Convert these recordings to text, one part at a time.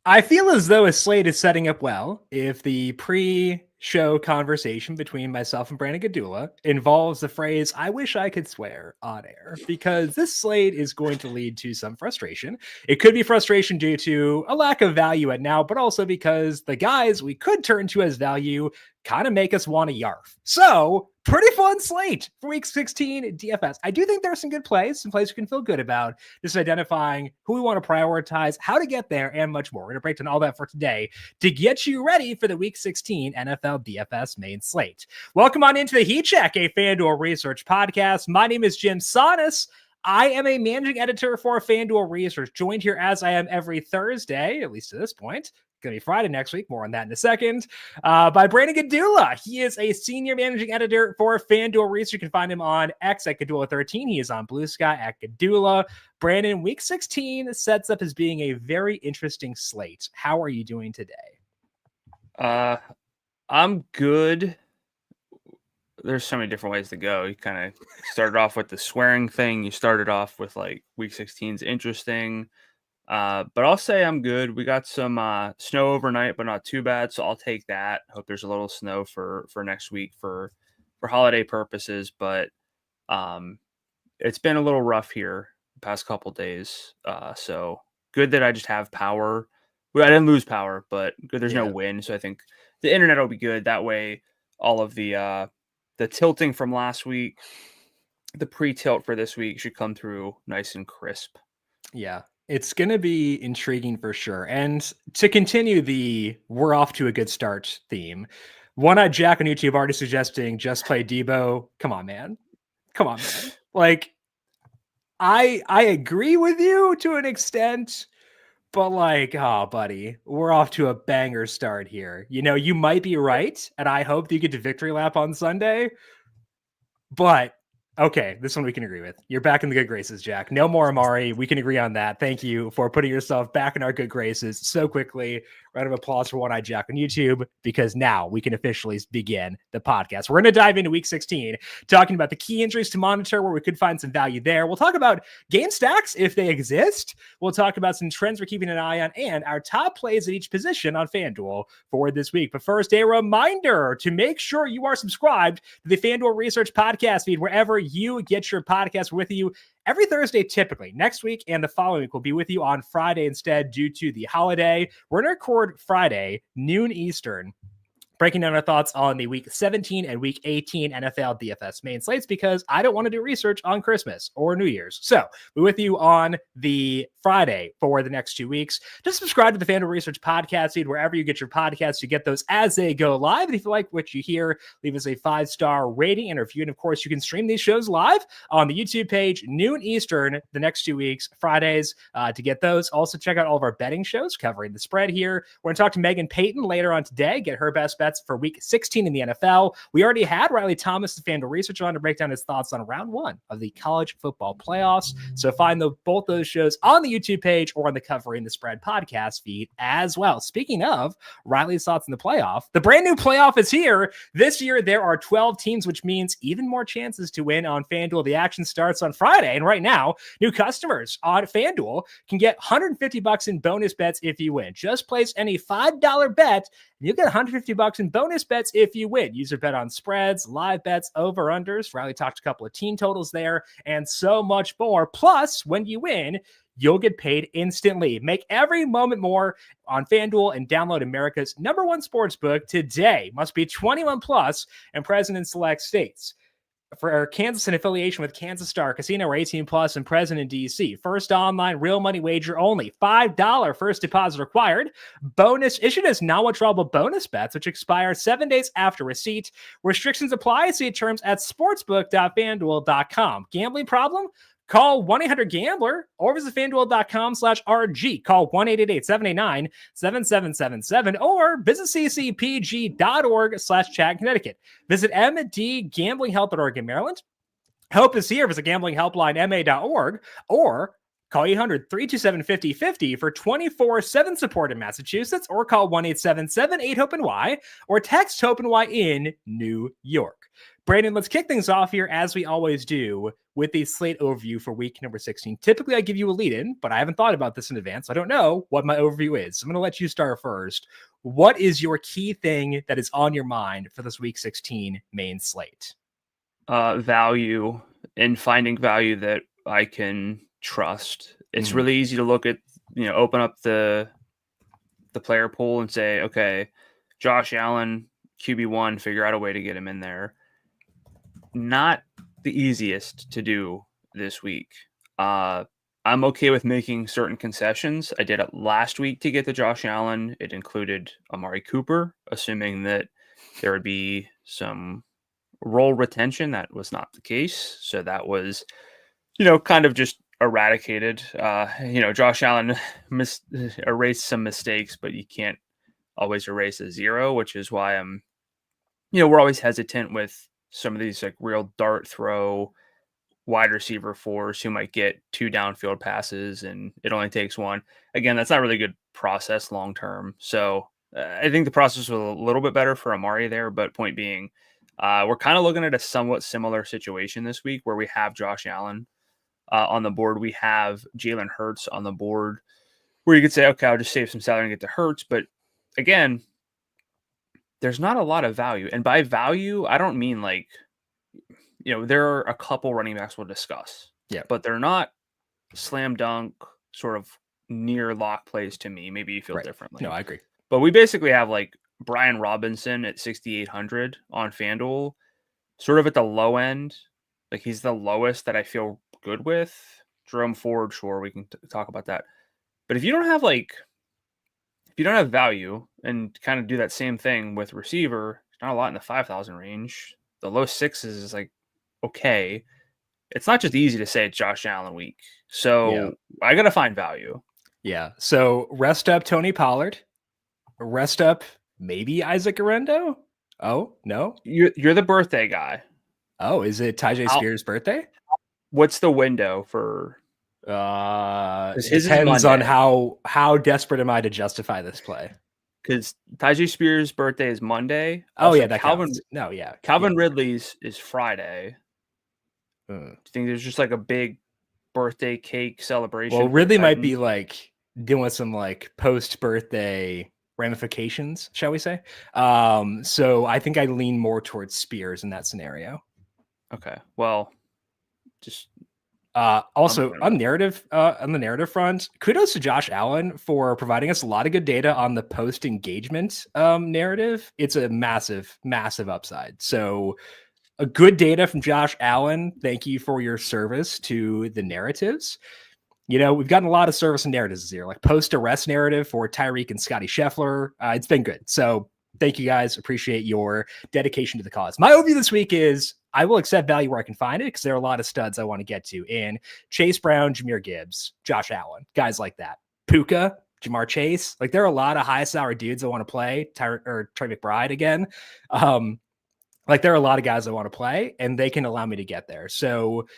I feel as though a slate is setting up well if the pre-show conversation between myself and Brandon Gdula involves the phrase, I wish I could swear on air, because this slate is going to lead to some frustration. It could be frustration due to a lack of value at now, but also because the guys we could turn to as value kind of make us want to yarf. So pretty fun slate for week 16 DFS. I do think there are some good plays, some plays you can feel good about, just identifying who we want to prioritize, how to get there, and much more. We're going to break down all that for today to get you ready for the week 16 NFL DFS main slate. Welcome on into the Heat Check, a FanDuel Research podcast. My name is Jim Sannes. I am a managing editor for FanDuel Research, joined here as I am every Thursday, at least to this point. Going to be Friday next week. More on that in a second. By Brandon Gdula. He is a senior managing editor for FanDuel Research. You can find him on X at Gdula13. He is on Blue Sky at Gdula. Brandon, week 16 sets up as being a very interesting slate. How are you doing today? I'm good. There's so many different ways to go. You kind of started off with the swearing thing. You started off with like week 16 is interesting. But I'll say I'm good. We got some snow overnight, but not too bad. So I'll take that. Hope there's a little snow for next week for holiday purposes. But it's been a little rough here the past couple days. So good that I just have power. Well, I didn't lose power, but good there's no wind. So I think the internet will be good. That way, all of the tilting from last week, the pre-tilt for this week should come through nice and crisp. Yeah. It's going to be intriguing for sure. And to continue the we're off to a good start theme, One-Eyed Jack on YouTube already suggesting just play Debo. Come on, man. Like, I agree with you to an extent, but like, oh, buddy, we're off to a banger start here. You know, you might be right, and I hope that you get to victory lap on Sunday, but okay, this one we can agree with. You're back in the good graces, Jack. No more Amari. We can agree on that. Thank you for putting yourself back in our good graces so quickly. Round of applause for One-Eyed Jack on YouTube, because now we can officially begin the podcast. We're going to dive into week 16, talking about the key injuries to monitor, where we could find some value there. We'll talk about game stacks if they exist. We'll talk about some trends we're keeping an eye on and our top plays at each position on FanDuel for this week. But first, a reminder to make sure you are subscribed to the FanDuel Research Podcast feed wherever you get your podcast. With you every Thursday, typically. Next week and the following week, we'll be with you on Friday instead due to the holiday. We're going to record Friday, noon Eastern, breaking down our thoughts on the week 17 and week 18 NFL DFS main slates, because I don't want to do research on Christmas or New Year's. So we're with you on the Friday for the next 2 weeks. Just subscribe to the FanDuel Research Podcast feed wherever you get your podcasts. You get those as they go live. And if you like what you hear, leave us a 5-star rating and review. And of course, you can stream these shows live on the YouTube page, noon Eastern, the next 2 weeks, Fridays, to get those. Also, check out all of our betting shows covering the spread here. We're going to talk to Megan Payton later on today, get her best bets for week 16 in the NFL. We already had Riley Thomas of FanDuel Research on to break down his thoughts on round 1 of the college football playoffs. So find both those shows on the YouTube page or on the Covering the Spread podcast feed as well. Speaking of Riley's thoughts in the playoff, the brand new playoff is here. This year, there are 12 teams, which means even more chances to win on FanDuel. The action starts on Friday. And right now, new customers on FanDuel can get $150 in bonus bets if you win. Just place any $5 bet, and you'll get $150 in bonus bets if you win. Use your bet on spreads, live bets, over-unders. Riley talked a couple of team totals there, and so much more. Plus, when you win, you'll get paid instantly. Make every moment more on FanDuel and download America's #1 sportsbook today. Must be 21 plus and present in select states. For Kansas, in affiliation with Kansas Star Casino, or 18 plus and present in DC. First online real money wager only. $5 first deposit required. Bonus issued as non-withdrawable bonus bets, which expire 7 days after receipt. Restrictions apply. See terms at sportsbook.fanduel.com. Gambling problem? Call 1-800-GAMBLER or visit FanDuel.com/RG. Call 1-888-789-7777 or visit ccpg.org/Chat Connecticut. Visit MD Gambling Help at Oregon, Maryland. Help is here. Visit gamblinghelplinema.org or call 800-327-5050 for 24/7 support in Massachusetts, or call 1-877-8-HOPE-NY or text HOPE-NY in New York. Brandon, let's kick things off here as we always do with the slate overview for week number 16. Typically, I give you a lead in, but I haven't thought about this in advance. I don't know what my overview is. So I'm going to let you start first. What is your key thing that is on your mind for this week 16 main slate? Value and finding value that I can trust. It's really easy to look at, open up the player pool and say, okay, Josh Allen, QB1, figure out a way to get him in there. Not the easiest to do this week. I'm okay with making certain concessions. I did it last week to get to Josh Allen. It included Amari Cooper, assuming that there would be some role retention. That was not the case. So that was, kind of just eradicated. Josh Allen erased some mistakes, but you can't always erase a zero, which is why we're always hesitant with some of these like real dart throw wide receiver fours who might get 2 downfield passes and it only takes 1. Again, that's not really good process long term. So I think the process was a little bit better for Amari there, but point being, we're kind of looking at a somewhat similar situation this week where we have Josh Allen on the board. We have Jalen Hurts on the board where you could say, okay, I'll just save some salary and get to Hurts. But again, there's not a lot of value. And by value, I don't mean like, there are a couple running backs we'll discuss. Yeah. But they're not slam dunk sort of near lock plays to me. Maybe you feel differently. No, I agree. But we basically have like Brian Robinson at 6,800 on FanDuel, sort of at the low end. Like he's the lowest that I feel good with. Jerome Ford, sure, we can talk about that. But if you don't have value and kind of do that same thing with receiver, not a lot in the 5,000 range. The low 6s is like, okay. It's not just easy to say it's Josh Allen week. So I got to find value. Yeah. So rest up Tony Pollard. Rest up maybe Isaac Arendo. Oh, no. You're the birthday guy. Oh, is it Tyjae Spears' birthday? What's the window for... it depends on how desperate am I to justify this play. Because Tyjae Spears' birthday is Monday. Oh, also, yeah, that Calvin. Counts. No, yeah. Calvin Ridley's is Friday. Do you think there's just like a big birthday cake celebration? Well, Ridley might be like doing some like post-birthday ramifications, shall we say? So I think I lean more towards Spears in that scenario. Okay. Well, just. Also on the narrative front, kudos to Josh Allen for providing us a lot of good data on the post engagement narrative. It's a massive, massive upside. So a good data from Josh Allen. Thank you for your service to the narratives. We've gotten a lot of service and narratives this year, like post arrest narrative for Tyreek and Scotty Scheffler. It's been good. So thank you guys. Appreciate your dedication to the cause. My overview this week is I will accept value where I can find it because there are a lot of studs I want to get to in Chase Brown, Jahmyr Gibbs, Josh Allen, guys like that. Puka, Jamar Chase. Like there are a lot of high salary dudes I want to play. Trey McBride again. Like there are a lot of guys I want to play and they can allow me to get there. So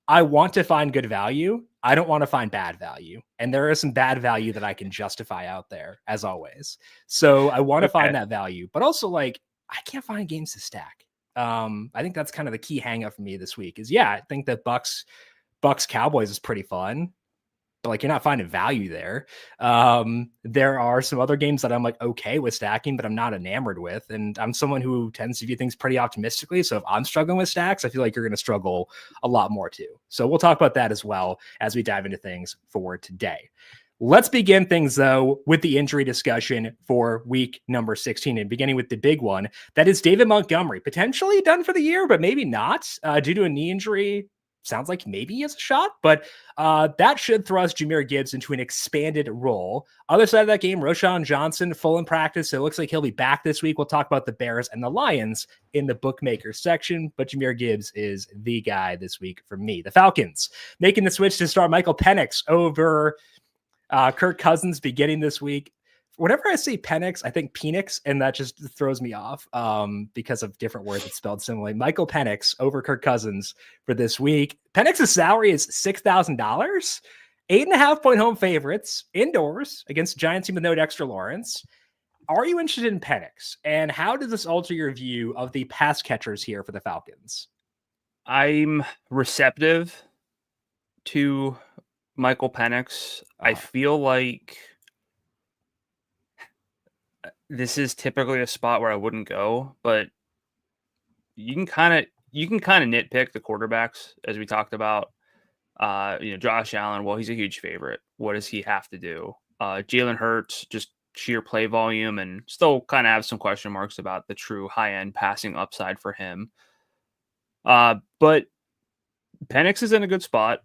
I want to find good value. I don't want to find bad value. And there is some bad value that I can justify out there as always. So I want to find that value, but also like I can't find games to stack. I think that's kind of the key hang up for me this week is I think that Bucks Cowboys is pretty fun, but like you're not finding value there. There are some other games that I'm like okay with stacking, but I'm not enamored with. And I'm someone who tends to view things pretty optimistically. So if I'm struggling with stacks, I feel like you're going to struggle a lot more too. So we'll talk about that as well as we dive into things for today. Let's begin things, though, with the injury discussion for week number 16 and beginning with the big one. That is David Montgomery, potentially done for the year, but maybe not due to a knee injury. Sounds like maybe he has a shot, but that should thrust Jahmyr Gibbs into an expanded role. Other side of that game, Roschon Johnson, full in practice. So it looks like he'll be back this week. We'll talk about the Bears and the Lions in the bookmaker section, but Jahmyr Gibbs is the guy this week for me. The Falcons making the switch to start Michael Penix over Kirk Cousins beginning this week. Whenever I say Penix, I think Penix, and that just throws me off because of different words that's spelled similarly. Michael Penix over Kirk Cousins for this week. Penix's salary is $6,000, 8.5 point home favorites indoors against the Giants team with no Dexter Lawrence. are you interested in Penix? And how does this alter your view of the pass catchers here for the Falcons? I'm receptive to Michael Penix. I feel like this is typically a spot where I wouldn't go, but you can kind of nitpick the quarterbacks, as we talked about. Josh Allen, well, he's a huge favorite. What does he have to do? Jalen Hurts, just sheer play volume, and still kind of have some question marks about the true high-end passing upside for him. But Penix is in a good spot.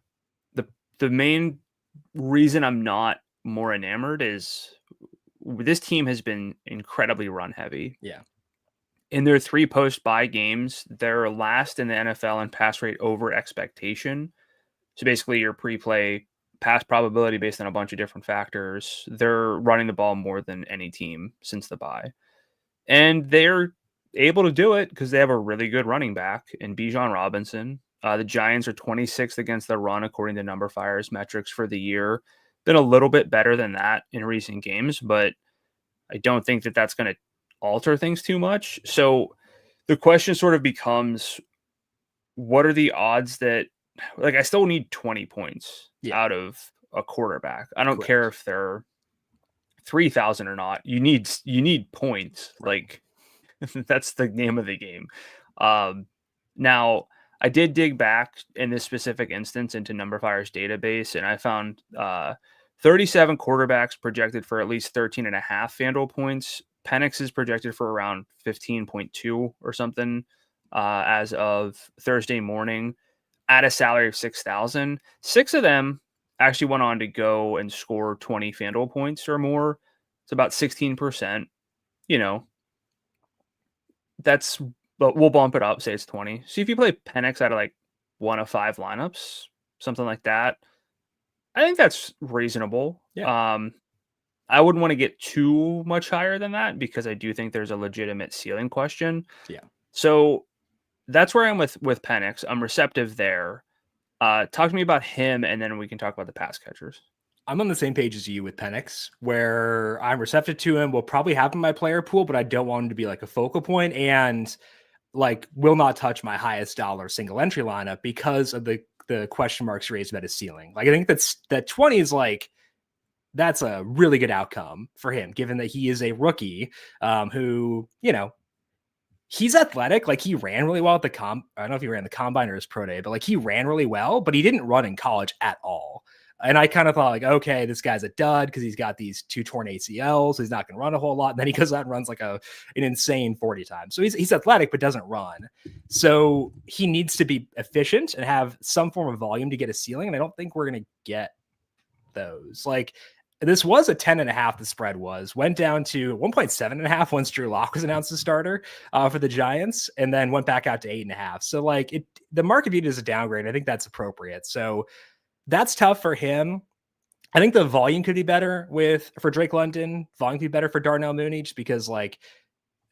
The main reason I'm not more enamored is this team has been incredibly run heavy. Yeah. In their 3 post-bye games, they're last in the NFL in pass rate over expectation. So basically your pre-play pass probability based on a bunch of different factors. They're running the ball more than any team since the bye. And they're able to do it because they have a really good running back in Bijan Robinson. The Giants are 26th against the run, according to Number Fire's metrics for the year. Been a little bit better than that in recent games, but I don't think that that's going to alter things too much. So the question sort of becomes, what are the odds that, like, I still need 20 points out of a quarterback. I don't care if they're 3,000 or not. You need points. Right. Like, that's the name of the game. Now, I did dig back in this specific instance into Number Fire's database, and I found 37 quarterbacks projected for at least 13.5 FanDuel points. Penix is projected for around 15.2 or something as of Thursday morning at a salary of 6,000. 6 of them actually went on to go and score 20 FanDuel points or more. It's about 16%. But we'll bump it up, say it's 20. See if you play Penix out of like 1 of 5 lineups, something like that. I think that's reasonable. Yeah. I wouldn't want to get too much higher than that because I do think there's a legitimate ceiling question. Yeah. So that's where I'm with Penix. I'm receptive there. Talk to me about him, and then we can talk about the pass catchers. I'm on the same page as you with Penix, where I'm receptive to him. We'll probably have him in my player pool, but I don't want him to be like a focal point, and like will not touch my highest dollar single entry lineup because of the question marks raised about his ceiling. Like, I think that 20 is like, that's a really good outcome for him, given that he is a rookie who, he's athletic. Like, he ran really well at the I don't know if he ran the combine or his pro day, but like he ran really well, but he didn't run in college at all. And I kind of thought like, okay, this guy's a dud because he's got these 2 torn ACLs. So he's not going to run a whole lot. And then he goes out and runs like an insane 40 times. So he's athletic, but doesn't run. So he needs to be efficient and have some form of volume to get a ceiling. And I don't think we're going to get those. Like, this was a 10.5. The spread went down to 1.7.5 once Drew Lock was announced as starter for the Giants, and then went back out to 8.5. So like the market viewed as a downgrade. I think that's appropriate. So that's tough for him. I think the volume could be better for Drake London. Volume could be better for Darnell Mooney, just because like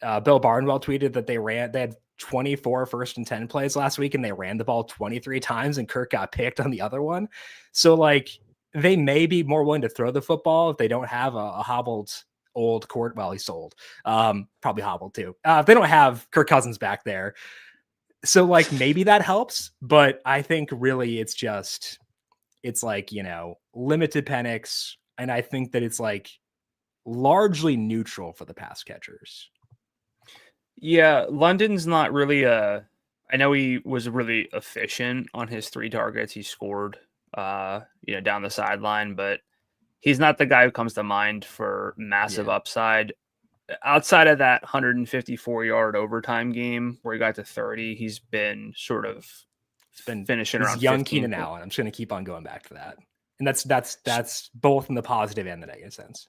Bill Barnwell tweeted that they had 24 first and 10 plays last week, and they ran the ball 23 times, and Kirk got picked on the other one. So like, they may be more willing to throw the football if they don't have a hobbled old court. Well, he's old, probably hobbled too. If they don't have Kirk Cousins back there. So like, maybe that helps, but I think really it's like, limited Penix. And I think that it's like largely neutral for the pass catchers. Yeah. London's not really I know he was really efficient on his 3 targets. He scored, down the sideline, but he's not the guy who comes to mind for massive upside. Outside of that 154-yard overtime game where he got to 30, he's been sort of finishing around young Keenan Allen. I'm just going to keep on going back to that. And that's both in the positive and the negative sense.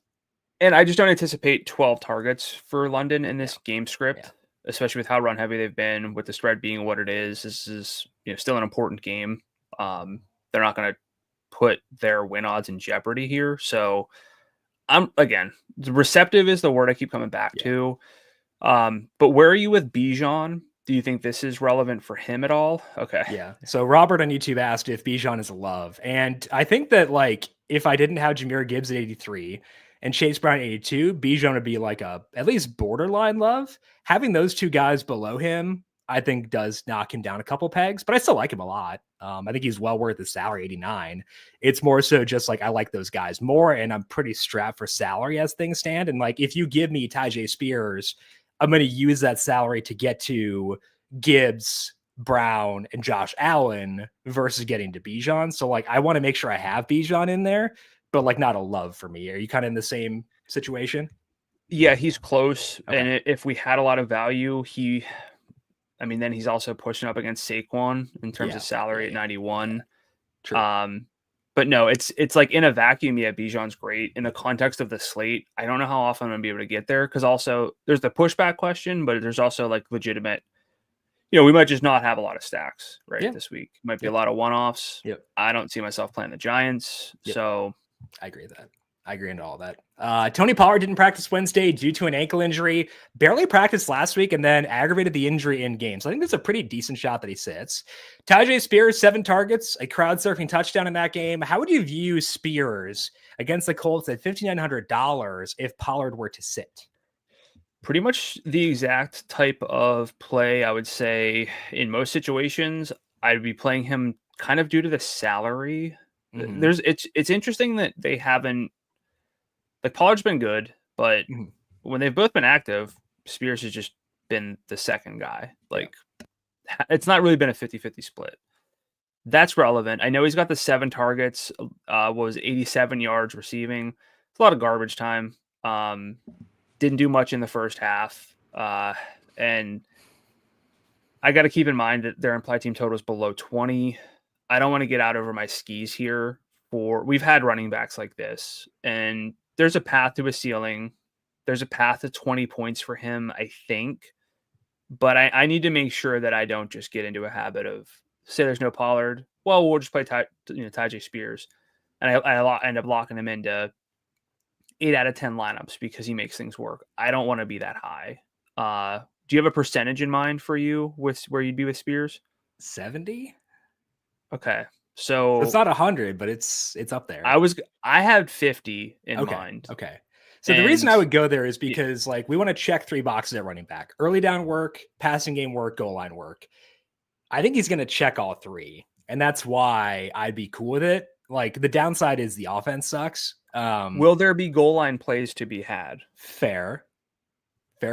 And I just don't anticipate 12 targets for London in this game script, especially with how run heavy they've been, with the spread being what it is. This is still an important game. They're not going to put their win odds in jeopardy here. So receptive is the word I keep coming back to. But where are you with Bijan? Do you think this is relevant for him at all? Okay. Yeah. So Robert on YouTube asked if Bijan is a love. And I think that like, if I didn't have Jahmyr Gibbs at 83 and Chase Brown 82, Bijan would be like a at least borderline love. Having those two guys below him, I think does knock him down a couple pegs, but I still like him a lot. I think he's well worth his salary, 89. It's more so just like I like those guys more, and I'm pretty strapped for salary as things stand. And like if you give me Tyjae Spears, I'm going to use that salary to get to Gibbs, Brown, and Josh Allen versus getting to Bijan. So like I want to make sure I have Bijan in there, but like not a love for me. Are you kind of in the same situation? Yeah, he's close. Okay. And if we had a lot of value, then he's also pushing up against Saquon in terms of salary at 91. True. But no, it's like in a vacuum, yeah, Bijan's great. In the context of the slate, I don't know how often I'm going to be able to get there because also there's the pushback question, but there's also like legitimate, we might just not have a lot of stacks this week. Might be a lot of one-offs. Yep. I don't see myself playing the Giants. Yep. So I agree with that. I agree into all that. Tony Pollard didn't practice Wednesday due to an ankle injury, barely practiced last week, and then aggravated the injury in game. So I think that's a pretty decent shot that he sits. Tyjae Spears, 7 targets, a crowd surfing touchdown in that game. How would you view Spears against the Colts at $5,900 if Pollard were to sit? Pretty much the exact type of play I would say in most situations. I'd be playing him kind of due to the salary. Mm-hmm. It's interesting that they haven't. Like Pollard's been good, but when they've both been active, Spears has just been the second guy. Like it's not really been a 50-50 split. That's relevant. I know he's got the 7 targets, was 87 yards receiving. It's a lot of garbage time. Didn't do much in the first half. And I got to keep in mind that their implied team total is below 20. I don't want to get out over my skis here. We've had running backs like this, and there's a path to a ceiling. There's a path to 20 points for him, I think. But I need to make sure that I don't just get into a habit of, say there's no Pollard, well, we'll just play Tyjae Spears. And I end up locking him into 8 out of 10 lineups because he makes things work. I don't want to be that high. Do you have a percentage in mind for you with where you'd be with Spears? 70? Okay. So it's not 100, but it's up there. I had 50 in mind. Okay. So the reason I would go there is because like we want to check 3 boxes at running back: early down work, passing game work, goal line work. I think he's going to check all 3, and that's why I'd be cool with it. Like the downside is the offense sucks. Will there be goal line plays to be had? Fair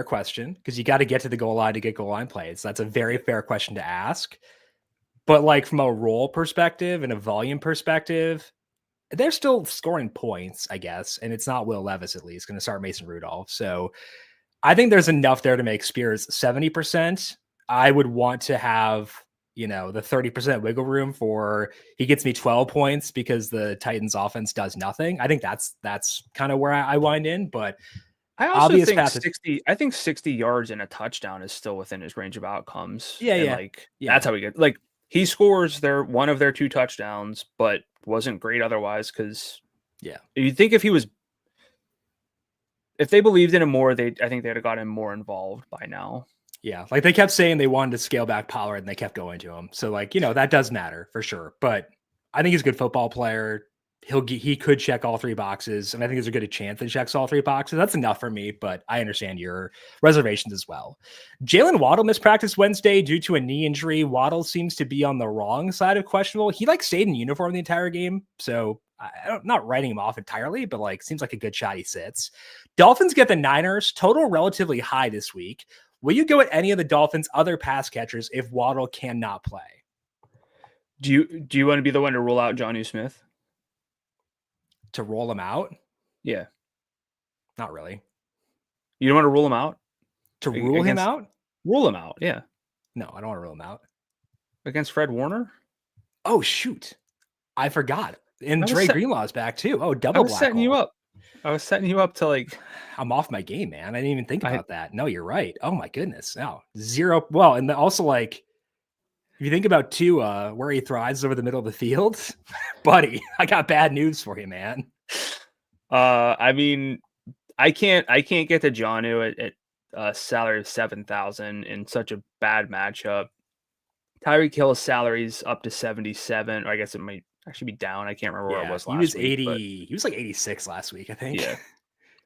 question, because you got to get to the goal line to get goal line plays. That's a very fair question to ask. But like from a role perspective and a volume perspective, they're still scoring points, I guess. And it's not Will Levis, at least, going to start Mason Rudolph. So I think there's enough there to make Spears 70%. I would want to have, the 30% wiggle room for he gets me 12 points because the Titans offense does nothing. I think that's kind of where I wind in. But I also think 60 yards and a touchdown is still within his range of outcomes. Yeah. That's how we get he scores one of their 2 touchdowns, but wasn't great otherwise. Cause you think if they believed in him more, I think they'd have got him more involved by now. Yeah. Like they kept saying they wanted to scale back Pollard and they kept going to him. So like, that does matter for sure, but I think he's a good football player. He could check all 3 boxes, and I think there's a good chance that he checks all 3 boxes. That's enough for me, but I understand your reservations as well. Jalen Waddle missed practice Wednesday due to a knee injury. Waddle seems to be on the wrong side of questionable. He stayed in uniform the entire game, so I'm not writing him off entirely, but seems like a good shot he sits. Dolphins get the Niners, total relatively high this week. Will you go at any of the Dolphins' other pass catchers if Waddle cannot play? Do you want to be the one to rule out Jonnu Smith? To roll him out? Yeah. Not really. You don't want to rule him out? To rule him out? Rule him out, yeah. No, I don't want to rule him out. Against Fred Warner? Oh, shoot. I forgot. And Dre Greenlaw's back, too. Oh, double black. I was setting you up to I'm off my game, man. I didn't even think about that. No, you're right. Oh, my goodness. No, 0. Well, and also, if you think about Tua, where he thrives over the middle of the field, buddy, I got bad news for you, man. I can't get to Jonnu at a salary of 7,000 in such a bad matchup. Tyreek Hill's salary's up to 77, or I guess it might actually be down. I can't remember where it was last week. He was 86 last week, I think. Yeah.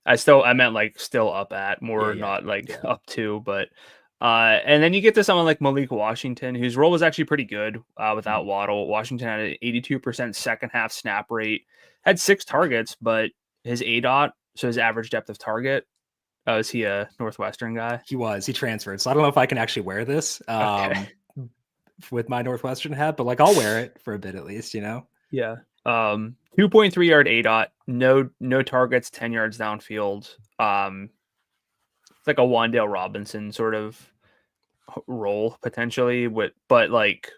I meant like still up at more, Yeah, not like yeah. up to, but and then you get to someone like Malik Washington, whose role was actually pretty good without Waddle. Washington had an 82% second half snap rate, had 6 targets, but his ADOT, so his average depth of target, is he a Northwestern guy? He transferred. So I don't know if I can actually wear this Okay. with my Northwestern hat, but like I'll wear it for a bit at least, Yeah. 2.3 yard ADOT, no targets, 10 yards downfield. It's like a Wan'Dale Robinson sort of role potentially, but like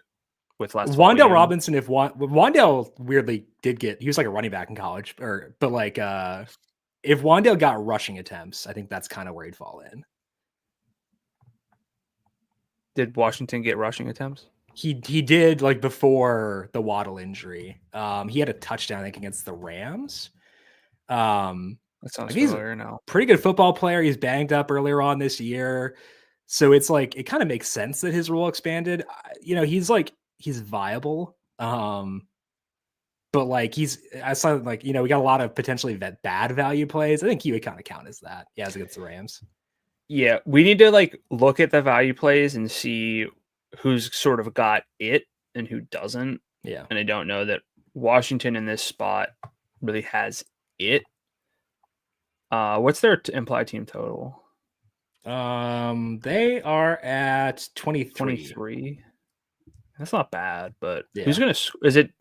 with less Wan'Dale volume. Robinson, if Wan'Dale weirdly he was like a running back in college, but like if Wan'Dale got rushing attempts, I think that's kind of where he'd fall in. Did Washington get rushing attempts? He did, like before the Waddle injury. He had a touchdown, I think, against the Rams. That sounds familiar now. Pretty good football player. He's banged up earlier on this year. So it's like, it kind of makes sense that his role expanded. He's viable. But like I saw like, we got a lot of potentially bad value plays. I think he would kind of count as that. Yeah, as against the Rams. Yeah, we need to like look at the value plays and see who's sort of got it and who doesn't. Yeah. And I don't know that Washington in this spot really has it. What's their implied team total? They are at 23. That's not bad, but Yeah. who's gonna? Is it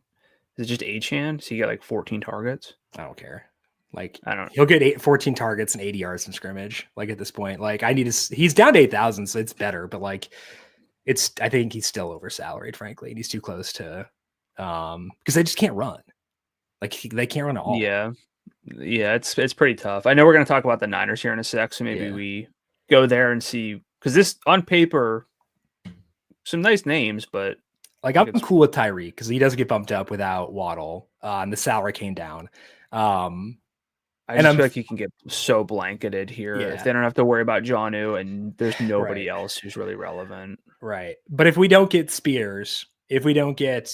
just Achane? So you get like 14 targets. I don't care. Like, I don't. He'll get 14 targets and 80 yards in scrimmage. Like at this point, like he's down to 8,000, so it's better. But like, I think he's still over salaried, frankly, and he's too close to, because they just can't run. Like they can't run at all. Yeah, it's pretty tough. I know we're gonna talk about the Niners here in a sec, so maybe we go there and see, because this on paper, some nice names, but like I'm cool with Tyreek because he doesn't get bumped up without Waddle, and the salary came down. I just feel like you can get so blanketed here if they don't have to worry about Jonnu and there's nobody else who's really relevant. Right. But if we don't get Spears, if we don't get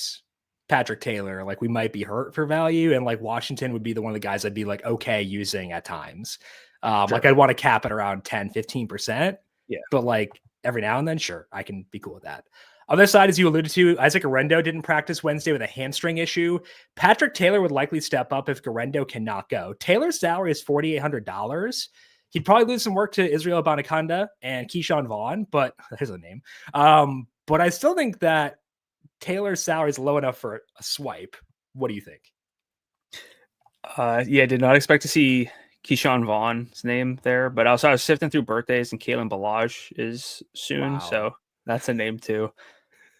Patrick Taylor, like we might be hurt for value. And like Washington would be one of the guys I'd be like, okay, using at times. Like I'd want to cap it around 10, 15%. Yeah. But like every now and then, sure, I can be cool with that. Other side, as you alluded to, Isaac Guerendo didn't practice Wednesday with a hamstring issue. Patrick Taylor would likely step up if Guerendo cannot go. Taylor's salary is $4,800. He'd probably lose some work to Israel Abanikanda and Keyshawn Vaughn, but there's a name. But I still think that Taylor's salary is low enough for a swipe. What do you think? Did not expect to see Keyshawn Vaughn's name there, but also I was sifting through birthdays and Kalen Ballage is soon, so that's a name too.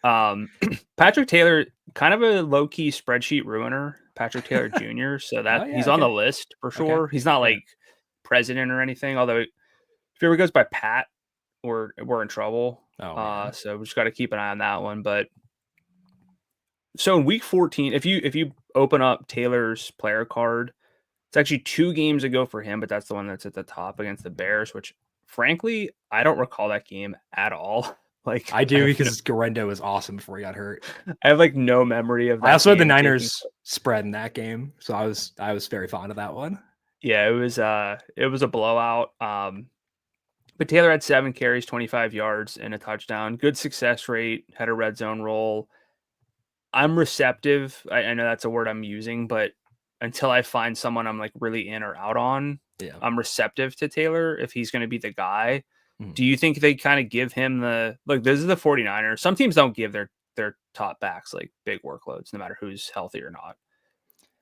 Patrick Taylor, kind of a low-key spreadsheet ruiner, Patrick Taylor Jr., so that he's on the list for sure. Okay. He's not like president or anything, although if he ever goes by Pat, we're in trouble. So we just got to keep an eye on that one. But so in week 14, if you open up Taylor's player card, it's actually 2 games ago for him, but that's the one that's at the top against the Bears, which frankly, I don't recall that game at all. Like I do, because Guerendo was awesome before he got hurt. I have like no memory of that. I also had the Niners spread in that game, so I was very fond of that one. Yeah, it was a blowout. But Taylor had 7 carries, 25 yards, and a touchdown. Good success rate, had a red zone roll. I'm receptive. I know that's a word I'm using, but until I find someone I'm like really in or out on, I'm receptive to Taylor if he's going to be the guy. Do you think they kind of give him this is the 49ers. Some teams don't give their top backs like big workloads, no matter who's healthy or not.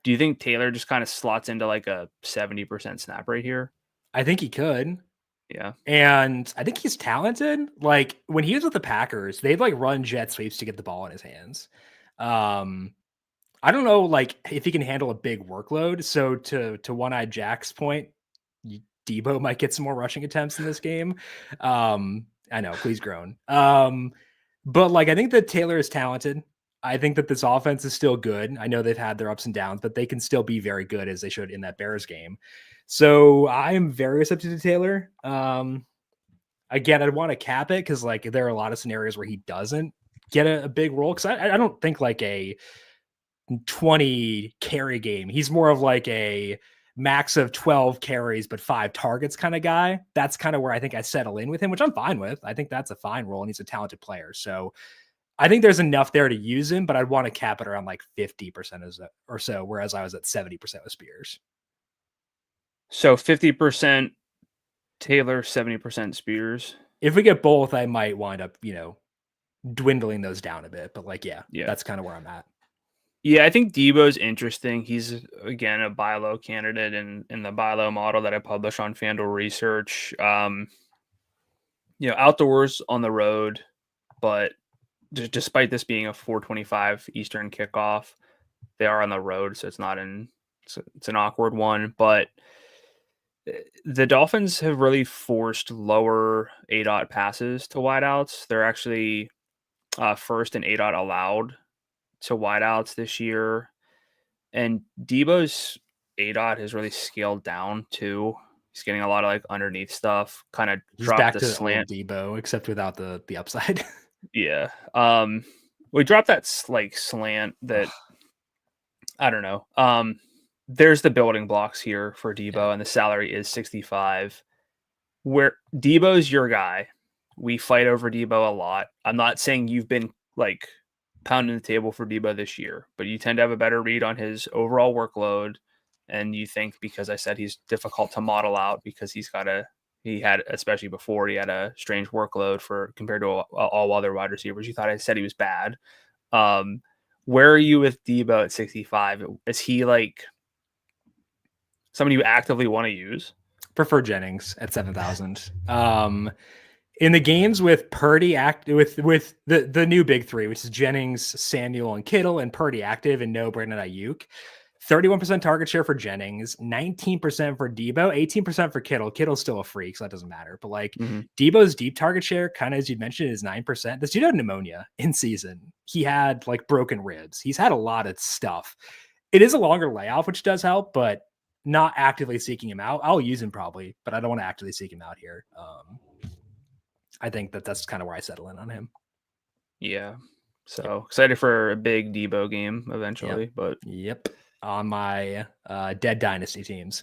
Do you think Taylor just kind of slots into like a 70% snap rate here? I think he could. Yeah. And I think he's talented. Like when he was with the Packers, they'd like run jet sweeps to get the ball in his hands. I don't know, like if he can handle a big workload. So to One-Eyed Jack's point, Debo might get some more rushing attempts in this game. I know, please groan. But like, I think that Taylor is talented. I think that this offense is still good. I know they've had their ups and downs, but they can still be very good as they should in that Bears game. So I am very receptive to Taylor. Again, I'd want to cap it because like there are a lot of scenarios where he doesn't get a big role. Because I don't think like a 20 carry game. He's more of like a max of 12 carries, but 5 targets kind of guy. That's kind of where I think I settle in with him, which I'm fine with. I think that's a fine role and he's a talented player. So I think there's enough there to use him, but I'd want to cap it around like 50% or so, whereas I was at 70% with Spears. So 50% Taylor, 70% Spears. If we get both, I might wind up, dwindling those down a bit. But yeah, that's kind of where I'm at. Yeah, I think Debo's interesting. He's, again, a buy low candidate in the buy low model that I publish on FanDuel Research. Outdoors on the road, but despite this being a 4:25 Eastern kickoff, they are on the road, so it's an awkward one. But the Dolphins have really forced lower ADOT passes to wideouts. They're actually first in ADOT allowed to wideouts this year, and Debo's ADOT has really scaled down too. He's getting a lot of underneath stuff, kind of dropped the slant Debo, except without the upside. Yeah. We dropped that slant that I don't know. There's the building blocks here for Debo, and the salary is 65. Where Debo's your guy. We fight over Debo a lot. I'm not saying you've been pounding the table for Debo this year, but you tend to have a better read on his overall workload. And you think because I said he's difficult to model out because especially before he had a strange workload compared to all other wide receivers. You thought I said he was bad. Where are you with Debo at 65? Is he somebody you actively want to use? Prefer Jennings at 7,000. In the games with Purdy with the new big three, which is Jennings, Samuel, and Kittle, and Purdy active, and no Brandon Ayuk. 31% target share for Jennings, 19% for Debo, 18% for Kittle. Kittle's still a freak, so that doesn't matter. But Debo's deep target share, kind of as you mentioned, is 9%. This dude had pneumonia in season. He had broken ribs. He's had a lot of stuff. It is a longer layoff, which does help, but not actively seeking him out. I'll use him probably, but I don't want to actively seek him out here. I think that's kind of where I settle in on him. Yeah. So excited for a big Debo game eventually, but on my dead dynasty teams.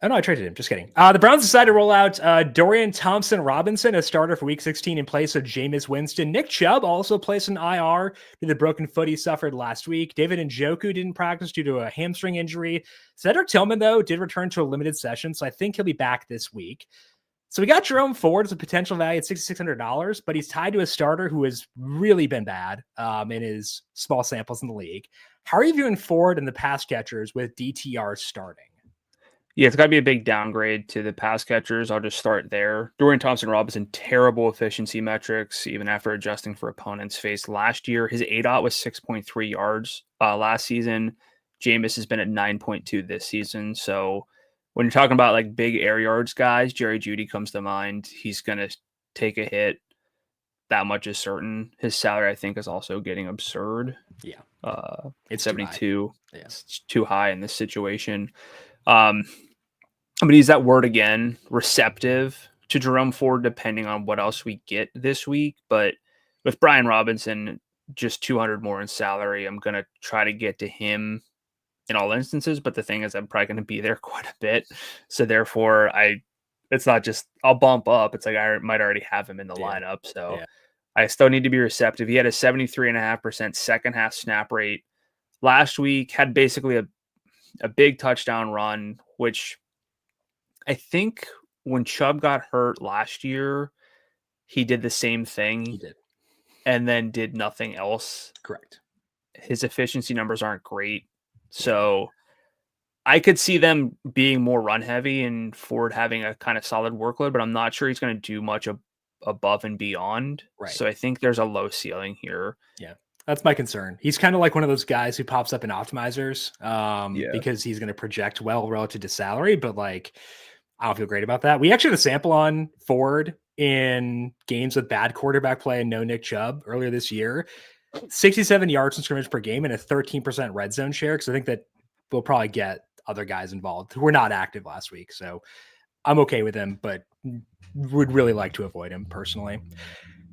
Oh no, I traded him. Just kidding. The Browns decided to roll out Dorian Thompson-Robinson as starter for Week 16 in place of Jameis Winston. Nick Chubb also placed an IR due to the broken foot he suffered last week. David Njoku didn't practice due to a hamstring injury. Cedric Tillman, though, did return to a limited session, so I think he'll be back this week. So we got Jerome Ford as a potential value at $6,600, but he's tied to a starter who has really been bad in his small samples in the league. How are you viewing Ford and the pass catchers with DTR starting? Yeah, it's got to be a big downgrade to the pass catchers. I'll just start there. Dorian Thompson-Robinson, terrible efficiency metrics, even after adjusting for opponents faced last year. His ADOT was 6.3 yards last season. Jameis has been at 9.2 this season. So when you're talking about big air yards guys, Jerry Jeudy comes to mind. He's going to take a hit. That much is certain. His salary, I think, is also getting absurd. Yeah. It's 72. Yeah. It's too high in this situation. I'm going to use that word again, receptive to Jerome Ford, depending on what else we get this week. But with Brian Robinson, just 200 more in salary, I'm going to try to get to him in all instances. But the thing is, I'm probably going to be there quite a bit. So therefore, it's not just I'll bump up. It's I might already have him in the lineup. So I still need to be receptive. He had a 73.5% second half snap rate last week, had basically a big touchdown run, which I think when Chubb got hurt last year, he did the same thing. He did. And then did nothing else. Correct. His efficiency numbers aren't great. So I could see them being more run heavy and Ford having a kind of solid workload, but I'm not sure he's going to do much above and beyond. Right. So I think there's a low ceiling here. Yeah. That's my concern. He's kind of like one of those guys who pops up in optimizers because he's going to project well relative to salary, but I don't feel great about that. We actually had a sample on Ford in games with bad quarterback play and no Nick Chubb earlier this year. 67 yards in scrimmage per game and a 13% red zone share, because I think that we'll probably get other guys involved who were not active last week. So I'm okay with him, but would really like to avoid him personally.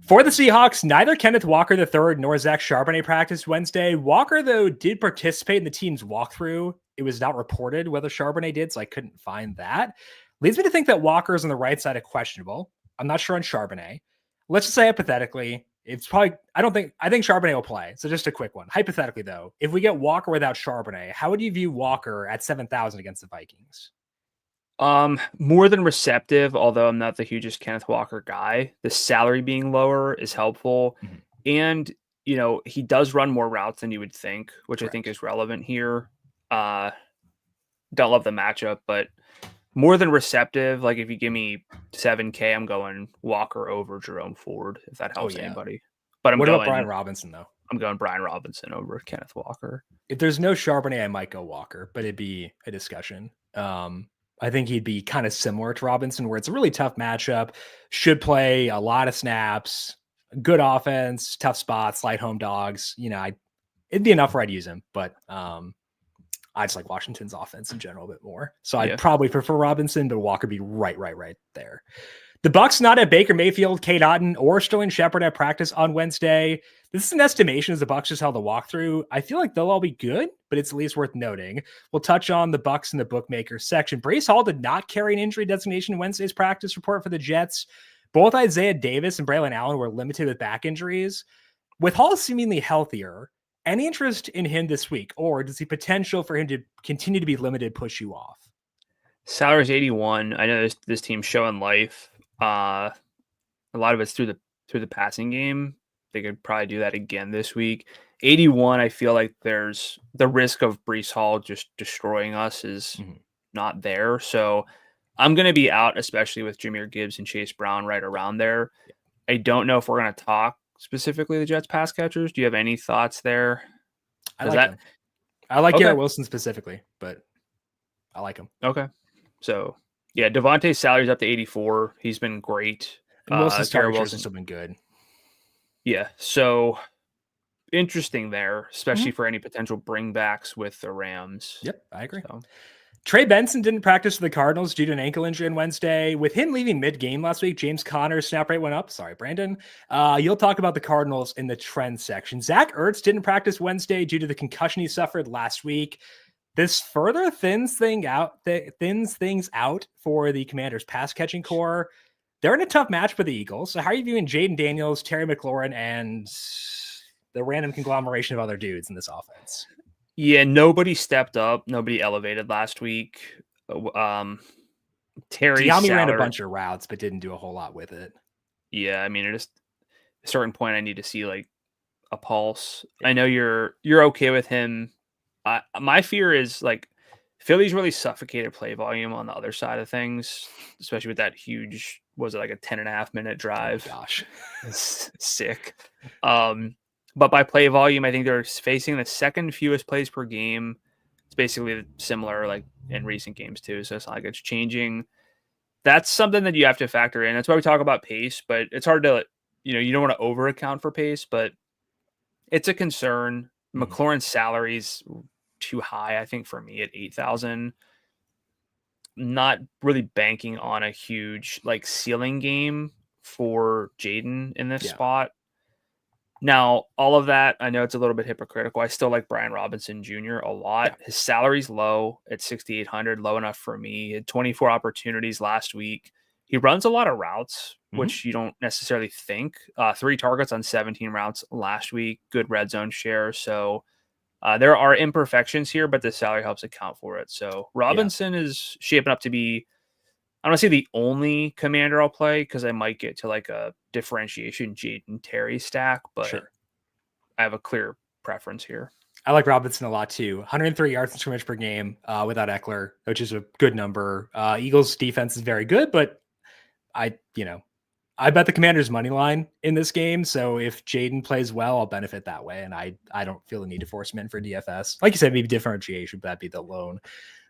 For the Seahawks, neither Kenneth Walker III nor Zach Charbonnet practiced Wednesday. Walker, though, did participate in the team's walkthrough it was not reported whether Charbonnet did, so I couldn't find that. Leads me to think that Walker is on the right side of questionable. I'm not sure on Charbonnet. Let's just say hypothetically, it's probably, I think Charbonnet will play. So just a quick one. Hypothetically, though, if we get Walker without Charbonnet, how would you view Walker at 7,000 against the Vikings? More than receptive, although I'm not the hugest Kenneth Walker guy. The salary being lower is helpful. Mm-hmm. And, he does run more routes than you would think, which Correct. I think is relevant here. Don't love the matchup, but more than receptive. Like if you give me 7K, I'm going Walker over Jerome Ford, if that helps anybody. But what about Brian Robinson, though? I'm going Brian Robinson over Kenneth Walker. If there's no Charbonnet, I might go Walker, but it'd be a discussion. I think he'd be kind of similar to Robinson, where it's a really tough matchup, should play a lot of snaps, good offense, tough spots, light home dogs. It'd be enough where I'd use him, but I just like Washington's offense in general a bit more. So I'd probably prefer Robinson, but Walker be right there. The Bucs not at Baker Mayfield, Kate Otten, or Sterling Shepard at practice on Wednesday. This is an estimation as the Bucs just held a walkthrough. I feel like they'll all be good, but it's at least worth noting. We'll touch on the Bucs in the bookmakers section. Breece Hall did not carry an injury designation in Wednesday's practice report for the Jets. Both Isaiah Davis and Braylon Allen were limited with back injuries. With Hall seemingly healthier, any interest in him this week, or does the potential for him to continue to be limited push you off? Salary's 81. I know this team's showing life. A lot of it's through the passing game. They could probably do that again this week. 81, I feel like there's the risk of Breece Hall just destroying us is not there. So I'm going to be out, especially with Jahmyr Gibbs and Chase Brown right around there. I don't know if we're going to talk specifically the Jets pass catchers. Do you have any thoughts there? I like Garrett Wilson specifically, but I like him. Okay. So yeah, Devontae's salary's up to 84. He's been great. And Wilson's targets have still been good. Yeah. So interesting there, especially for any potential bringbacks with the Rams. Yep, I agree. So. Trey Benson didn't practice for the Cardinals due to an ankle injury on Wednesday. With him leaving mid-game last week, James Conner's snap rate went up. Sorry, Brandon. You'll talk about the Cardinals in the trend section. Zach Ertz didn't practice Wednesday due to the concussion he suffered last week. This further thins things out for the Commanders' pass-catching core. They're in a tough match for the Eagles. So how are you viewing Jaden Daniels, Terry McLaurin, and the random conglomeration of other dudes in this offense? Yeah, nobody stepped up. Nobody elevated last week. Terry Diami ran a bunch of routes, but didn't do a whole lot with it. Yeah, I mean, at a certain point, I need to see like a pulse. I know you're okay with him. My fear is like Philly's really suffocated play volume on the other side of things, especially with that huge, was it like a 10.5-minute drive? Oh, gosh, it's sick. But by play volume, I think they're facing the second fewest plays per game. It's basically similar like in recent games too. So it's not like it's changing. That's something that you have to factor in. That's why we talk about pace, but it's hard to, you don't want to over account for pace, but it's a concern. McLaurin's salary's too high, I think, for me at 8,000. Not really banking on a huge like ceiling game for Jaden in this spot. Now, all of that, I know it's a little bit hypocritical. I still like Brian Robinson Jr. a lot. Yeah. His salary's low at 6,800, low enough for me. He had 24 opportunities last week. He runs a lot of routes, which you don't necessarily think. 3 targets on 17 routes last week. Good red zone share. So there are imperfections here, but the salary helps account for it. So Robinson is shaping up to be, I don't want to say the only commander I'll play because I might get to like a differentiation Jaden Terry stack, but I have a clear preference here. I like Robinson a lot too. 103 yards in scrimmage per game without Eckler, which is a good number. Eagles defense is very good, but I bet the Commanders money line in this game. So if Jaden plays well, I'll benefit that way. And I don't feel the need to force him in for DFS. Like you said, maybe differentiation, but that'd be the lone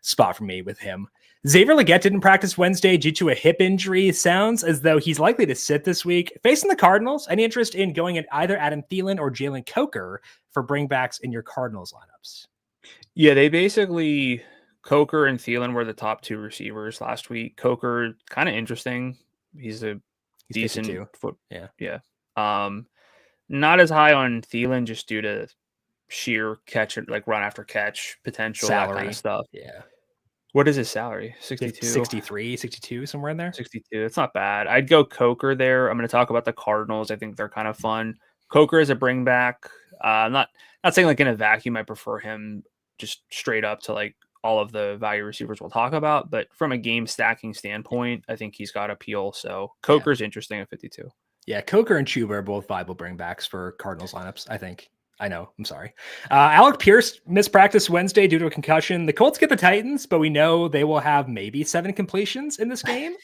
spot for me with him. Xavier Legette didn't practice Wednesday due to a hip injury. Sounds as though he's likely to sit this week. Facing the Cardinals, any interest in going at either Adam Thielen or Jalen Coker for bringbacks in your Cardinals lineups? Yeah, they basically, Coker and Thielen were the top 2 receivers last week. Coker, kind of interesting. He's decent foot. Yeah. Not as high on Thielen just due to sheer catch, like run after catch potential, Salary. that kind of stuff. Yeah. What is his salary? 62? 63, 62, somewhere in there. 62. It's not bad. I'd go Coker there. I'm going to talk about the Cardinals. I think they're kind of fun. Coker is a bring back. I'm not saying like in a vacuum I prefer him just straight up to like all of the value receivers we'll talk about, but from a game stacking standpoint, I think he's got appeal. So Coker's interesting at 52. Yeah, Coker and Chuba are both viable bringbacks for Cardinals lineups, I think. I know. I'm sorry. Alec Pierce missed practice Wednesday due to a concussion. The Colts get the Titans, but we know they will have maybe 7 completions in this game.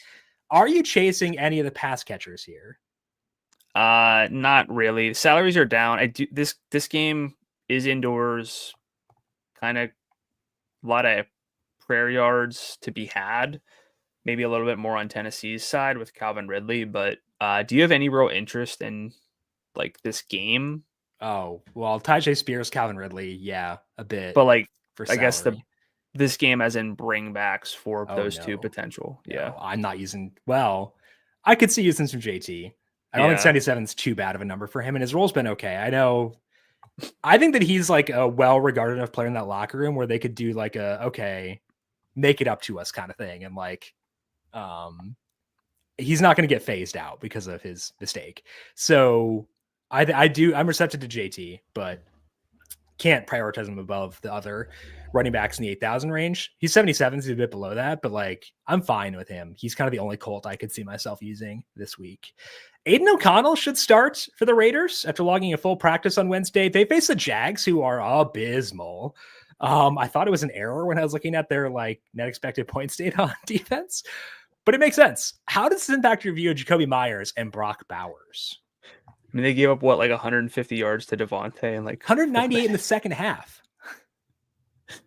Are you chasing any of the pass catchers here? Not really. Salaries are down. This game is indoors, kind of a lot of prayer yards to be had. Maybe a little bit more on Tennessee's side with Calvin Ridley, but do you have any real interest in like this game? Oh, well, Tyjae Spears, Calvin Ridley, yeah, a bit. But like, for I guess this game as in bringbacks for those two potential. No, yeah, I'm not using. Well, I could see using some JT. I don't think 77 is too bad of a number for him, and his role's been okay. I think that he's like a well-regarded enough player in that locker room where they could do like make it up to us kind of thing, and like, he's not going to get phased out because of his mistake. So I'm receptive to JT, but can't prioritize him above the other running backs in the 8,000 range. He's 77, so he's a bit below that, but like, I'm fine with him. He's kind of the only Colt I could see myself using this week. Aiden O'Connell should start for the Raiders after logging a full practice on Wednesday. They face the Jags, who are abysmal. I thought it was an error when I was looking at their like net expected points data on defense, but it makes sense. How does this impact your view of Jacoby Myers and Brock Bowers? I mean, they gave up what, like 150 yards to Devontae and like 198 in the second half.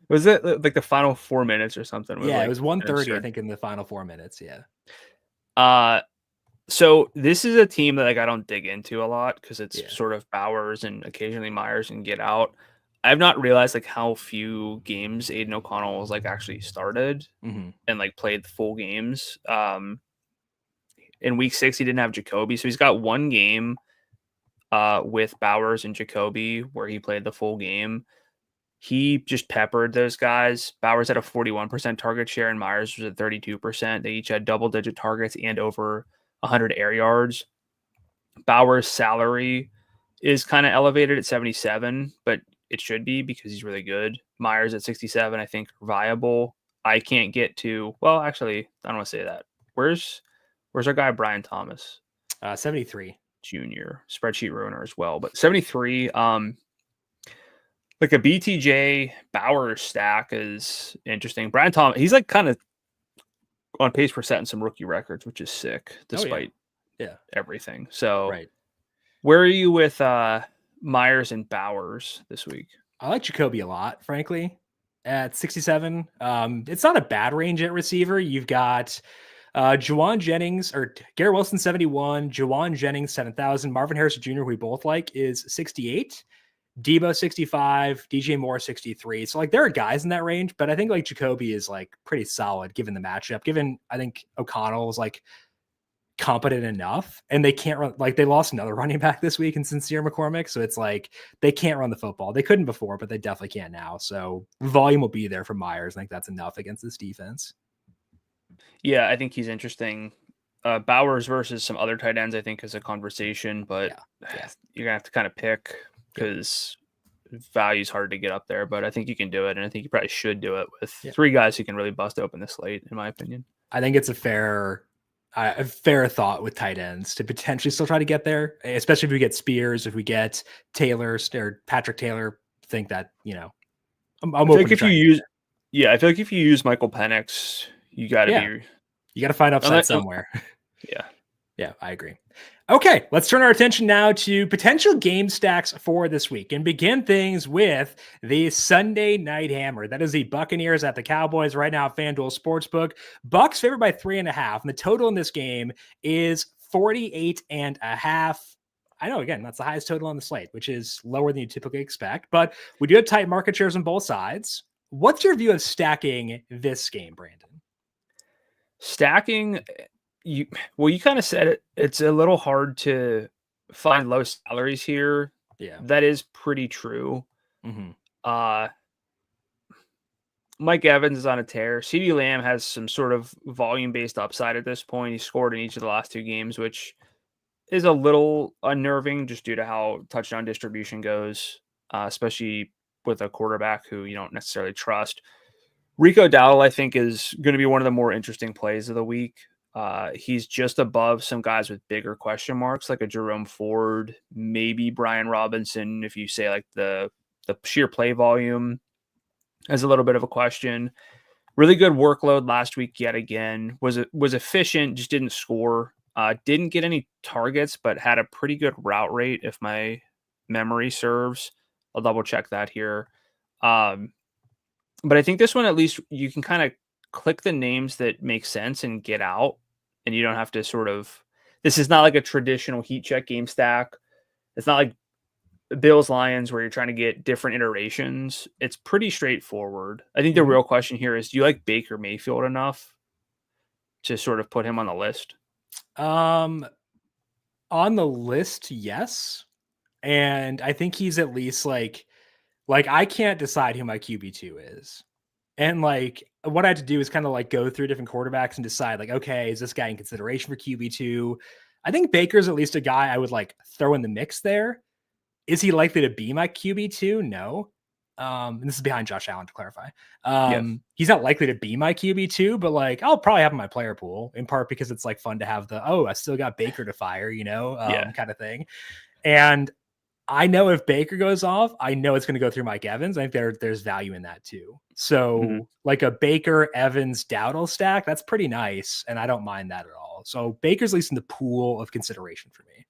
Was it like the final 4 minutes or something? Yeah, it was 130, I think, in the final 4 minutes. Yeah. So this is a team that like I don't dig into a lot because it's sort of Bowers and occasionally Myers and get out. I've not realized like how few games Aiden O'Connell was like actually started and like played the full games. In week 6, he didn't have Jacoby, so he's got one game with Bowers and Jacoby where he played the full game. He just peppered those guys. Bowers had a 41% target share and Myers was at 32%. They each had double-digit targets and over 100 air yards. Bowers' salary is kind of elevated at 77, but it should be because he's really good. Myers at 67, I think, viable. I can't get to, well, actually, I don't want to say that. Where's our guy, Brian Thomas? 73. Junior. Spreadsheet ruiner as well. But 73, like a BTJ Bowers stack is interesting. Brian Thomas, he's like kind of on pace for setting some rookie records, which is sick despite everything. So where are you with Myers and Bowers this week? I like Jacoby a lot, frankly, at 67. It's not a bad range at receiver. You've got Juwan Jennings or Garrett Wilson, 71, Juwan Jennings, 7,000, Marvin Harrison Jr., who we both like, is 68. Debo 65, DJ Moore 63. So like there are guys in that range, but I think like Jacoby is like pretty solid given the matchup. Given I think O'Connell was like competent enough, and they can't run. Like they lost another running back this week in Sincere McCormick, so it's like they can't run the football. They couldn't before, but they definitely can now. So volume will be there for Myers. I think that's enough against this defense. Yeah, I think he's interesting. Bowers versus some other tight ends, I think, is a conversation, but you're gonna have to kind of pick. Because value's hard to get up there, but I think you can do it, and I think you probably should do it with 3 guys who can really bust open the slate, in my opinion. I think it's a fair thought with tight ends to potentially still try to get there, especially if we get Spears, if we get Taylor or Patrick Taylor. Think that I'm open. Like if you use, I feel like if you use Michael Penix, you got to find upside somewhere. Yeah, I agree. Okay, let's turn our attention now to potential game stacks for this week and begin things with the Sunday Night Hammer. That is the Buccaneers at the Cowboys right now at FanDuel Sportsbook. Bucs favored by 3.5, and the total in this game is 48.5. I know, again, that's the highest total on the slate, which is lower than you typically expect, but we do have tight market shares on both sides. What's your view of stacking this game, Brandon? Stacking... You kind of said it. It's a little hard to find low salaries here. Yeah, that is pretty true. Mm-hmm. Mike Evans is on a tear. CeeDee Lamb has some sort of volume-based upside at this point. He scored in each of the last 2 games, which is a little unnerving just due to how touchdown distribution goes, especially with a quarterback who you don't necessarily trust. Rico Dowdle, I think, is going to be one of the more interesting plays of the week. He's just above some guys with bigger question marks, like a Jerome Ford, maybe Brian Robinson, if you say like the sheer play volume as a little bit of a question. Really good workload last week yet again. Was efficient, just didn't score. Didn't get any targets, but had a pretty good route rate if my memory serves. I'll double check that here. But I think this one, at least you can kind of click the names that make sense and get out. And you don't have to this is not like a traditional heat check game stack. It's not like Bills Lions where you're trying to get different iterations. It's pretty straightforward. I think the real question here is, do you like Baker Mayfield enough to sort of put him on the list? On the list, yes. And I think he's at least like I can't decide who my QB2 is. And like what I had to do is kind of like go through different quarterbacks and decide like, okay, is this guy in consideration for QB2? I think Baker's at least a guy I would like throw in the mix there. Is he likely to be my QB2? No. And this is behind Josh Allen, to clarify. He's not likely to be my QB2, but like I'll probably have him in my player pool, in part because it's like fun to have I still got Baker to fire, kind of thing. And I know if Baker goes off, I know it's going to go through Mike Evans. I think there's value in that too. So like a Baker, Evans, Dowdle stack, that's pretty nice. And I don't mind that at all. So Baker's at least in the pool of consideration for me.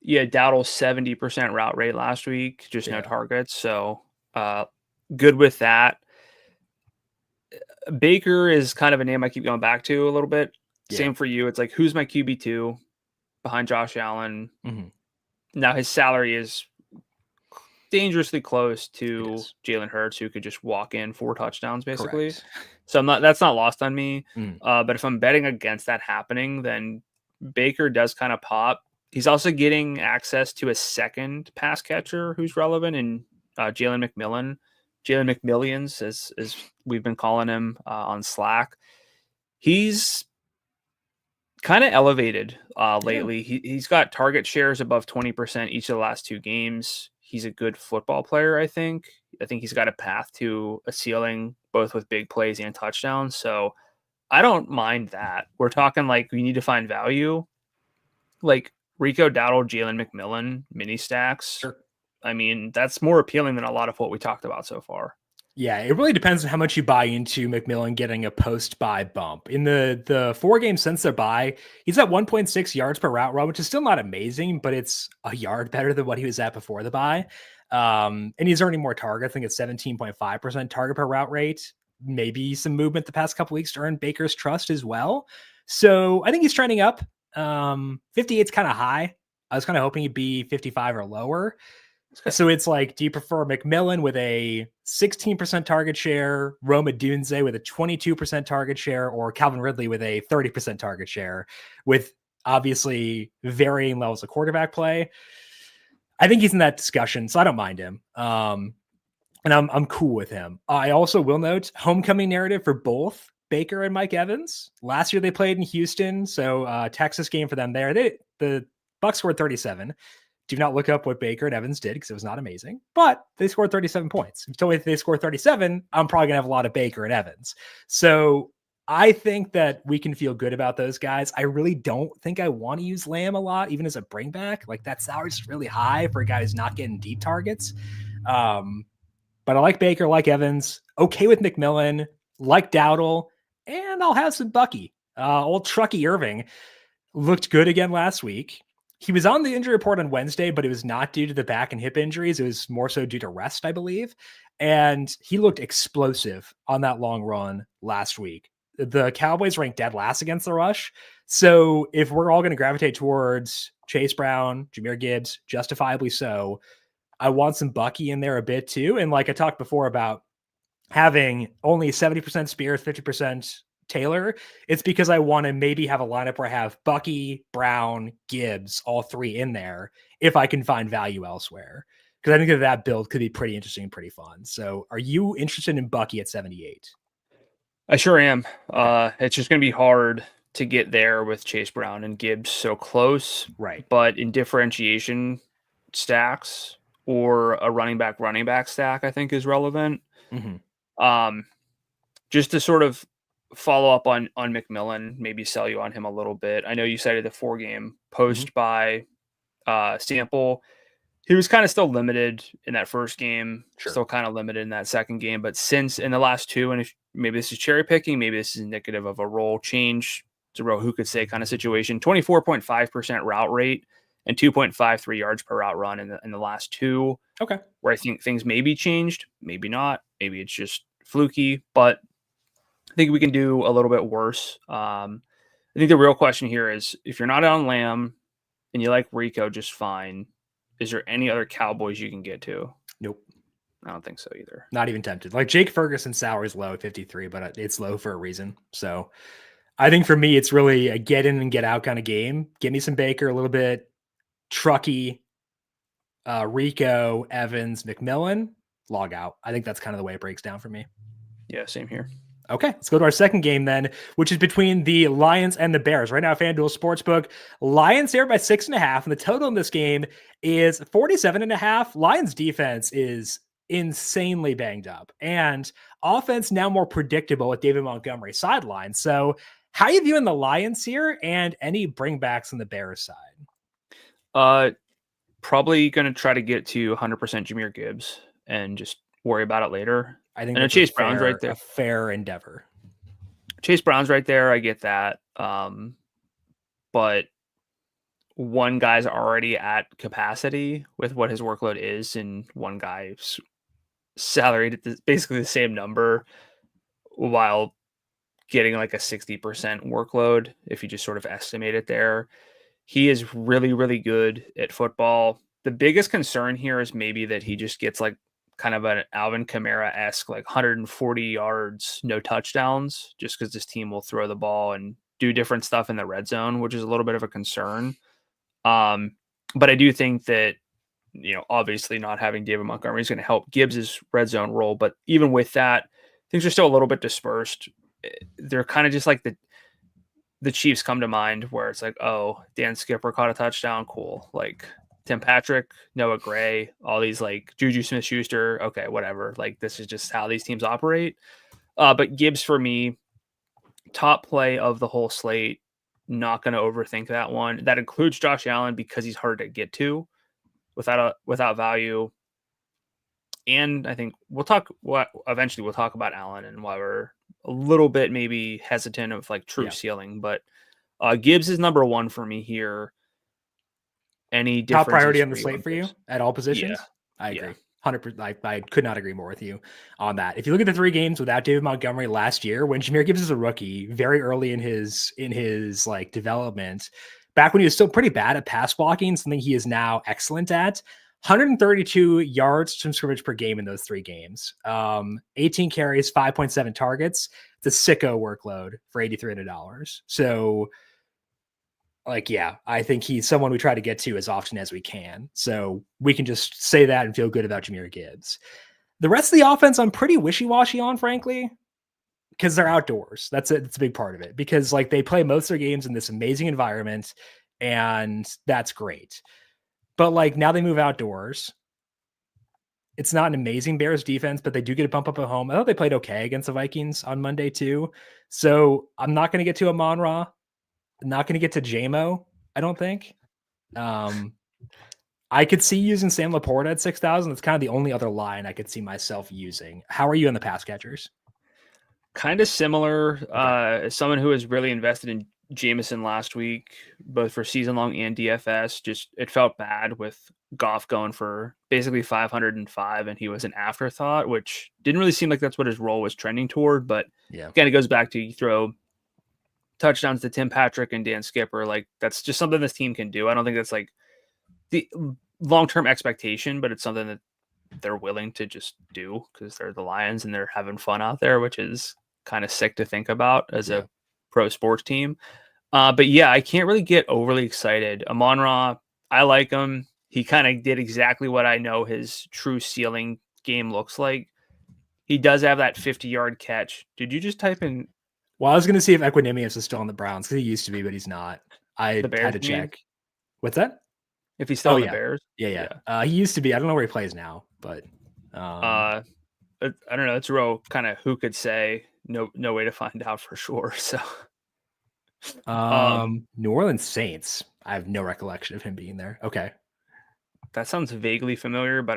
Yeah, Dowdle's 70% route rate last week, just no targets. So good with that. Baker is kind of a name I keep going back to a little bit. Yeah. Same for you. It's like, who's my QB2 behind Josh Allen? Mm-hmm. Now his salary is dangerously close to Jalen Hurts, who could just walk in 4 touchdowns basically. Correct. So that's not lost on me. But if I'm betting against that happening, then Baker does kind of pop. He's also getting access to a second pass catcher who's relevant in Jalen McMillions, as we've been calling him on Slack. He's kind of elevated lately. He's got target shares above 20% each of the last 2 games. He's a good football player, I think. I think he's got a path to a ceiling, both with big plays and touchdowns. So I don't mind that. We're talking like we need to find value. Like Rico Dowdle, Jalen McMillan, mini stacks. Sure. I mean, that's more appealing than a lot of what we talked about so far. Yeah, it really depends on how much you buy into McMillan getting a post-bye bump. In the 4 games since their bye, he's at 1.6 yards per route run, which is still not amazing, but it's a yard better than what he was at before the bye. And he's earning more target. I think it's 17.5% target per route rate. Maybe some movement the past couple weeks to earn Baker's trust as well. So I think he's trending up. 58's kind of high. I was kind of hoping he'd be 55 or lower. So it's like, do you prefer McMillan with a 16% target share, Rome Odunze with a 22% target share, or Calvin Ridley with a 30% target share, with obviously varying levels of quarterback play? I think he's in that discussion, so I don't mind him. And I'm cool with him. I also will note homecoming narrative for both Baker and Mike Evans. Last year they played in Houston, so Texas game for them there. The Bucs scored 37. Do not look up what Baker and Evans did because it was not amazing, but they scored 37 points. If you told me if they scored 37, I'm probably going to have a lot of Baker and Evans. So I think that we can feel good about those guys. I really don't think I want to use Lamb a lot, even as a bring back. Like that salary's just really high for a guy who's not getting deep targets. But I like Baker, like Evans, okay with McMillan, like Dowdle, and I'll have some Bucky. Old Truckee Irving looked good again last week. He was on the injury report on Wednesday, but it was not due to the back and hip injuries. It was more so due to rest, I believe. And he looked explosive on that long run last week. The Cowboys ranked dead last against the rush. So if we're all going to gravitate towards Chase Brown, Jahmyr Gibbs, justifiably so, I want some Bucky in there a bit too. And like I talked before about having only 70% Spears, 50% Taylor, it's because I want to maybe have a lineup where I have Bucky, Brown, Gibbs, all 3 in there if I can find value elsewhere. Because I think that build could be pretty interesting and pretty fun. So are you interested in Bucky at 78? I sure am. Okay. It's just going to be hard to get there with Chase Brown and Gibbs so close. Right. But in differentiation stacks or a running back stack, I think is relevant. Mm-hmm. Just to sort of follow up on McMillan, maybe sell you on him a little bit. I know you cited the 4-game post by sample. He was kind of still limited in that first game, still kind of limited in that second game. But since in the last two, and if maybe this is cherry picking, maybe this is indicative of a role change. It's a role who could say kind of situation. 24.5% route rate and 2.53 yards per route run in the last two. Okay. Where I think things may be changed, maybe not. Maybe it's just fluky, but I think we can do a little bit worse. I think the real question here is if you're not on Lamb and you like Rico just fine, is there any other Cowboys you can get to? Nope. I don't think so either. Not even tempted. Like Jake Ferguson's salary is low at 53, but it's low for a reason. So I think for me, it's really a get in and get out kind of game. Give me some Baker, a little bit Truckee, Rico, Evans, McMillan, log out. I think that's kind of the way it breaks down for me. Yeah, same here. Okay, let's go to our second game then, which is between the Lions and the Bears. Right now, FanDuel Sportsbook, Lions there by 6.5, and the total in this game is 47.5. Lions defense is insanely banged up, and offense now more predictable with David Montgomery sidelined. So how are you viewing the Lions here, and any bringbacks on the Bears side? Probably going to try to get to 100% Jahmyr Gibbs and just worry about it later. I think and Chase Brown's right there. A fair endeavor. Chase Brown's right there. I get that. But one guy's already at capacity with what his workload is, and one guy's salaried at basically the same number while getting like a 60% workload. If you just sort of estimate it there, he is really, really good at football. The biggest concern here is maybe that he just gets like kind of an Alvin Kamara-esque, like 140 yards, no touchdowns, just because this team will throw the ball and do different stuff in the red zone, which is a little bit of a concern. But I do think that, obviously not having David Montgomery is going to help Gibbs's red zone role. But even with that, things are still a little bit dispersed. They're kind of just like the Chiefs come to mind, where it's like, oh, Dan Skipper caught a touchdown. Cool. Like, Tim Patrick, Noah Gray, all these like Juju Smith-Schuster. Okay, whatever. Like, this is just how these teams operate. But Gibbs for me, top play of the whole slate. Not going to overthink that one. That includes Josh Allen because he's hard to get to without value. And I think eventually we'll talk about Allen and why we're a little bit maybe hesitant of like true ceiling. But Gibbs is number one for me here. Any top priority on the slate for you at all positions? Yeah. I agree. 100%. I could not agree more with you on that. If you look at the 3 games without David Montgomery last year, when Jahmyr Gibbs is a rookie, very early in his like development, back when he was still pretty bad at pass blocking, something he is now excellent at, 132 yards from scrimmage per game in those 3 games, 18 carries, 5.7 targets. It's a sicko workload for $8,300. So, I think he's someone we try to get to as often as we can. So we can just say that and feel good about Jahmyr Gibbs. The rest of the offense, I'm pretty wishy-washy on, frankly, because they're outdoors. That's it. It's a big part of it, because they play most of their games in this amazing environment, and that's great. But now they move outdoors. It's not an amazing Bears defense, but they do get a bump up at home. I thought they played okay against the Vikings on Monday too. So I'm not going to get to Amon-Ra. Not going to get to JMO, I don't think. I could see using Sam Laporta at 6,000. That's kind of the only other line I could see myself using. How are you in the pass catchers? Kind of similar. As someone who was really invested in Jameson last week, both for season long and DFS, just it felt bad with Goff going for basically 505, and he was an afterthought, which didn't really seem like that's what his role was trending toward. But again, it goes back to you throw touchdowns to Tim Patrick and Dan Skipper. That's just something this team can do. I don't think that's the long-term expectation, but it's something that they're willing to just do because they're the Lions and they're having fun out there, which is kind of sick to think about as a pro sports team. But I can't really get overly excited. Amon-Ra, I like him. He kind of did exactly what I know his true ceiling game looks like. He does have that 50-yard catch. Did you just type in? Well, I was going to see if Equanimous is still on the Browns because he used to be, but he's not. I The Bears, had to check. What's that? If he's still on the Bears? Yeah. He used to be. I don't know where he plays now, but I don't know. It's real kind of who could say. No way to find out for sure. So, New Orleans Saints. I have no recollection of him being there. Okay. That sounds vaguely familiar, but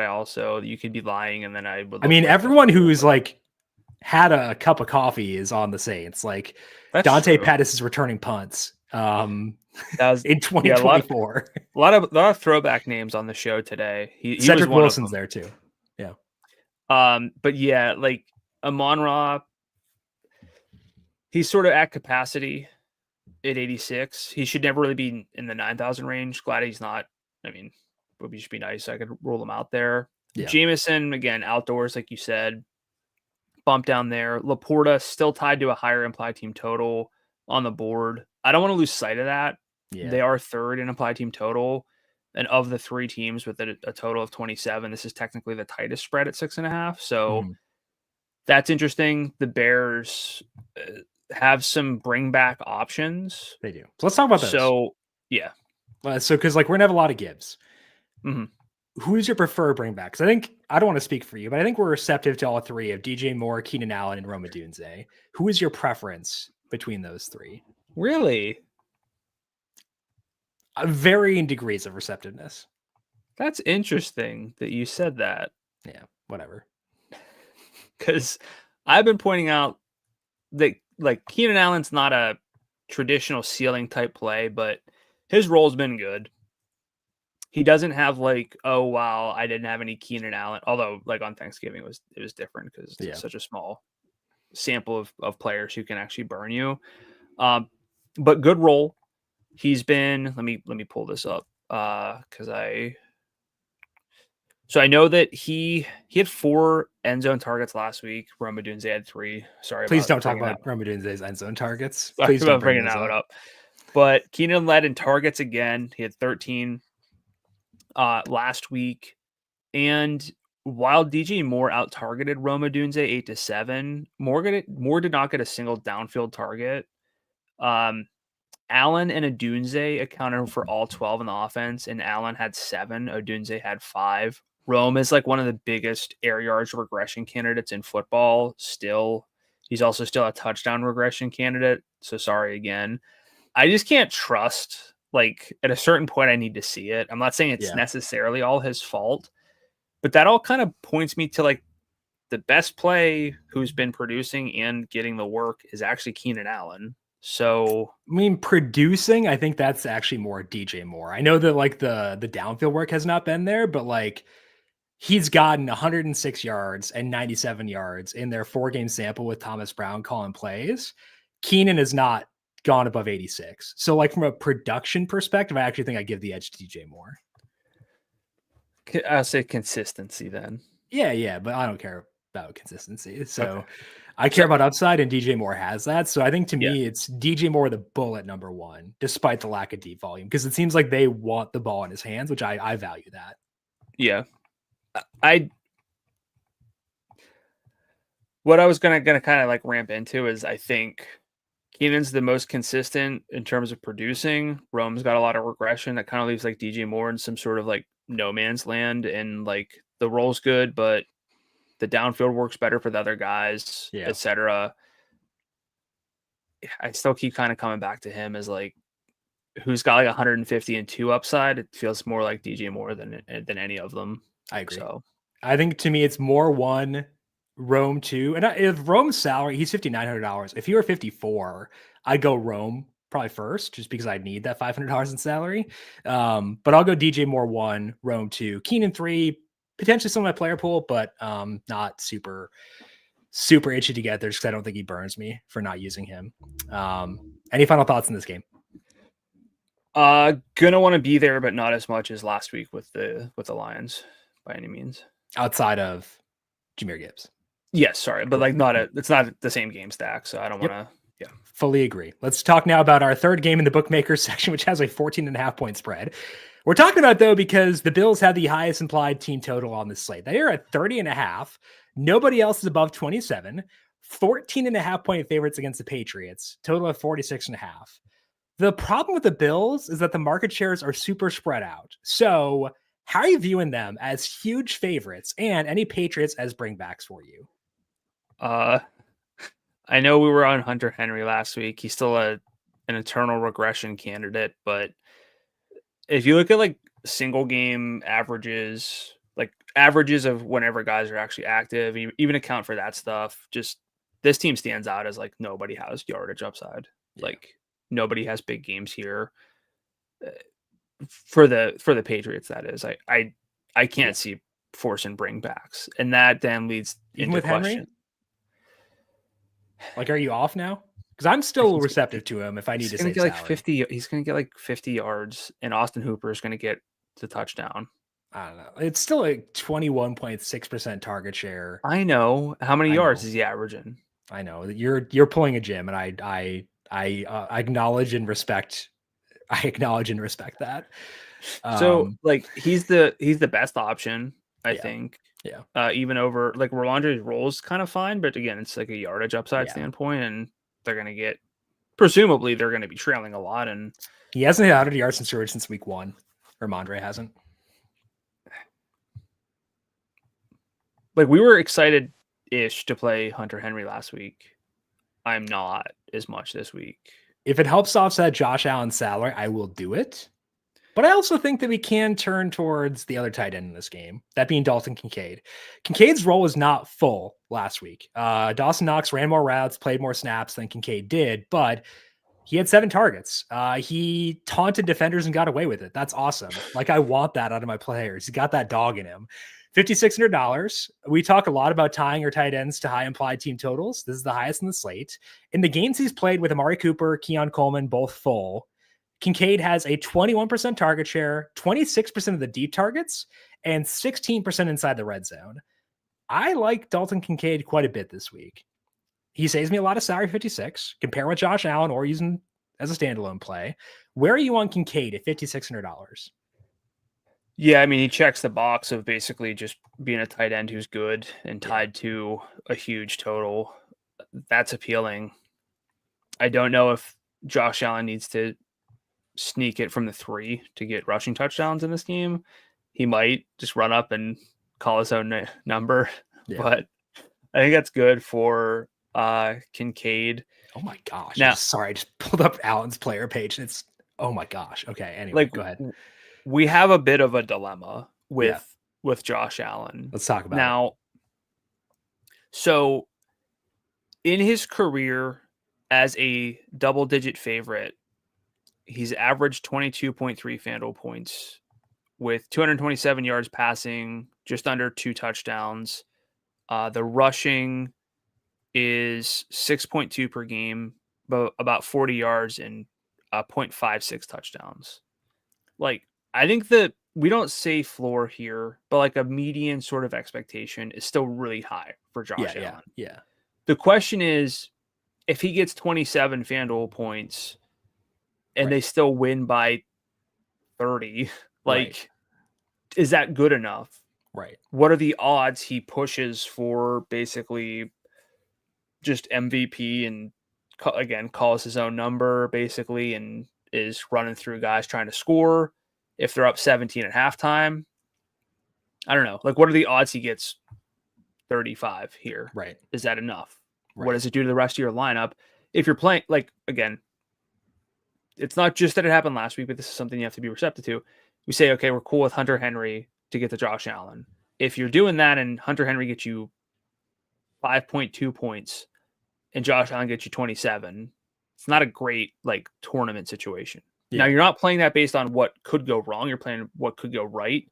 you could be lying, and then I would. I mean, everyone who's like had a cup of coffee is on the Saints. Like Dante Pettis is returning punts. That was in 2024. A lot of throwback names on the show today. Cedric Wilson's there too. Yeah. But yeah, like Amon-Ra, he's sort of at capacity at 86. He should never really be in the 9,000 range. Glad he's not. I mean, would just be nice. I could rule him out there. Yeah. Jameson, again, outdoors, like you said, bump down there. Laporta still tied to a higher implied team total on the board. I don't want to lose sight of that. Yeah. They are third in implied team total. And of the three teams with a total of 27, this is technically the tightest spread at 6.5. So that's interesting. The Bears have some bring back options. They do. So let's talk about those. So, yeah. So, because like we're going to have a lot of Gibbs. Mm-hmm. Who's your preferred bring back? Because I don't want to speak for you, but I think we're receptive to all three of DJ Moore, Keenan Allen, and Rome Odunze. Who is your preference between those three? Really? Varying degrees of receptiveness. That's interesting that you said that. Yeah, whatever. Because I've been pointing out that like Keenan Allen's not a traditional ceiling type play, but his role's been good. He doesn't have like, oh wow, I didn't have any Keenan Allen. Although like on Thanksgiving it was different because it's such a small sample of players who can actually burn you. But good role. He's been. Let me pull this up because I know that he had 4 end zone targets last week. Rome Odunze had 3. Sorry, please don't talk about Rome Odunze's end zone targets. Please don't bring that up. But Keenan led in targets again. He had 13 last week, and while DJ Moore out targeted Rome Odunze 8-7, Moore did not get a single downfield target. Allen and Odunze accounted for all 12 in the offense, and Allen had 7. Odunze had 5. Rome is like one of the biggest air yards regression candidates in football. Still, he's also still a touchdown regression candidate. So sorry again. I just can't trust. Like at a certain point, I need to see it. I'm not saying it's necessarily all his fault, but that all kind of points me to like the best play who's been producing and getting the work is actually Keenan Allen. So, I mean, producing, I think that's actually more DJ Moore. I know that like the downfield work has not been there, but like he's gotten 106 yards and 97 yards in their 4-game sample with Thomas Brown calling plays. Keenan has not gone above 86. So like from a production perspective, I actually think I give the edge to DJ Moore. I'll say consistency then. Yeah, but I don't care about consistency. So okay. I care about upside, and DJ Moore has that. So I think to me, it's DJ Moore the bullet number 1, despite the lack of deep volume, because it seems like they want the ball in his hands, which I value that. Yeah. What I was gonna kind of like ramp into is I think Keenan's the most consistent in terms of producing. Rome's got a lot of regression that kind of leaves like DJ Moore in some sort of like no man's land, and like the role's good, but the downfield works better for the other guys, etc. I still keep kind of coming back to him as like who's got like 150 and 2 upside. It feels more like DJ Moore than any of them. I agree. So I think to me it's more 1, Rome 2, and if Rome's salary, he's $5,900. If he were 54, I'd go Rome probably first, just because I need that $500 in salary. But I'll go DJ Moore 1, Rome 2, Keenan 3. Potentially some of my player pool, but not super itchy to get there because I don't think he burns me for not using him. Any final thoughts in this game? Gonna want to be there, but not as much as last week with the Lions by any means. Outside of Jahmyr Gibbs. Yes, sorry, but like it's not the same game stack, so I don't want to. Yeah, fully agree. Let's talk now about our third game in the bookmakers section, which has a 14.5 point spread. We're talking about, though, because the Bills have the highest implied team total on the slate. They are at 30.5. Nobody else is above 27. 14.5 point favorites against the Patriots. Total of 46.5. The problem with the Bills is that the market shares are super spread out. So how are you viewing them as huge favorites and any Patriots as bringbacks for you? I know we were on Hunter Henry last week. He's still an eternal regression candidate, but if you look at like single game averages, like averages of whenever guys are actually active, even account for that stuff, just this team stands out as like nobody has yardage upside. Yeah. Like nobody has big games here for the Patriots. That is, I can't see forcing bringbacks, and that then leads even into with question. Henry? Like, are you off now? Because I'm still receptive to him if I need to save like salary. 50. He's going to get like 50 yards, and Austin Hooper is going to get the touchdown. I don't know. It's still a 21.6% target share. I know. How many yards is he averaging? I know. You're pulling a Jim, and I acknowledge and respect. I acknowledge and respect that. So like he's the best option, I think. Yeah. Even over like Rolondre's role's kind of fine, but again, it's like a yardage upside standpoint, and they're gonna get presumably they're gonna be trailing a lot, and he hasn't hit 100 yards since week 1. Ramondre hasn't. Like we were excited-ish to play Hunter Henry last week. I'm not as much this week. If it helps offset Josh Allen's salary, I will do it. But I also think that we can turn towards the other tight end in this game, that being Dalton Kincaid. Kincaid's role was not full last week. Dawson Knox ran more routes, played more snaps than Kincaid did, but he had 7 targets. He taunted defenders and got away with it. That's awesome. Like, I want that out of my players. He's got that dog in him. $5,600. We talk a lot about tying your tight ends to high implied team totals. This is the highest in the slate. In the games he's played with Amari Cooper, Keon Coleman, both full, Kincaid has a 21% target share, 26% of the deep targets, and 16% inside the red zone. I like Dalton Kincaid quite a bit this week. He saves me a lot of salary, 56, compare with Josh Allen or using as a standalone play. Where are you on Kincaid at $5,600? Yeah, I mean, he checks the box of basically just being a tight end who's good and tied to a huge total. That's appealing. I don't know if Josh Allen needs to sneak it from the 3 to get rushing touchdowns in this game. He might just run up and call his own number, but I think that's good for Kincaid. Oh my gosh. Now, sorry, I just pulled up Allen's player page and it's, oh my gosh. Okay. Anyway, go ahead. We have a bit of a dilemma with Josh Allen. Let's talk about now. So in his career as a double-digit favorite, he's averaged 22.3 FanDuel points with 227 yards passing, just under 2 touchdowns. The rushing is 6.2 per game, but about 40 yards and 0.56 touchdowns. Like, I think that we don't say floor here, but like a median sort of expectation is still really high for Josh Allen. Yeah. The question is, if he gets 27 FanDuel points and they still win by 30, like, is that good enough? Right. What are the odds he pushes for basically just MVP and again calls his own number basically and is running through guys trying to score? If they're up 17 at halftime, I don't know. Like, what are the odds he gets 35 here? Right. Is that enough? Right. What does it do to the rest of your lineup? If you're playing, like, again, it's not just that it happened last week, but this is something you have to be receptive to. We say, okay, we're cool with Hunter Henry to get to Josh Allen. If you're doing that and Hunter Henry gets you 5.2 points and Josh Allen gets you 27, it's not a great, like, tournament situation. Now, you're not playing that based on what could go wrong. You're playing what could go right.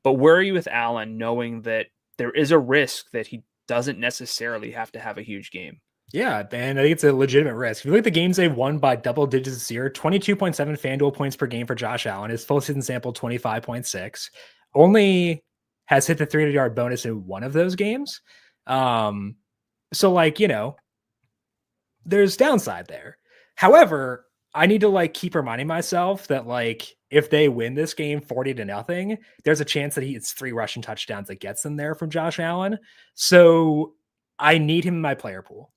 But where are you with Allen, knowing that there is a risk that he doesn't necessarily have to have a huge game? Yeah, and I think it's a legitimate risk. If you look at the games they've won by double digits this year, 22.7 FanDuel points per game for Josh Allen. His full season sample, 25.6. Only has hit the 300-yard bonus in one of those games. So, like, there's downside there. However, I need to, like, keep reminding myself that, like, if they win this game 40-0, there's a chance that he hits 3 rushing touchdowns that gets them there from Josh Allen. So I need him in my player pool.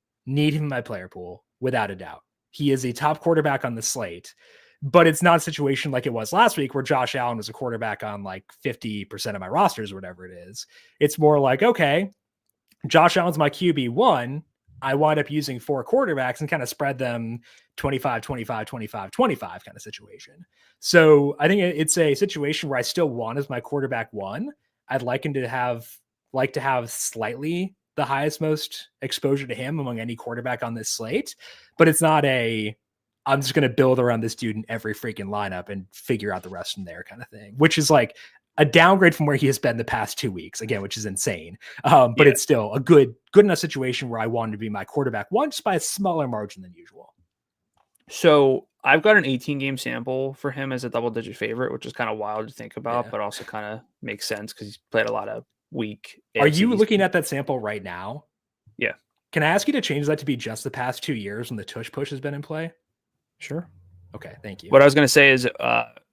Without a doubt. He is a top quarterback on the slate, but it's not a situation like it was last week where Josh Allen was a quarterback on like 50% of my rosters or whatever it is. It's more like, okay, Josh Allen's my QB1. I wind up using 4 quarterbacks and kind of spread them 25, 25, 25, 25 kind of situation. So I think it's a situation where I still want as my quarterback 1. I'd like him to have slightly the highest, most exposure to him among any quarterback on this slate, but it's not I'm just going to build around this dude in every freaking lineup and figure out the rest from there kind of thing, which is like a downgrade from where he has been the past 2 weeks, again, which is insane. But it's still a good enough situation where I wanted to be my quarterback 1 just by a smaller margin than usual. So I've got an 18-game sample for him as a double-digit favorite, which is kind of wild to think about, but also kind of makes sense because he's played a lot of weak. Are you looking at that sample right now? Yeah. Can I ask you to change that to be just the past 2 years when the tush push has been in play? Sure. Okay, thank you. What I was going to say is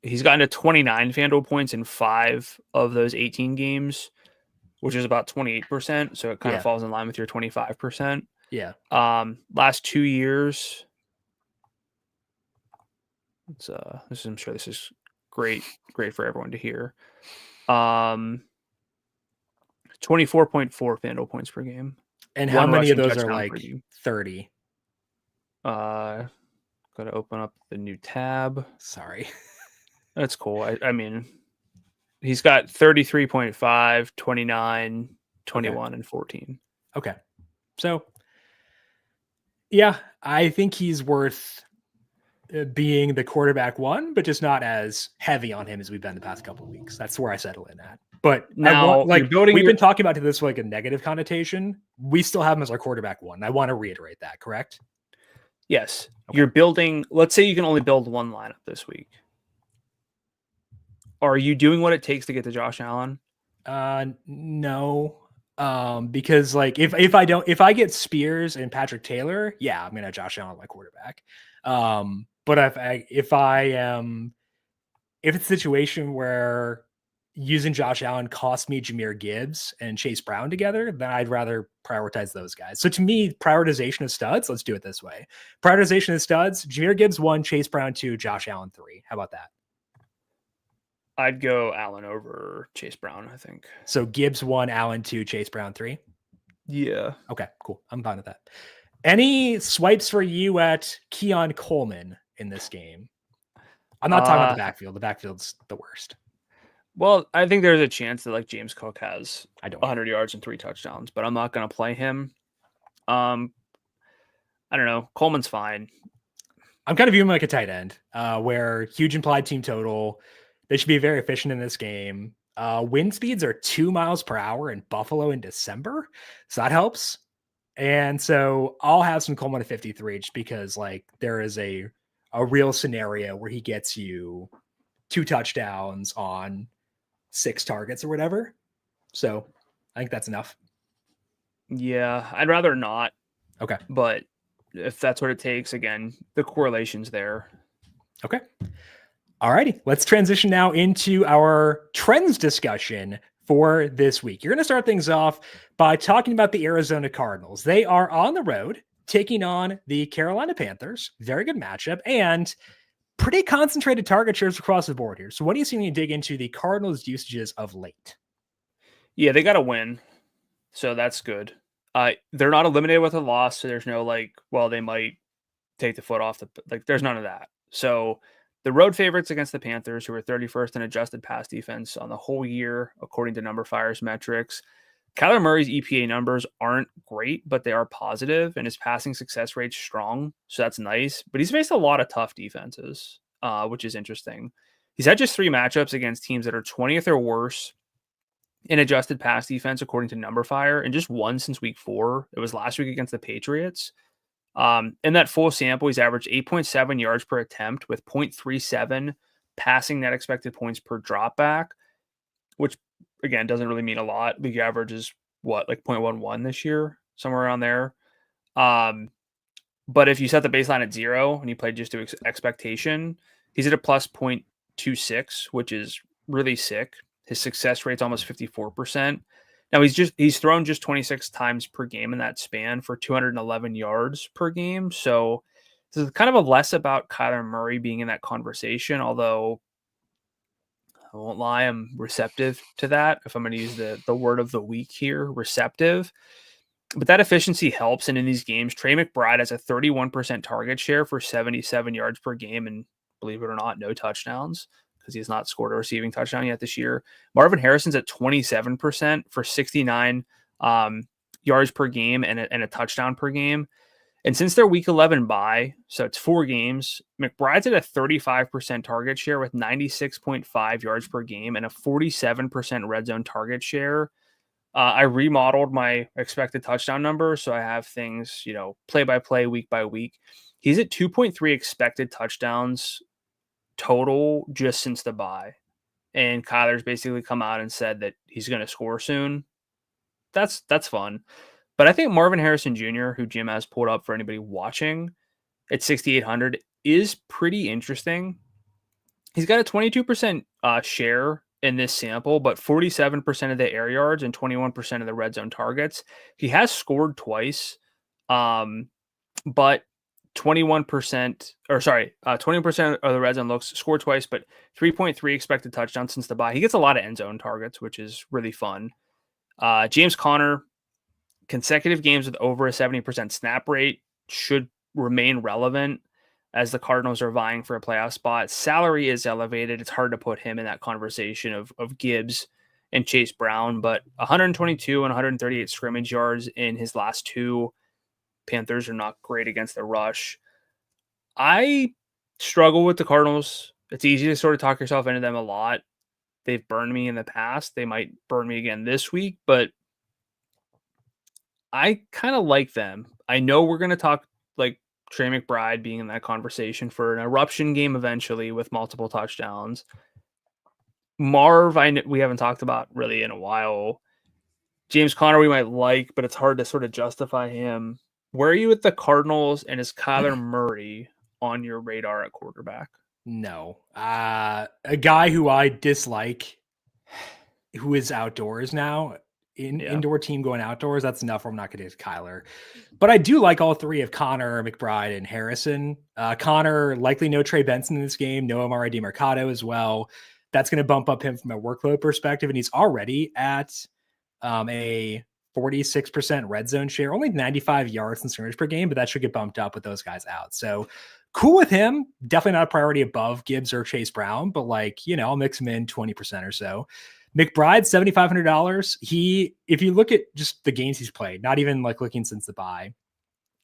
he's gotten to 29 FanDuel points in 5 of those 18 games, which is about 28%. So it kind of falls in line with your 25%. Yeah. Last 2 years. I'm sure this is great for everyone to hear. 24.4 FanDuel points per game. And how many of those are like 30? Got to open up the new tab. Sorry. That's cool. I mean, he's got 33.5, 29, 21, and 14. Okay. So, yeah, I think he's worth being the quarterback 1, but just not as heavy on him as we've been the past couple of weeks. That's where I settle in at. But now, we've been talking about this like a negative connotation. We still have him as our quarterback 1. I want to reiterate that, correct? Yes. Okay. You're building, let's say you can only build 1 lineup this week. Are you doing what it takes to get to Josh Allen? No. Because like if I get Spears and Patrick Taylor, yeah, I'm gonna have Josh Allen my quarterback. But if it's a situation where using Josh Allen cost me Jahmyr Gibbs and Chase Brown together, then I'd rather prioritize those guys. So to me, prioritization of studs, let's do it this way. Prioritization of studs, Jahmyr Gibbs 1, Chase Brown 2, Josh Allen 3. How about that? I'd go Allen over Chase Brown, I think. So Gibbs 1, Allen 2, Chase Brown 3? Yeah. Okay, cool. I'm fine with that. Any swipes for you at Keon Coleman in this game? I'm not talking about the backfield. The backfield's the worst. Well, I think there's a chance that like James Cook has 100 yards and 3 touchdowns, but I'm not going to play him. I don't know. Coleman's fine. I'm kind of viewing him like a tight end, where huge implied team total. They should be very efficient in this game. Wind speeds are 2 miles per hour in Buffalo in December, so that helps. And so I'll have some Coleman at 53 just because like there is a real scenario where he gets you 2 touchdowns on 6 targets or whatever. So I think that's enough. Yeah, I'd rather not. Okay. But if that's what it takes, again, the correlation's there. Okay. All righty. Let's transition now into our trends discussion for this week. You're going to start things off by talking about the Arizona Cardinals. They are on the road taking on the Carolina Panthers. Very good matchup and pretty concentrated target shares across the board here. So what do you see when you dig into the Cardinals' usages of late? Yeah, they got to win. So that's good. They're not eliminated with a loss. So there's no like, well, they might take the foot off there's none of that. So the road favorites against the Panthers, who are 31st in adjusted pass defense on the whole year, according to NumberFire's metrics. Kyler Murray's EPA numbers aren't great, but they are positive, and his passing success rate's strong, so that's nice. But he's faced a lot of tough defenses, which is interesting. He's had just 3 matchups against teams that are 20th or worse in adjusted pass defense, according to NumberFire, and just 1 since week 4. It was last week against the Patriots. In that full sample, he's averaged 8.7 yards per attempt with 0.37 passing net expected points per dropback, which again doesn't really mean a lot. League average is what, like 0.11 this year, somewhere around there. But if you set the baseline at 0 and you play just to expectation, he's at a plus 0.2 .26, which is really sick. His success rate's almost 54%. Now he's thrown just 26 times per game in that span for 211 yards per game. So this is kind of a less about Kyler Murray being in that conversation, although I won't lie, I'm receptive to that. If I'm going to use the word of the week here, receptive. But that efficiency helps. And in these games, Trey McBride has a 31% target share for 77 yards per game. And believe it or not, no touchdowns because he's not scored a receiving touchdown yet this year. Marvin Harrison's at 27% for 69 yards per game and a touchdown per game. And since they're week 11 bye, so it's 4 games, McBride's at a 35% target share with 96.5 yards per game and a 47% red zone target share. I remodeled my expected touchdown number, so I have things, play by play, week by week. He's at 2.3 expected touchdowns total just since the bye. And Kyler's basically come out and said that he's going to score soon. That's fun. But I think Marvin Harrison Jr., who Jim has pulled up for anybody watching at 6,800, is pretty interesting. He's got a 22% share in this sample, but 47% of the air yards and 21% of the red zone targets. He has scored twice, but 20% of the red zone looks scored twice, but 3.3 expected touchdowns since the bye. He gets a lot of end zone targets, which is really fun. James Conner, consecutive games with over a 70% snap rate should remain relevant as the Cardinals are vying for a playoff spot. Salary is elevated. It's hard to put him in that conversation of Gibbs and Chase Brown, but 122 and 138 scrimmage yards in his last 2. Panthers are not great against the rush. I struggle with the Cardinals. It's easy to sort of talk yourself into them a lot. They've burned me in the past. They might burn me again this week, but I kind of like them. I know we're going to talk like Trey McBride being in that conversation for an eruption game eventually with multiple touchdowns. Marv, we haven't talked about really in a while. James Conner we might like, but it's hard to sort of justify him. Where are you with the Cardinals, and is Kyler Murray on your radar at quarterback? No. A guy who I dislike, who is outdoors now, indoor team going outdoors, that's enough where I'm not going to get Kyler. But I do like all 3 of Conner, McBride, and Harrison. Conner, likely no Trey Benson in this game, no Amari DiMercato as well. That's going to bump up him from a workload perspective, and he's already at a 46% red zone share, only 95 yards in scrimmage per game, but that should get bumped up with those guys out. So cool with him. Definitely not a priority above Gibbs or Chase Brown, but I'll mix him in 20% or so. McBride, $7,500. If you look at just the games he's played, not even looking since the bye,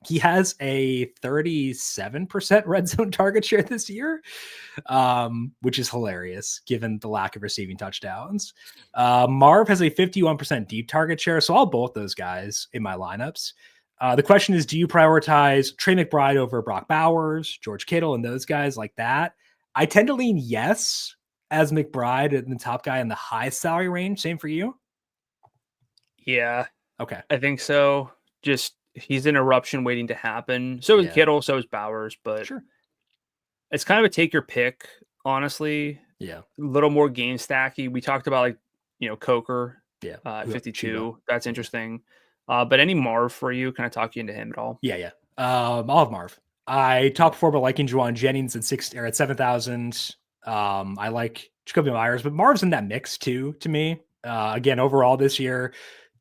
he has a 37% red zone target share this year, which is hilarious given the lack of receiving touchdowns. Marv has a 51% deep target share, so I'll both those guys in my lineups. The question is, do you prioritize Trey McBride over Brock Bowers, George Kittle, and those guys like that? I tend to lean yes, as McBride and the top guy in the high salary range. Same for you? Yeah. Okay. I think so. Just he's an eruption waiting to happen. So is Kittle, so is Bowers, but sure. It's kind of a take your pick, honestly. Yeah. A little more game stacky. We talked about Coker. Yeah. 52. That's interesting. But any Marv for you? Can I talk you into him at all? Yeah. I'll have Marv. I talked before about liking Juwan Jennings at 7,000. I like Jacoby Myers, but Marv's in that mix too, to me. Again, overall this year,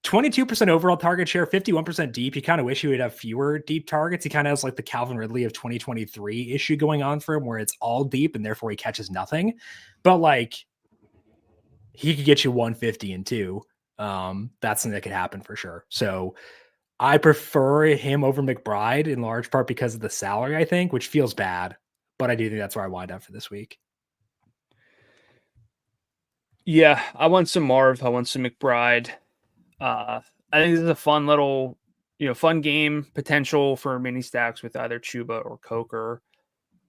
22% overall target share, 51% deep. You kind of wish he would have fewer deep targets. He kind of has the Calvin Ridley of 2023 issue going on for him where it's all deep and therefore he catches nothing. But he could get you 150 and 2. That's something that could happen for sure. So I prefer him over McBride in large part because of the salary, I think, which feels bad, but I do think that's where I wind up for this week. Yeah, I want some Marv. I want some McBride. I think this is a fun little, fun game potential for mini stacks with either Chuba or Coker.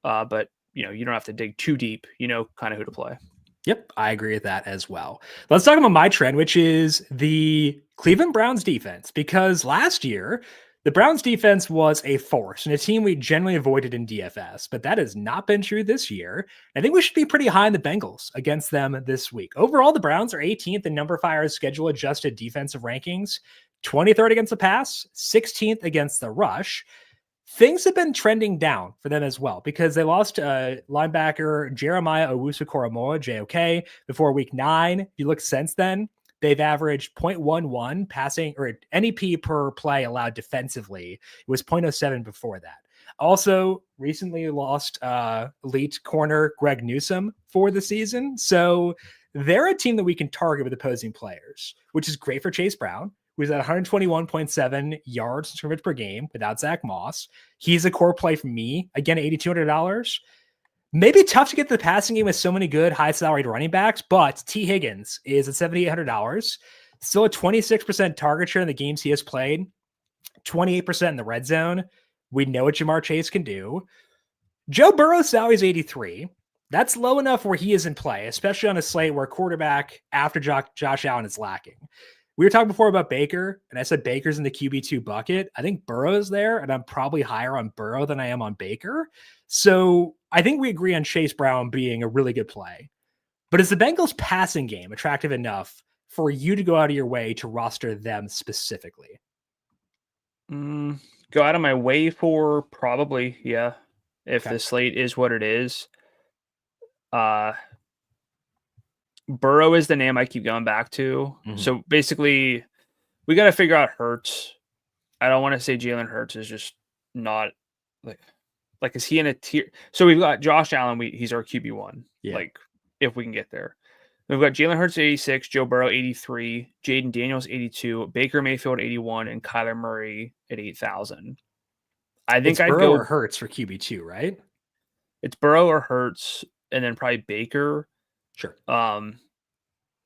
But you don't have to dig too deep. Kind of who to play. Yep, I agree with that as well. Let's talk about my trend, which is the Cleveland Browns defense, because last year The Browns defense was a force and a team we generally avoided in DFS, but that has not been true this year. I think we should be pretty high in the Bengals against them this week. Overall, the Browns are 18th in number fire's schedule adjusted defensive rankings, 23rd against the pass, 16th against the rush. Things have been trending down for them as well because they lost linebacker Jeremiah Owusu-Koramoah, JOK, before week 9. If you look since then, they've averaged 0.11 passing or NEP per play allowed defensively. It was 0.07 before that. Also, recently lost elite corner Greg Newsome for the season. So they're a team that we can target with opposing players, which is great for Chase Brown, who's at 121.7 yards in scrimmage per game without Zach Moss. He's a core play for me. Again, $8,200. Maybe tough to get the passing game with so many good high salaried running backs, but T. Higgins is at $7,800. Still a 26% target share in the games he has played, 28% in the red zone. We know what Jamar Chase can do. Joe Burrow's salary is $83. That's low enough where he is in play, especially on a slate where quarterback after Josh Allen is lacking. We were talking before about Baker, and I said Baker's in the QB2 bucket. I think Burrow's there, and I'm probably higher on Burrow than I am on Baker. So I think we agree on Chase Brown being a really good play. But is the Bengals passing game attractive enough for you to go out of your way to roster them specifically? Go out of my way for probably, yeah. If the slate is what it is. Burrow is the name I keep going back to. Mm-hmm. So basically, we got to figure out Hurts. I don't want to say Jalen Hurts is just not like is he in a tier? So we've got Josh Allen. He's our QB1. Yeah. Like if we can get there, we've got Jalen Hurts 86, Joe Burrow 83, Jaden Daniels 82, Baker Mayfield 81, and Kyler Murray at 8,000. I think I'd go or Hurts for QB2, right? It's Burrow or Hurts, and then probably Baker. Sure.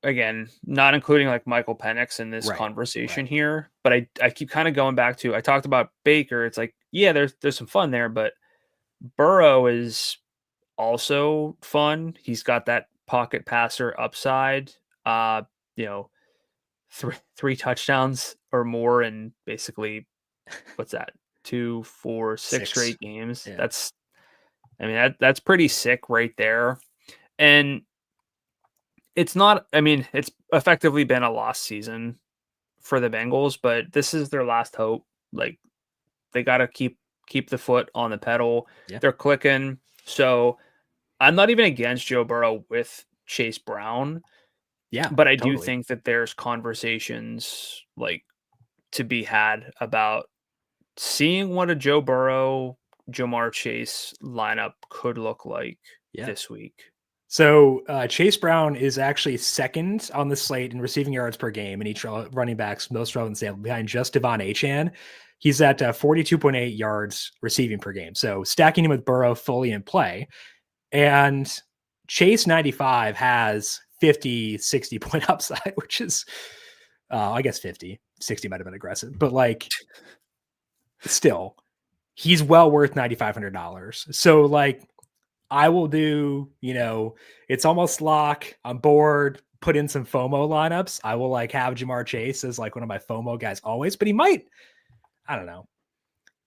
Again, not including like Michael Penix in this conversation here, but I keep kind of going back to, I talked about Baker. It's like, yeah, there's some fun there, but Burrow is also fun. He's got that pocket passer upside, three touchdowns or more in basically, what's that? 2, 4, 6 straight games. Yeah. That's pretty sick right there. And it's effectively been a lost season for the Bengals, but this is their last hope. Like they got to keep the foot on the pedal. Yeah. They're clicking. So I'm not even against Joe Burrow with Chase Brown. Yeah, but I do think that there's conversations like to be had about seeing what a Joe Burrow, Jamar Chase lineup could look like this week. So Chase Brown is actually second on the slate in receiving yards per game in each running back's most relevant sample behind just Devon Achane. He's at 42.8 yards receiving per game. So stacking him with Burrow fully in play. And Chase 95 has 50, 60 point upside, which is, I guess 50, 60 might have been aggressive, but like still, he's well worth $9,500. So like, I will do, it's almost lock. I'm bored. Put in some FOMO lineups. I will like have Jamar Chase as like one of my FOMO guys always, but he might, I don't know.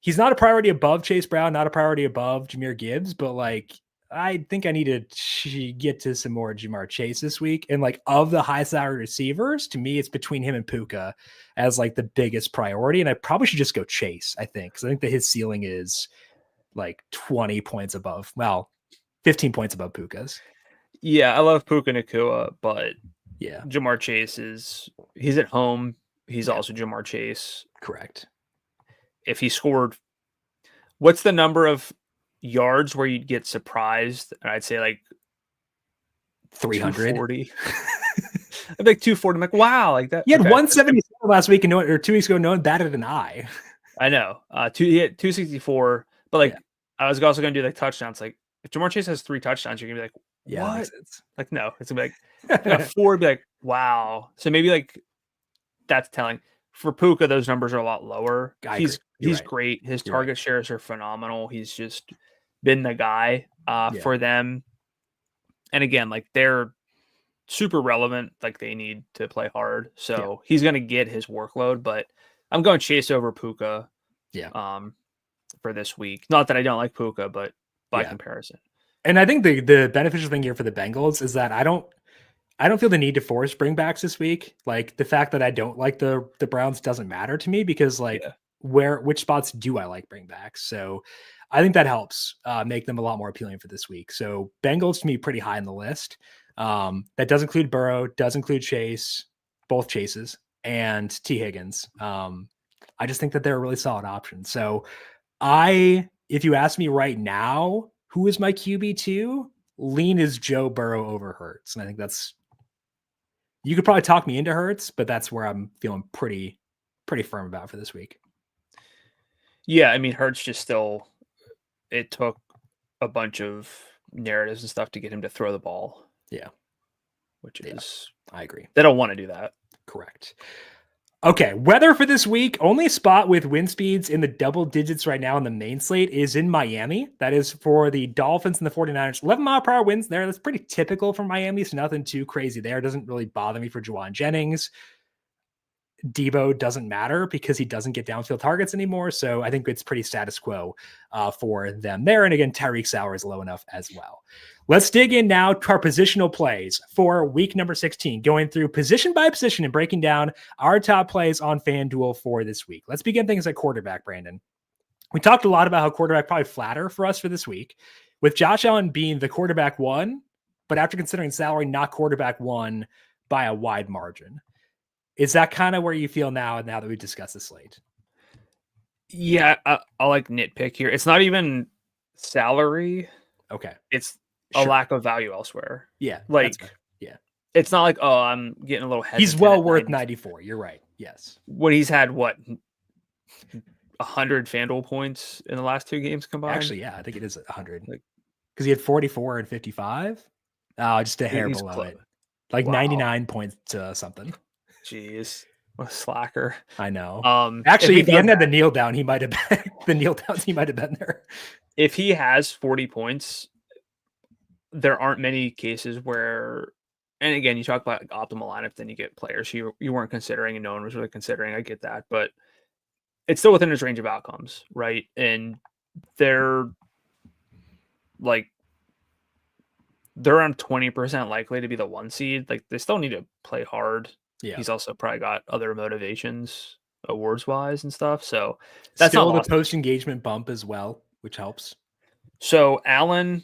He's not a priority above Chase Brown, not a priority above Jahmyr Gibbs, but like, I think I need to get to some more Jamar Chase this week. And like of the high salary receivers, to me, it's between him and Puka as like the biggest priority. And I probably should just go Chase, I think, because I think that his ceiling is like 20 points above. Well, 15 points above Puka's. Yeah, I love Puka Nacua, but yeah, Jamar Chase he's at home. He's also Jamar Chase. Correct. If he scored, what's the number of yards where you'd get surprised? And I'd say like 340. I'd be like 240. I'm like, wow, like that. He had 177 last week, or 2 weeks ago. No one batted an eye. I know. He had 264, but like I was also going to do like touchdowns. Like if Jamar Chase has 3 touchdowns, you're gonna be like, what? Like no, it's gonna be like got 4. Be like, wow. So maybe like that's telling. For Puka, those numbers are a lot lower. He's right. Great. His target shares are phenomenal. He's just been the guy for them. And again, like they're super relevant. Like they need to play hard. So he's going to get his workload. But I'm going Chase over Puka. For this week. Not that I don't like Puka, but by comparison. And I think the beneficial thing here for the Bengals is that I don't feel the need to force bringbacks this week. Like the fact that I don't like the Browns doesn't matter to me because which spots do I like bringbacks? So I think that helps make them a lot more appealing for this week. So Bengals to me pretty high on the list. That does include Burrow, does include Chase, both Chases, and T. Higgins. I just think that they're a really solid option. So if you ask me right now, who is my QB2? Lean is Joe Burrow over Hurts. And I think you could probably talk me into Hurts, but that's where I'm feeling pretty firm about for this week. Yeah. I mean, Hurts it took a bunch of narratives and stuff to get him to throw the ball. Yeah. Which is, I agree. They don't want to do that. Correct. Okay, weather for this week. Only spot with wind speeds in the double digits right now on the main slate is in Miami. That is for the Dolphins and the 49ers. 11-mile-per-hour winds there. That's pretty typical for Miami, so nothing too crazy there. It doesn't really bother me for Juwan Jennings. Debo doesn't matter because he doesn't get downfield targets anymore, so I think it's pretty status quo for them there. And again, Tyreek's salary is low enough as well. Let's dig in now to our positional plays for week number 16, going through position by position and breaking down our top plays on FanDuel for this week. Let's begin things at quarterback, Brandon. We talked a lot about how quarterback probably flatter for us for this week, with Josh Allen being the quarterback one, but after considering salary, not quarterback one by a wide margin. Is that kind of where you feel now that we've discussed the slate? Yeah, I'll like nitpick here. It's not even salary. Okay. It's a lack of value elsewhere. Yeah. It's not like, oh, I'm getting a little hesitant. He's well worth 94. You're right. Yes. What he's had, 100 FanDuel points in the last 2 games combined? Actually, yeah, I think it is 100. Because he had 44 and 55. Just a hair below it. 99 points to something. Jeez, what a slacker! I know. Actually, if he hadn't had the kneel down, he might have been the kneel downs. He might have been there. If he has 40 points, there aren't many cases where. And again, you talk about optimal lineup, then you get players you weren't considering and no one was really considering. I get that, but it's still within his range of outcomes, right? And they're around 20% likely to be the 1 seed. Like they still need to play hard. Yeah. He's also probably got other motivations awards wise and stuff. So that's still the post engagement bump as well, which helps. So Allen,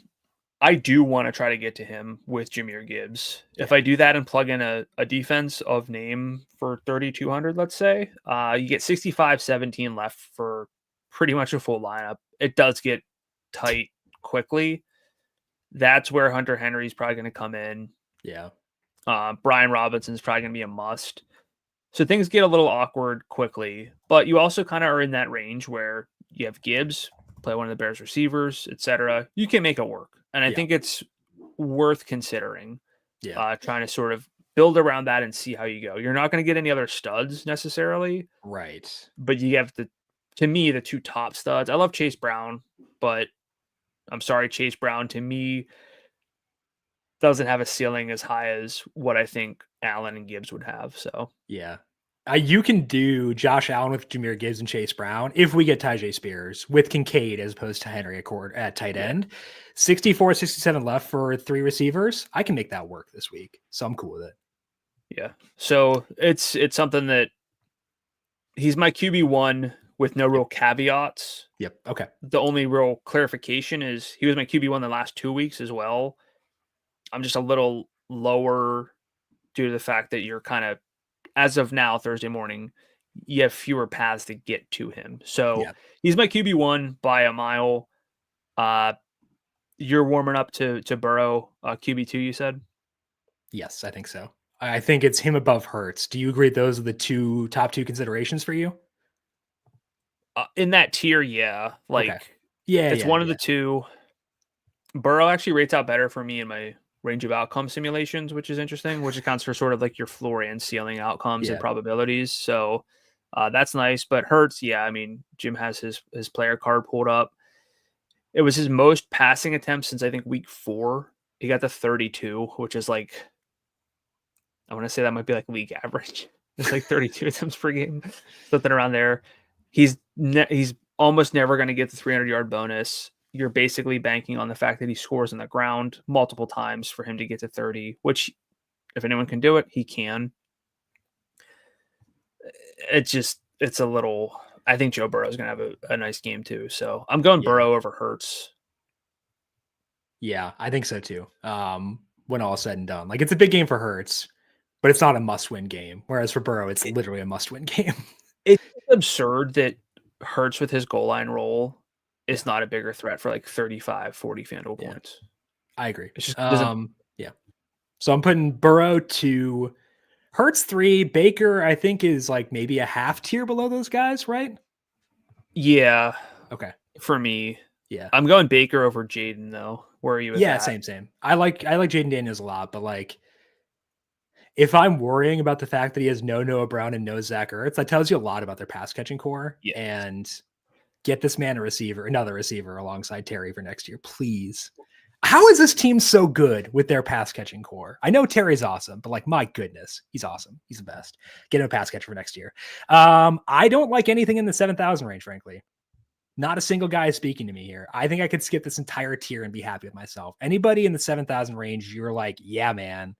I do want to try to get to him with Jahmyr Gibbs. Yeah. If I do that and plug in a defense of name for 3,200, let's say, you get 65-17 left for pretty much a full lineup. It does get tight quickly. That's where Hunter Henry's probably going to come in. Yeah. Brian Robinson's probably going to be a must. So things get a little awkward quickly, but you also kind of are in that range where you have Gibbs, play one of the Bears receivers, etc. You can make it work. And I think it's worth considering trying to sort of build around that and see how you go. You're not going to get any other studs necessarily. Right. But you have to me, the 2 top studs. I love Chase Brown, but I'm sorry, Chase Brown to me doesn't have a ceiling as high as what I think Allen and Gibbs would have. So yeah, you can do Josh Allen with Jahmyr Gibbs and Chase Brown if we get Tyjae Spears with Kincaid as opposed to Henry at tight end. 64-67 left for 3 receivers. I can make that work this week, so I'm cool with it. Yeah, so it's something that he's my QB1 with no real caveats. Yep. Okay. The only real clarification is he was my QB1 the last 2 weeks as well. I'm just a little lower due to the fact that you're kind of, as of now, Thursday morning, you have fewer paths to get to him. So he's my QB1 by a mile. You're warming up to Burrow, QB2, you said? Yes, I think so. I think it's him above Hurts. Do you agree those are the top two considerations for you? In that tier, yeah. Okay. It's one of the two. Burrow actually rates out better for me in my range of outcome simulations, which is interesting, which accounts for sort of like your floor and ceiling outcomes and probabilities. So that's nice. But Hurts, I mean, Jim has his player card pulled up. It was his most passing attempts since I think week 4. He got to 32, which is like, I want to say that might be like league average. It's like 32 attempts per game, something around there. he's almost never going to get the 300-yard bonus. You're basically banking on the fact that he scores on the ground multiple times for him to get to 30, which if anyone can do it, he can. It's a little, I think Joe Burrow is going to have a nice game too. So I'm going Burrow over Hurts. Yeah, I think so too. When all is said and done, like it's a big game for Hurts, but it's not a must-win game. Whereas for Burrow, it's literally a must-win game. It's absurd that Hurts with his goal line role is not a bigger threat for like 35, 40 FanDuel points. I agree. It's just yeah. So I'm putting Burrow 2, Hurts 3, Baker I think is like maybe a half tier below those guys, right? Yeah. Okay. For me. Yeah. I'm going Baker over Jaden though. Where are you with that? Same. I like Jaden Daniels a lot, but like if I'm worrying about the fact that he has no Noah Brown and no Zach Ertz, that tells you a lot about their pass catching core. Yeah. And get this man another receiver alongside Terry for next year, please. How is this team so good with their pass catching core? I know Terry's awesome, but like, my goodness, he's awesome. He's the best. Get him a pass catcher for next year. I don't like anything in the 7,000 range, frankly. Not a single guy is speaking to me here. I think I could skip this entire tier and be happy with myself. Anybody in the 7,000 range, you're like, yeah, man,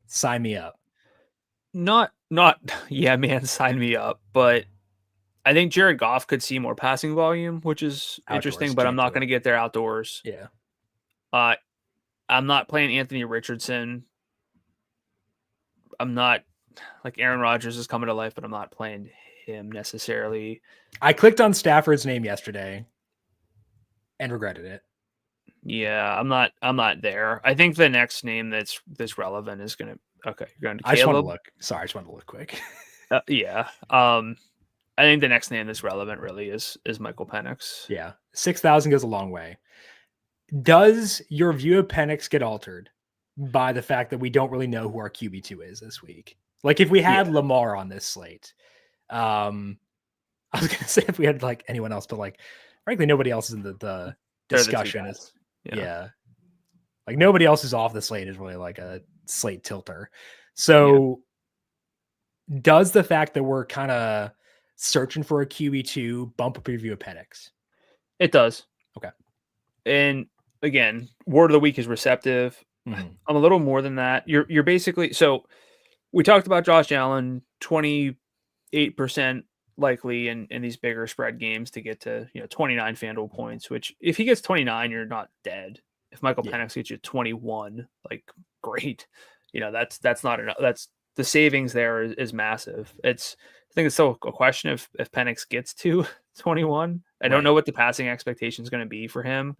sign me up. Not, yeah, man, sign me up. But I think Jared Goff could see more passing volume, which is interesting, but I'm not going to get there outdoors. Yeah. I'm not playing Anthony Richardson. I'm not, like, Aaron Rodgers is coming to life, but I'm not playing him necessarily. I clicked on Stafford's name yesterday and regretted it. Yeah, I'm not there. I think the next name that's relevant is going to, okay, you're going to Caleb. I just want to look. Sorry, I just want to look quick. Yeah. I think the next name that's relevant really is Michael Penix. Yeah. 6,000 goes a long way. Does your view of Penix get altered by the fact that we don't really know who our QB2 is this week? Like if we had Lamar on this slate, I was going to say if we had like anyone else, but like, frankly, nobody else is in the discussion. Yeah. Like nobody else is off the slate is really like a slate tilter. So does the fact that we're kind of searching for a QB2 bump up your view of Penix? It does. Okay. And again, word of the week is receptive. Mm-hmm. I'm a little more than that. You're basically, so we talked about Josh Allen, 28% likely in these bigger spread games to get to 29 FanDuel points, which if he gets 29, you're not dead. If Michael Penix gets you 21, like great. That's not enough. That's the savings there is massive. I think it's still a question if Penix gets to 21. I don't know what the passing expectation is going to be for him.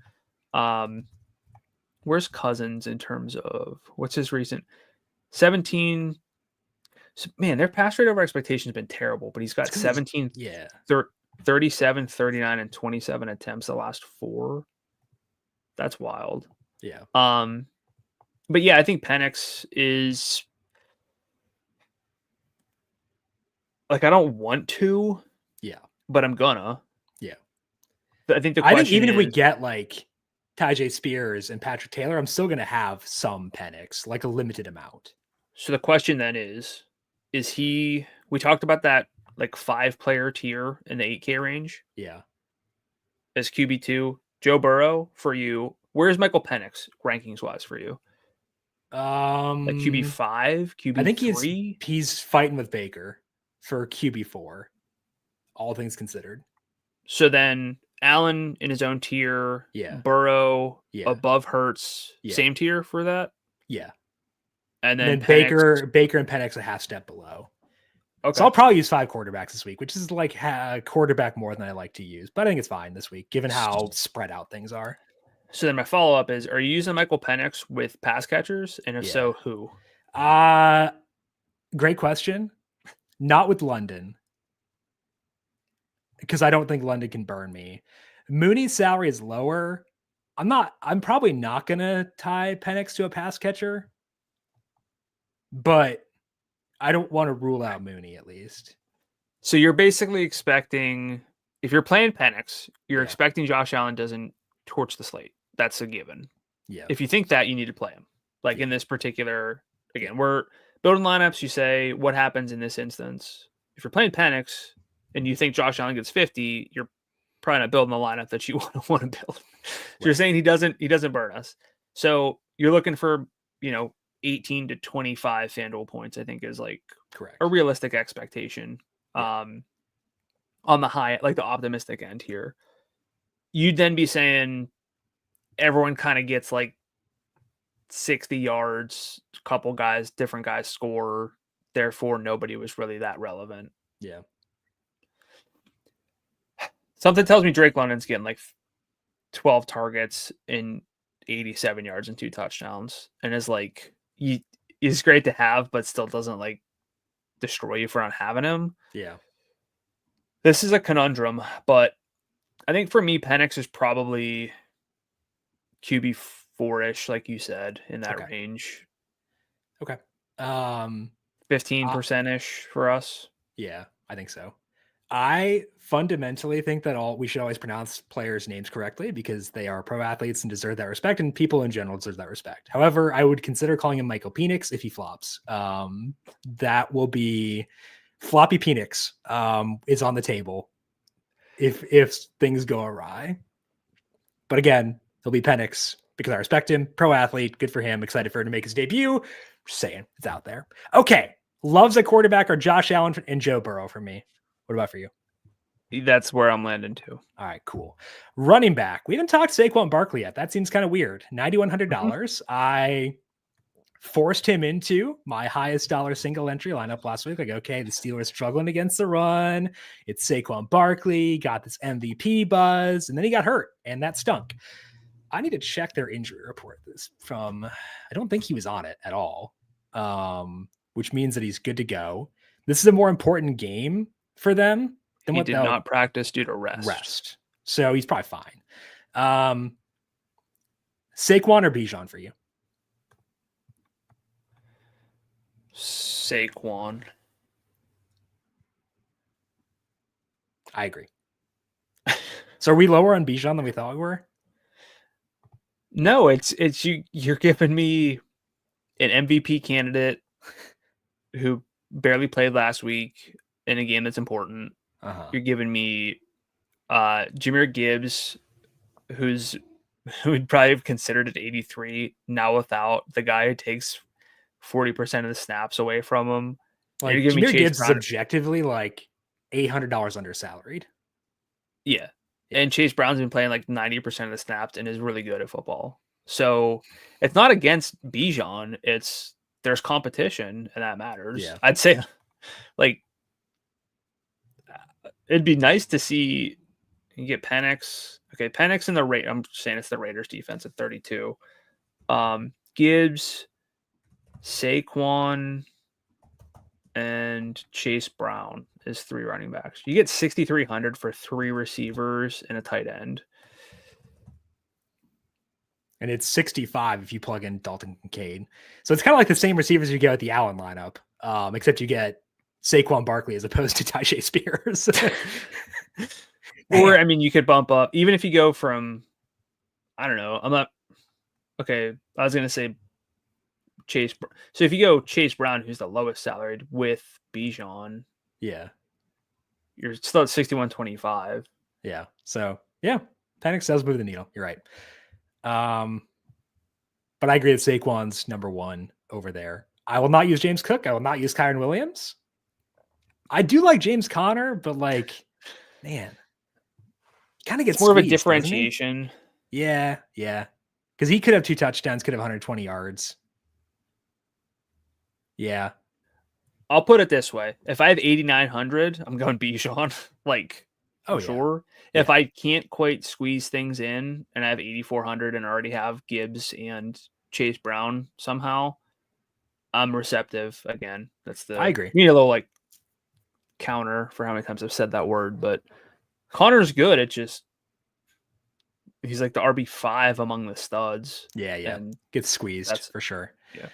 Where's Cousins in terms of what's his recent 17? So, man, their pass rate over expectation has been terrible, but he's got 17, 37, 39, and 27 attempts the last 4. That's wild. Yeah. But yeah, I think Penix is like, I don't want to. Yeah. But I'm gonna. Yeah. I think even if we get like Tajay Spears and Patrick Taylor, I'm still gonna have some Penix, like a limited amount. So the question then is he, we talked about that like 5-player tier in the 8K range. Yeah. As QB2, Joe Burrow for you. Where's Michael Penix rankings wise for you? Like QB5, QB3? I think he's fighting with Baker for QB4, all things considered. So then Allen in his own tier, Burrow above Hurts, same tier for that? Yeah. And then Baker and Penix a half step below. Okay. So I'll probably use 5 quarterbacks this week, which is like a quarterback more than I like to use. But I think it's fine this week, given how spread out things are. So then my follow-up is, are you using Michael Penix with pass catchers? And if so, who? Great question. Not with London. Because I don't think London can burn me. Mooney's salary is lower. I'm probably not going to tie Penix to a pass catcher. But I don't want to rule out Mooney at least. So you're basically expecting, if you're playing Penix, you're expecting Josh Allen doesn't torch the slate. That's a given. Yeah. If you think that, you need to play him. Like in this particular, again, we're building lineups. You say, what happens in this instance? If you're playing Penix, and you think Josh Allen gets 50, you're probably not building the lineup that you want to build. So you're saying he doesn't burn us. So you're looking for, 18 to 25 FanDuel points, I think is like correct a realistic expectation. On the high, like the optimistic end here. You'd then be saying everyone kind of gets like 60 yards, different guys score. Therefore, nobody was really that relevant. Yeah. Something tells me Drake London's getting like 12 targets in 87 yards and 2 touchdowns, and is like he's great to have, but still doesn't like destroy you for not having him. Yeah. This is a conundrum, but I think for me, Penix is probably QB 4-ish, like you said, in that range. Okay. 15%-ish for us. Yeah, I think so. I fundamentally think that we should always pronounce players' names correctly because they are pro athletes and deserve that respect, and people in general deserve that respect. However, I would consider calling him Michael Penix if he flops. That will be Floppy Penix is on the table if things go awry. But again, he'll be Penix because I respect him. Pro athlete, good for him. Excited for him to make his debut. Just saying, it's out there. Okay, loves a quarterback are Josh Allen and Joe Burrow for me. What about for you? That's where I'm landing too. All right, cool. Running back. We haven't talked Saquon Barkley yet. That seems kind of weird. $9,100. I forced him into my highest dollar single entry lineup last week. Like, okay, the Steelers struggling against the run. It's Saquon Barkley, got this MVP buzz, and then he got hurt, and that stunk. I need to check their injury report. I don't think he was on it at all, which means that he's good to go. This is a more important game for them than he did not practice due to rest. So he's probably fine. Saquon or Bijan for you? Saquon. I agree. So are we lower on Bijan than we thought we were? No, it's you're giving me an MVP candidate who barely played last week in a game that's important. You're giving me Jahmyr Gibbs, who'd probably have considered at 83 now without the guy who takes 40% of the snaps away from him. Like Jahmyr Gibbs is objectively like $800 under salaried. Yeah. And Chase Brown's been playing like 90% of the snaps and is really good at football. So it's not against Bijan. There's competition and that matters. Yeah. I'd say like it'd be nice to see you get Penix. Okay, Penix in the rate. I'm saying it's the Raiders defense at 32. Gibbs, Saquon, and Chase Brown is 3 running backs. You get 6,300 for 3 receivers and a tight end. And it's 65 if you plug in Dalton Kincaid. So it's kind of like the same receivers you get with the Allen lineup, except you get Saquon Barkley as opposed to Tyjae Spears. Or, I mean, you could bump up, even if you go from, I don't know, I was going to say Chase. So if you go Chase Brown, who's the lowest salaried, with Bijan, yeah, you're still at 6,125. Yeah. So yeah, Penix does move the needle. You're right. But I agree that Saquon's number 1 over there. I will not use James Cook. I will not use Kyren Williams. I do like James Conner, but like, man, kind of gets more squeezed, of a differentiation. Yeah. Because he could have 2 touchdowns, could have 120 yards. Yeah. I'll put it this way. If I have 8,900, I'm going Bijan. Like, sure. Yeah. If I can't quite squeeze things in and I have 8,400 and already have Gibbs and Chase Brown somehow, I'm receptive again. I agree. You need a little like counter for how many times I've said that word, but Connor's good. It just, he's like the RB5 among the studs. Yeah. And gets squeezed for sure. Yeah.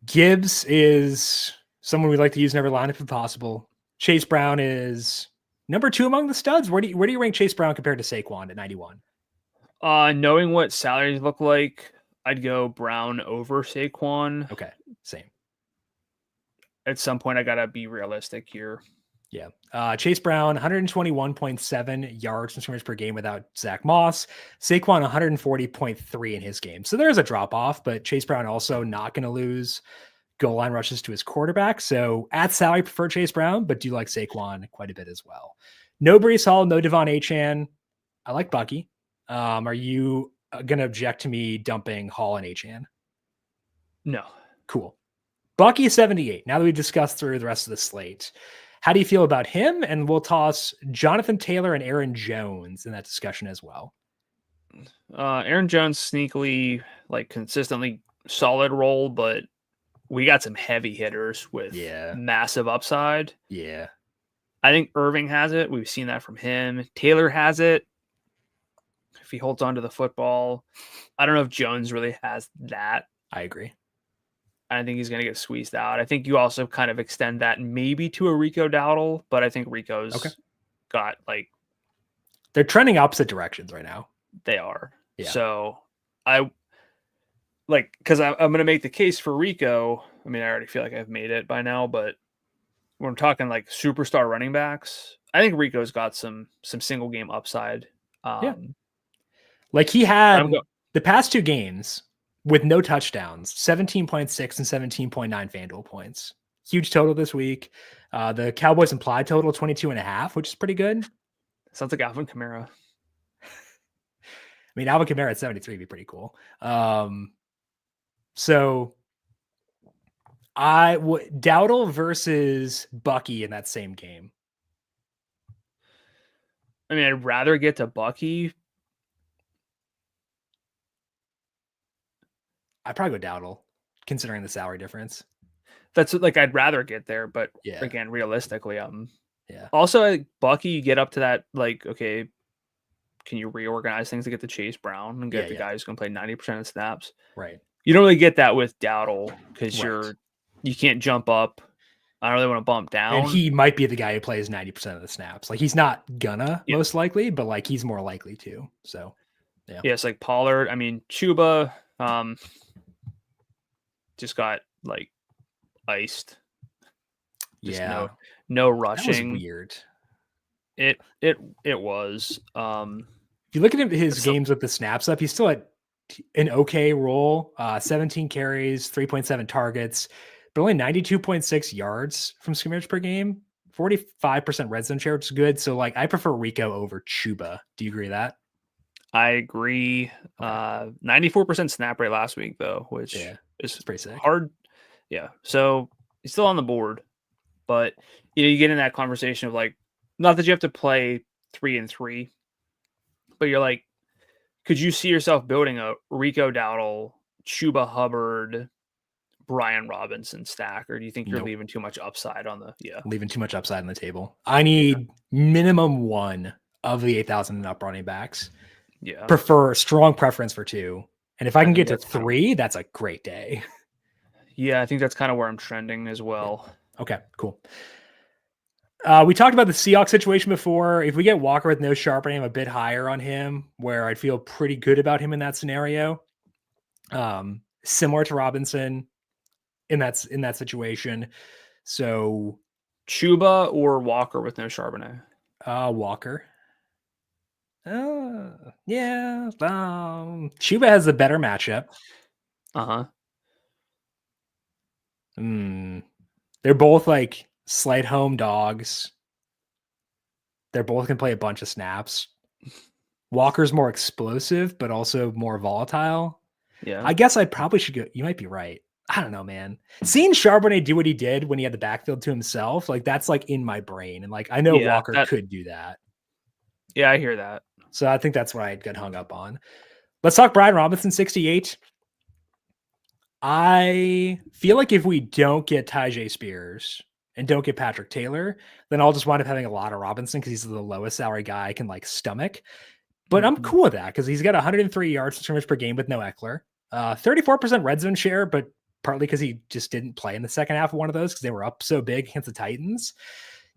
Gibbs is someone we like to use in every lineup if possible. Chase Brown is number 2 among the studs. Where do you rank Chase Brown compared to Saquon at 91? Knowing what salaries look like, I'd go Brown over Saquon. Okay, same. At some point, I gotta be realistic here. Yeah. Chase Brown, 121.7 yards from scrimmage per game without Zach Moss. Saquon, 140.3 in his game. So there's a drop off, but Chase Brown also not going to lose goal line rushes to his quarterback. So at salary, prefer Chase Brown, but do like Saquon quite a bit as well. No Breece Hall, no Devon Achane. I like Bucky. Are you going to object to me dumping Hall and Achane? No. Cool. Bucky 78. Now that we've discussed through the rest of the slate, how do you feel about him? And we'll toss Jonathan Taylor and Aaron Jones in that discussion as well. Aaron Jones sneakily, like consistently solid role, but we got some heavy hitters with massive upside. Yeah. I think Irving has it. We've seen that from him. Taylor has it. If he holds on to the football, I don't know if Jones really has that. I agree. I think he's going to get squeezed out. I think you also kind of extend that maybe to a Rico Dowdle, but I think Rico's got like... They're trending opposite directions right now. They are. Yeah. So I like, because I'm going to make the case for Rico. I mean, I already feel like I've made it by now, but when I'm talking like superstar running backs, I think Rico's got some single game upside. Like he had the past two games with no touchdowns, 17.6 and 17.9 FanDuel points. Huge total this week. The Cowboys implied total 22.5, which is pretty good. Sounds like Alvin Kamara. I mean, Alvin Kamara at 73 would be pretty cool. So Dowdle versus Bucky in that same game. I mean, I'd rather get to Bucky. I'd probably go Dowdle, considering the salary difference. That's like, I'd rather get there, but again, realistically, yeah. Also, like, Bucky, you get up to that, like, okay, can you reorganize things to get to Chase Brown and get the guy who's going to play 90% of snaps? Right. You don't really get that with Dowdle because you can't jump up. I don't really want to bump down. And he might be the guy who plays 90% of the snaps. Like, he's not gonna most likely, but like he's more likely to. So yeah. It's like Pollard. I mean, Chuba just got like iced. Just no rushing. That was weird. It was. If you look at his games with the snaps up, he's still at an okay role. 17 carries, 3.7 targets, but only 92.6 yards from scrimmage per game. 45% red zone share, which is good. So like, I prefer Rico over Chuba. Do you agree with that? I agree. 94% snap rate last week though, which is pretty sick. Hard. Yeah. So he's still on the board, but you get in that conversation of like, not that you have to play 3-3, but you're like, could you see yourself building a Rico Dowdle, Chuba Hubbard, Brian Robinson stack, or do you think you're leaving too much upside on the leaving too much upside on the table? I need minimum one of the 8,000 and up running backs. Yeah. Strong preference for two. And if I can get to three, that's a great day. Yeah, I think that's kind of where I'm trending as well. Okay, cool. We talked about the Seahawks situation before. If we get Walker with no sharpening, I'm a bit higher on him, where I'd feel pretty good about him in that scenario. Similar to Robinson in that situation. So Chuba or Walker with no Charbonnet? Walker. Yeah. Chuba has the better matchup. They're both like slight home dogs. They're both can play a bunch of snaps. Walker's more explosive, but also more volatile. Yeah. I guess I probably should go. You might be right. I don't know, man. Seeing Charbonnet do what he did when he had the backfield to himself, like that's like in my brain. And like, I know Walker could do that. Yeah, I hear that. So I think that's what I'd get hung up on. Let's talk Brian Robinson, 68. I feel like if we don't get Tyjae Spears and don't get Patrick Taylor, then I'll just wind up having a lot of Robinson because he's the lowest salary guy I can like stomach. But I'm cool with that because he's got 103 yards in scrimmage per game with no Eckler. 34% red zone share, but partly because he just didn't play in the second half of one of those because they were up so big against the Titans.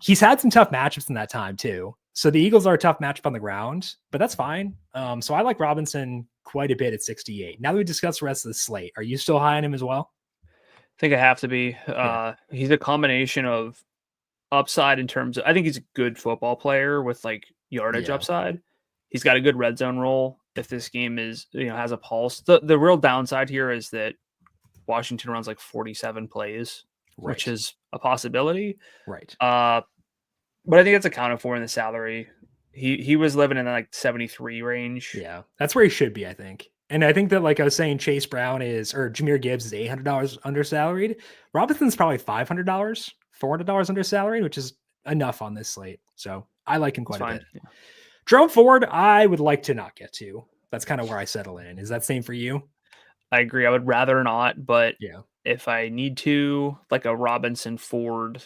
He's had some tough matchups in that time too. So the Eagles are a tough matchup on the ground, but that's fine. So I like Robinson quite a bit at 68. Now that we discussed the rest of the slate, are you still high on him as well? I think I have to be. He's a combination of upside in terms of, I think he's a good football player with like yardage upside. He's got a good red zone role. If this game is, has a pulse, the real downside here is that Washington runs like 47 plays, which is a possibility. Right. But I think it's accounted for in the salary. He was living in the like 73 range. Yeah, that's where he should be, I think. And I think that, like I was saying, Chase Brown or Jahmyr Gibbs is $800 under salaried. Robinson's probably $500, $400 under salaried, which is enough on this slate. So I like him quite a bit. Yeah. Jerome Ford, I would like to not get to. That's kind of where I settle in. Is that same for you? I agree. I would rather not, but if I need to, like a Robinson Ford,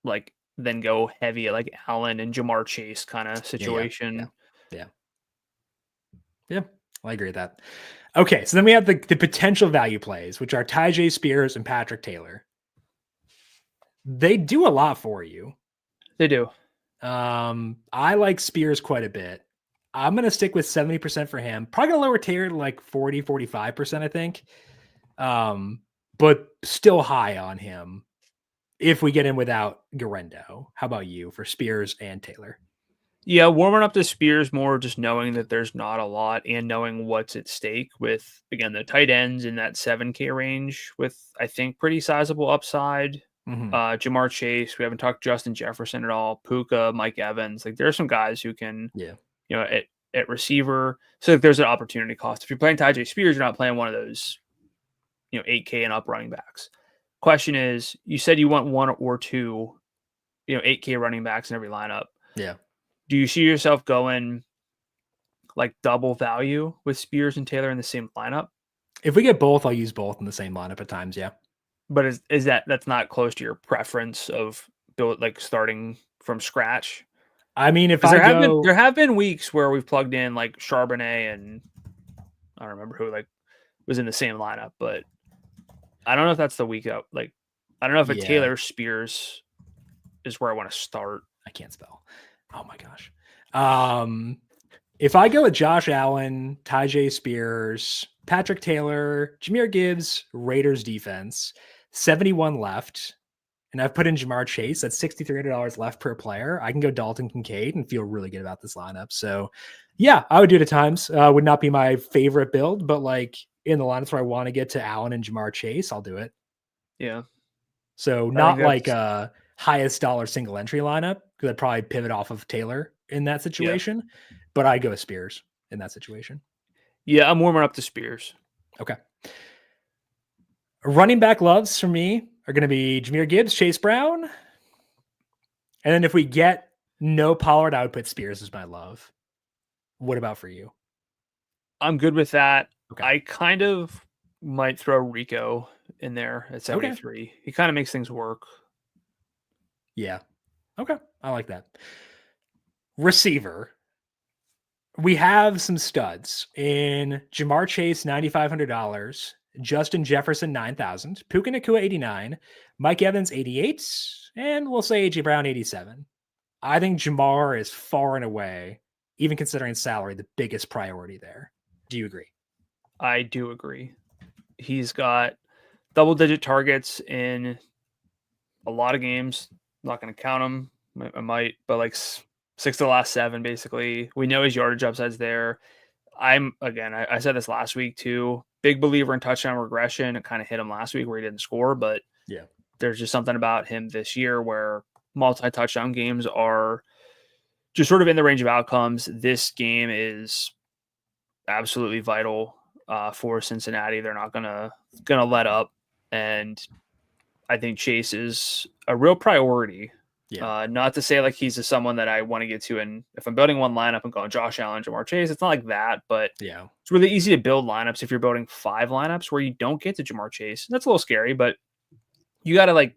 like then go heavy at like Allen and Jamar Chase kind of situation. Yeah, I agree with that. Okay, so then we have the potential value plays, which are Tyjae Spears and Patrick Taylor. They do a lot for you. They do. I like Spears quite a bit. I'm going to stick with 70% for him. Probably going to lower Taylor to like 40, 45%, I think. But still high on him if we get in without Garendo. How about you for Spears and Taylor? Yeah, warming up to Spears more, just knowing that there's not a lot and knowing what's at stake with, again, the tight ends in that 7K range with, I think, pretty sizable upside. Jamar Chase, we haven't talked Justin Jefferson at all. Puka, Mike Evans. Like, there are some guys who can, at receiver. So if there's an opportunity cost. If you're playing Tyjae Spears, you're not playing one of those, 8K and up running backs. Question is, you said you want one or two, 8K running backs in every lineup. Yeah. Do you see yourself going like double value with Spears and Taylor in the same lineup? If we get both, I'll use both in the same lineup at times. Yeah. But is that's not close to your preference of starting from scratch? I mean, if there have been weeks where we've plugged in like Charbonnet and I don't remember who was in the same lineup, but I don't know if that's the week out. Like, I don't know if a Taylor Spears is where I want to start. I can't spell. Oh my gosh. If I go with Josh Allen, Tyjae Spears, Patrick Taylor, Jahmyr Gibbs, Raiders defense, 71 left, and I've put in Jamar Chase, that's $6,300 left per player. I can go Dalton Kincaid and feel really good about this lineup. So yeah, I would do it at times. Would not be my favorite build, but like in the lineups where I want to get to Allen and Jamar Chase, I'll do it. Yeah. So not like a highest dollar single entry lineup, because I'd probably pivot off of Taylor in that situation, but I go with Spears in that situation. Yeah, I'm warming up to Spears. Okay. Running back loves for me are going to be Jahmyr Gibbs, Chase Brown. And then if we get no Pollard, I would put Spears as my love. What about for you? I'm good with that. Okay. I kind of might throw Rico in there at 73. Okay. He kind of makes things work. Yeah. Okay. I like that. Receiver. We have some studs in Jamar Chase, $9,500, Justin Jefferson, $9,000, Puka Nacua, $89, Mike Evans, $88, and we'll say AJ Brown, $87. I think Jamar is far and away, even considering salary, the biggest priority there. Do you agree? I do agree. He's got double-digit targets in a lot of games. I'm not going to count them. I might, but like 6 of the last 7, basically. We know his yardage upside's there. I said this last week too. Big believer in touchdown regression. It kind of hit him last week where he didn't score, but there's just something about him this year where multi-touchdown games are just sort of in the range of outcomes. This game is absolutely vital for Cincinnati. They're not gonna let up, and I think Chase is a real priority. Yeah. Not to say like he's someone that I want to get to, and if I'm building one lineup and going Josh Allen, Jamar Chase, it's not like that, but it's really easy to build lineups if you're building 5 lineups where you don't get to Jamar Chase. That's a little scary, but you got to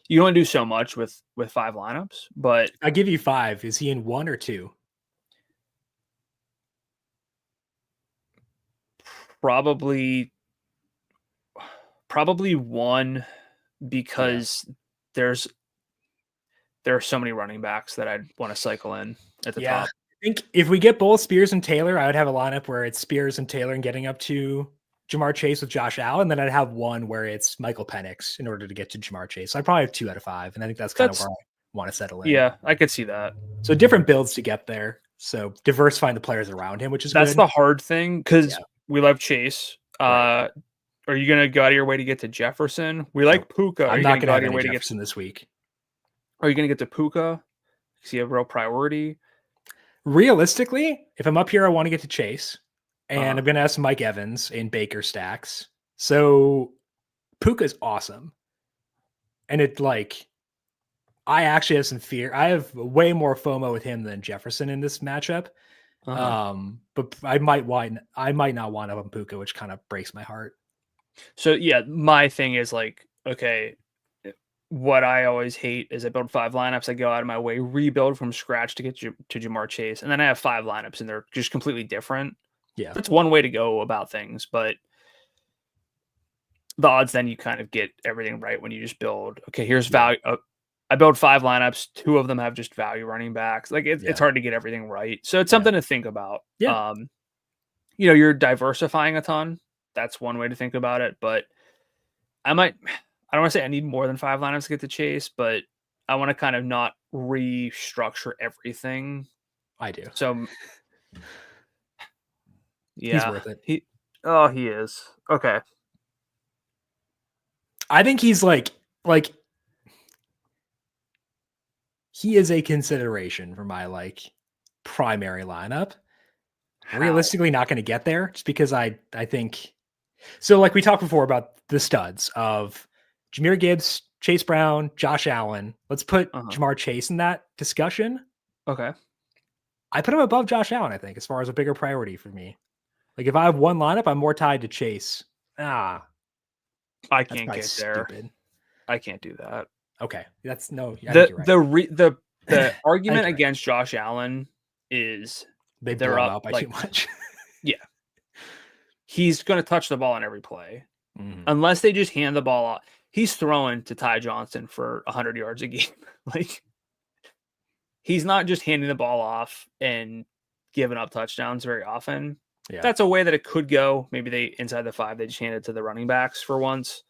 you only do so much with 5 lineups. But I give you 5. Is he in 1 or 2? Probably 1, because there are so many running backs that I'd want to cycle in at the top. I think if we get both Spears and Taylor, I would have a lineup where it's Spears and Taylor and getting up to Jamar Chase with Josh Allen, then I'd have one where it's Michael Penix in order to get to Jamar Chase. So I probably have 2 out of 5, and I think that's kind of where I want to settle in. Yeah, I could see that. So different builds to get there. So diversifying the players around him, which is that's good. the hard thing because we love Chase. Right. Are you going to go out of your way to get to Jefferson? We like Puka. I'm not going to have any Jefferson this week. Are you going to get to Puka? Is he a real priority? Realistically, if I'm up here, I want to get to Chase. And I'm going to have some Mike Evans in Baker stacks. So Puka's awesome. And I actually have some fear. I have way more FOMO with him than Jefferson in this matchup. But I might not want him on Puka, which kind of breaks my heart. So yeah, my thing is okay, what I always hate is I build 5 lineups. I go out of my way, rebuild from scratch to get to Jamar Chase. And then I have 5 lineups and they're just completely different. Yeah. That's one way to go about things, but the odds then you kind of get everything right when you just build, okay, here's value. I build 5 lineups. 2 of them have just value running backs. It's hard to get everything right. So it's something to think about. Yeah. You're diversifying a ton. That's one way to think about it, but I don't want to say I need more than 5 lineups to get to Chase, but I want to kind of not restructure everything. I do. So yeah, he's worth it. He is. Okay. I think he's he is a consideration for my primary lineup. Realistically, not going to get there just because I think so. We talked before about the studs of Jahmyr Gibbs, Chase Brown, Josh Allen. Let's put Jamar Chase in that discussion. Okay. I put him above Josh Allen, I think, as far as a bigger priority for me. If I have one lineup, I'm more tied to Chase. I can't get there. I can't do that. Okay. That's no. The argument against Josh Allen is they're up by too much. Yeah. He's going to touch the ball on every play. Unless they just hand the ball off. He's throwing to Ty Johnson for 100 yards a game. He's not just handing the ball off and giving up touchdowns very often. Yeah. That's a way that it could go. Maybe they inside the 5, they just hand it to the running backs for once.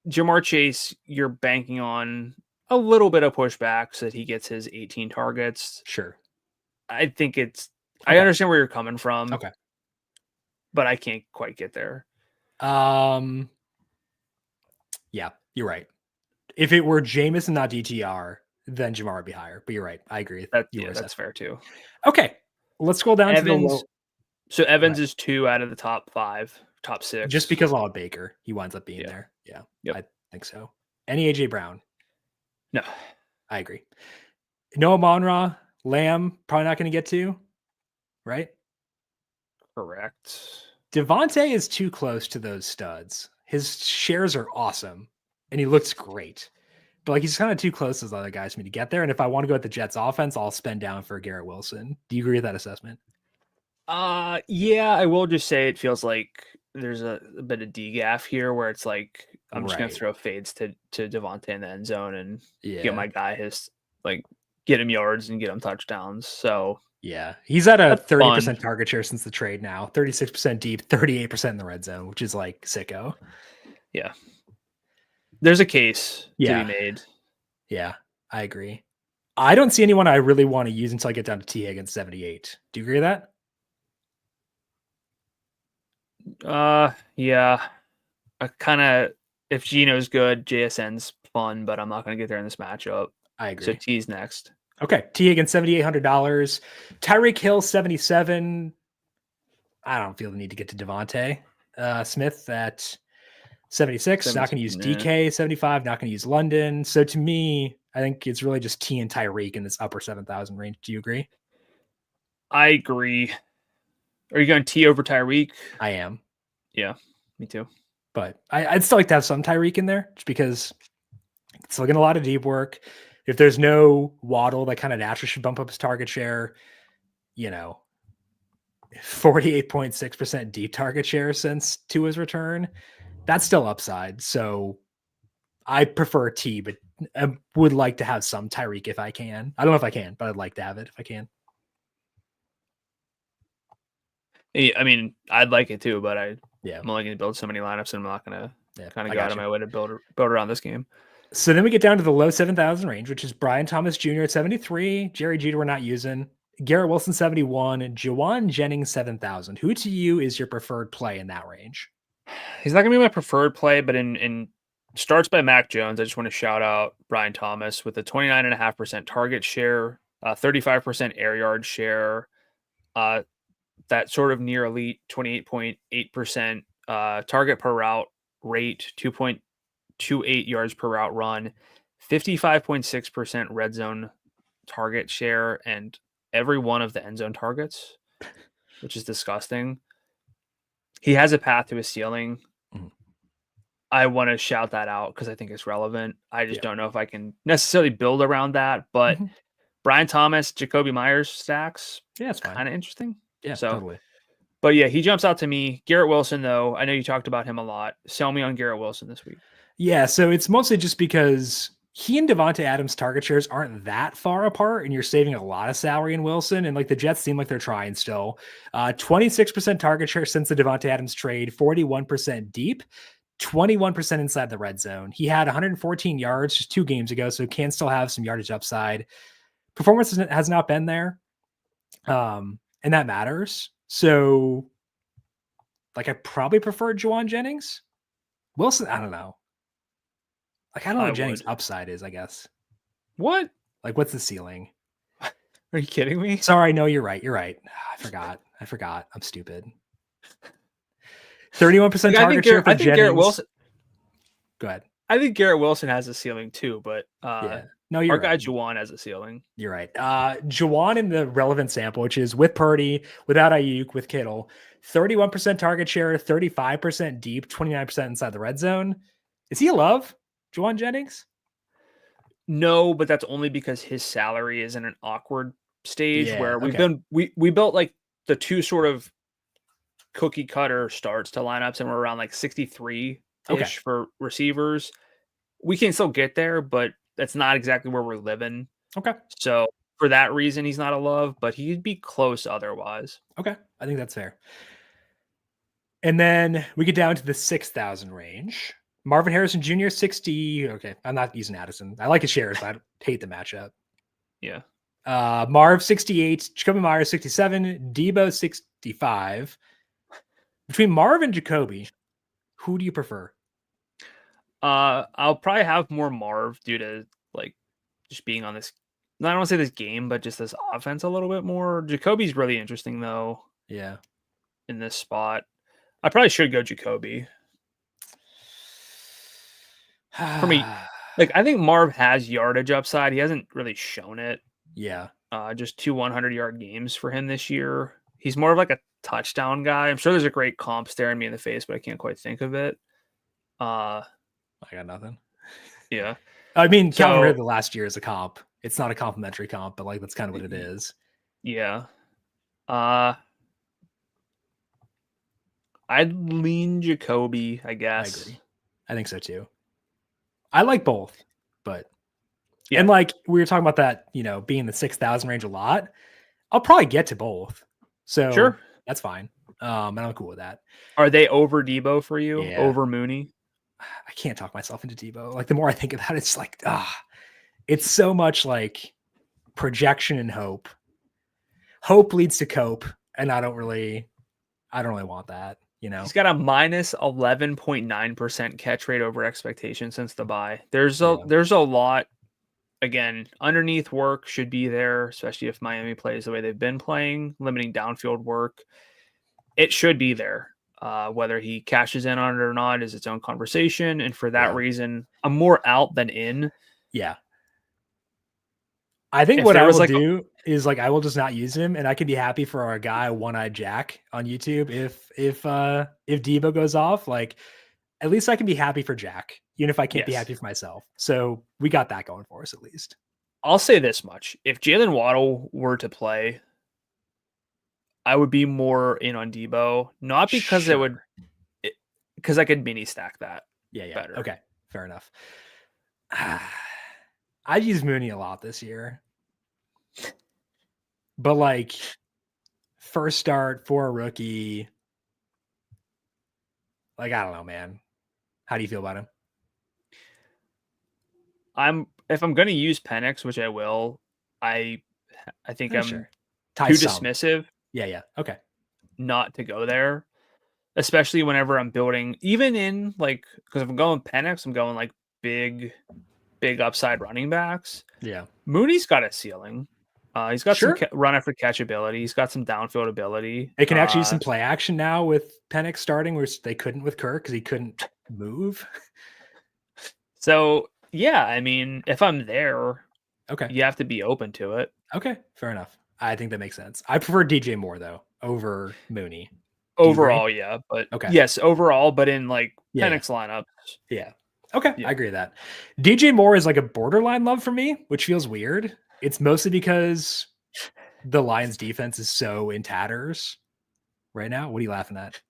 Jamar Chase, you're banking on a little bit of pushback so that he gets his 18 targets. Sure. I think I understand where you're coming from. Okay. But I can't quite get there. Yeah, you're right. If it were Jameis and not DTR, then Jamar would be higher. But you're right. I agree. That's fair too. Okay. Let's scroll down Evans, to the low. So Evans is 2 out of the top 5, top 6. Just because I'll have Baker, he winds up being there. Yeah. Yep. I think so. Any AJ Brown? No. I agree. Noah Monra, Lamb, probably not going to get to, right? Correct. Devontae is too close to those studs. His shares are awesome, and he looks great. But he's kind of too close to those other guys for me to get there. And if I want to go at the Jets offense, I'll spend down for Garrett Wilson. Do you agree with that assessment? Yeah, I will just say it feels like there's a bit of DGAF here where it's I'm just going to throw fades to Devontae in the end zone and get my guy get him yards and get him touchdowns. So yeah, he's at a 30% target share since the trade now, 36% deep, 38% in the red zone, which is sicko. Yeah. There's a case to be made. Yeah, I agree. I don't see anyone I really want to use until I get down to T. Higgins 78. Do you agree with that? Yeah. I kind of, if Gino's good, JSN's fun, but I'm not going to get there in this matchup. I agree. So T's next. Okay. T. Higgins $7,800. Tyreek Hill 77. I don't feel the need to get to Devontae Smith at 76. Not going to use DK 75. Not going to use London. So to me, I think it's really just T and Tyreek in this upper 7,000 range. Do you agree? I agree. Are you going T over Tyreek? I am. Yeah, me too. But I'd still like to have some Tyreek in there just because it's looking a lot of deep work. If there's no Waddle, that kind of naturally should bump up his target share. 48.6% deep target share since Tua's return. That's still upside. So I prefer T, but I would like to have some Tyreek if I can. I don't know if I can, but I'd like to have it if I can. I mean, I'd like it too, but I'm Yeah. only going to build so many lineups, and I'm not going to kind of I go out got of you. my way to build around this game. So then we get down to the low 7,000 range, which is Brian Thomas Jr. at 73, Jerry Jeter we're not using, Garrett Wilson 71, Juwan Jennings 7,000. Who to you is your preferred play in that range? He's not going to be my preferred play, but in starts by Mac Jones, I just want to shout out Brian Thomas with a 29.5% target share, 35% air yard share, that sort of near elite 28.8% target per route rate, 2.28 yards per route run, 55.6% red zone target share, and every one of the end zone targets, which is disgusting. He has a path to a ceiling. Mhm. I want to shout that out because I think it's relevant. I just don't know if I can necessarily build around that, but Brian Thomas, Jacoby Myers stacks, Yeah, it's fine. kind of interesting. Yeah, So, totally. but yeah, he jumps out to me. Garrett Wilson, though, I know you talked about him a lot. Sell me on Garrett Wilson this week. Yeah, so it's mostly just because he and Devontae Adams' target shares aren't that far apart, and you're saving a lot of salary in Wilson. And like the Jets seem like they're trying still. 26% target share since the Devontae Adams trade, 41% deep, 21% inside the red zone. He had 114 yards just 2 games ago, so can still have some yardage upside. Performance has not been there, and that matters. So, like, I probably prefer Juwan Jennings. Wilson, I don't know. Like, I don't know what Jennings' upside is, I guess. What? Like, what's the ceiling? Are you kidding me? Sorry, no, you're right. You're right. I forgot. I'm stupid. 31% target share for I think Jennings. Garrett Wilson. Go ahead. I think Garrett Wilson has a ceiling too, but Yeah. No, you're our guy right. Juwan has a ceiling. You're right. Juwan in the relevant sample, which is with Purdy, without Ayuk, with Kittle, 31% target share, 35% deep, 29% inside the red zone. Is he a love, Juwan Jennings? No, but that's only because his salary is in an awkward stage where we built like the two sort of cookie cutter starts to lineups, and we're around like 63-ish for receivers. We can still get there, but that's not exactly where we're living. Okay. So for that reason, he's not a love, but he'd be close otherwise. Okay. I think that's fair. And then we get down to the 6,000 range. Marvin Harrison Jr., 60. Okay. I'm not using Addison. I like his shares, but I hate the matchup. Yeah. Marv, 68. Jacoby Myers, 67. Debo, 65. Between Marv and Jacoby, who do you prefer? I'll probably have more Marv due to like just being on this. I don't want to say this game, but just this offense a little bit more. Jacoby's really interesting though. Yeah. In this spot, I probably should go Jacoby. For me, like I think Marv has yardage upside. He hasn't really shown it. Yeah. Just 2 100-yard games for him this year. He's more of like a touchdown guy. I'm sure there's a great comp staring me in the face, but I can't quite think of it. I got nothing. Yeah. I mean, Calvin Ridley last year is a comp. It's not a complimentary comp, but like that's kind of what it is. Yeah. I'd lean Jacoby, I guess. I agree. I think so too. I like both, but and like we were talking about that, being in the 6,000 range a lot. I'll probably get to both. So sure, that's fine. And I'm cool with that. Are they over Debo for you? Yeah. Over Mooney? I can't talk myself into Debo. Like the more I think about it, it's like, it's so much like projection and hope. Hope leads to cope. And I don't really want that. He's got a minus 11.9% catch rate over expectation since the bye. There's a lot. Again, underneath work should be there, especially if Miami plays the way they've been playing, limiting downfield work. It should be there. Whether he cashes in on it or not is its own conversation. And for that reason, I'm more out than in. Yeah. I think what I will do is I will just not use him, and I can be happy for our guy One-Eyed Jack on YouTube if Debo goes off. Like, at least I can be happy for Jack, even if I can't be happy for myself. So we got that going for us at least. I'll say this much: if Jalen Waddle were to play, I would be more in on Debo, not because because I could mini stack that. Yeah. Better. Okay, fair enough. I've used Mooney a lot this year, but first start for a rookie. Like, I don't know, man. How do you feel about him? If I'm going to use Penix, which I will, I think I'm Sure. too dismissive. Yeah. Okay. Not to go there, especially whenever I'm building, even in like, because if I'm going Penix, I'm going like big upside running backs. Yeah. Mooney's got a ceiling. He's got Sure. some run after catch ability. He's got some downfield ability. They can actually use some play action now with Penix starting, which they couldn't with Kirk because he couldn't move. So yeah, I mean, if I'm there, Okay, you have to be open to it. Okay, fair enough. I think that makes sense. I prefer DJ Moore though over Mooney. Overall, yeah, but okay, yes, overall, but in like Penix lineups, yeah. Okay, I agree with that. DJ Moore is like a borderline love for me, which feels weird. It's mostly because the Lions defense is so in tatters right now. What are you laughing at?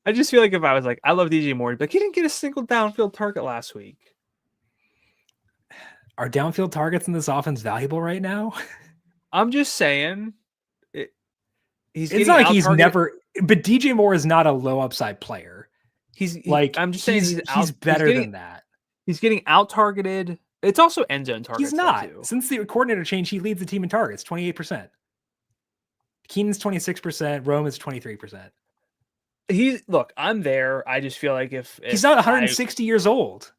I just feel like if I was like, I love DJ Moore, but he didn't get a single downfield target last week. Are downfield targets in this offense valuable right now? I'm just saying. It's not like he's never. But DJ Moore is not a low upside player. I'm just saying he's better than that. He's getting out targeted. It's also end zone targets. He's not. Since the coordinator change, he leads the team in targets, 28%. Keenan's 26%. Rome is 23%. Look, I'm there. I just feel like if he's not 160 years old,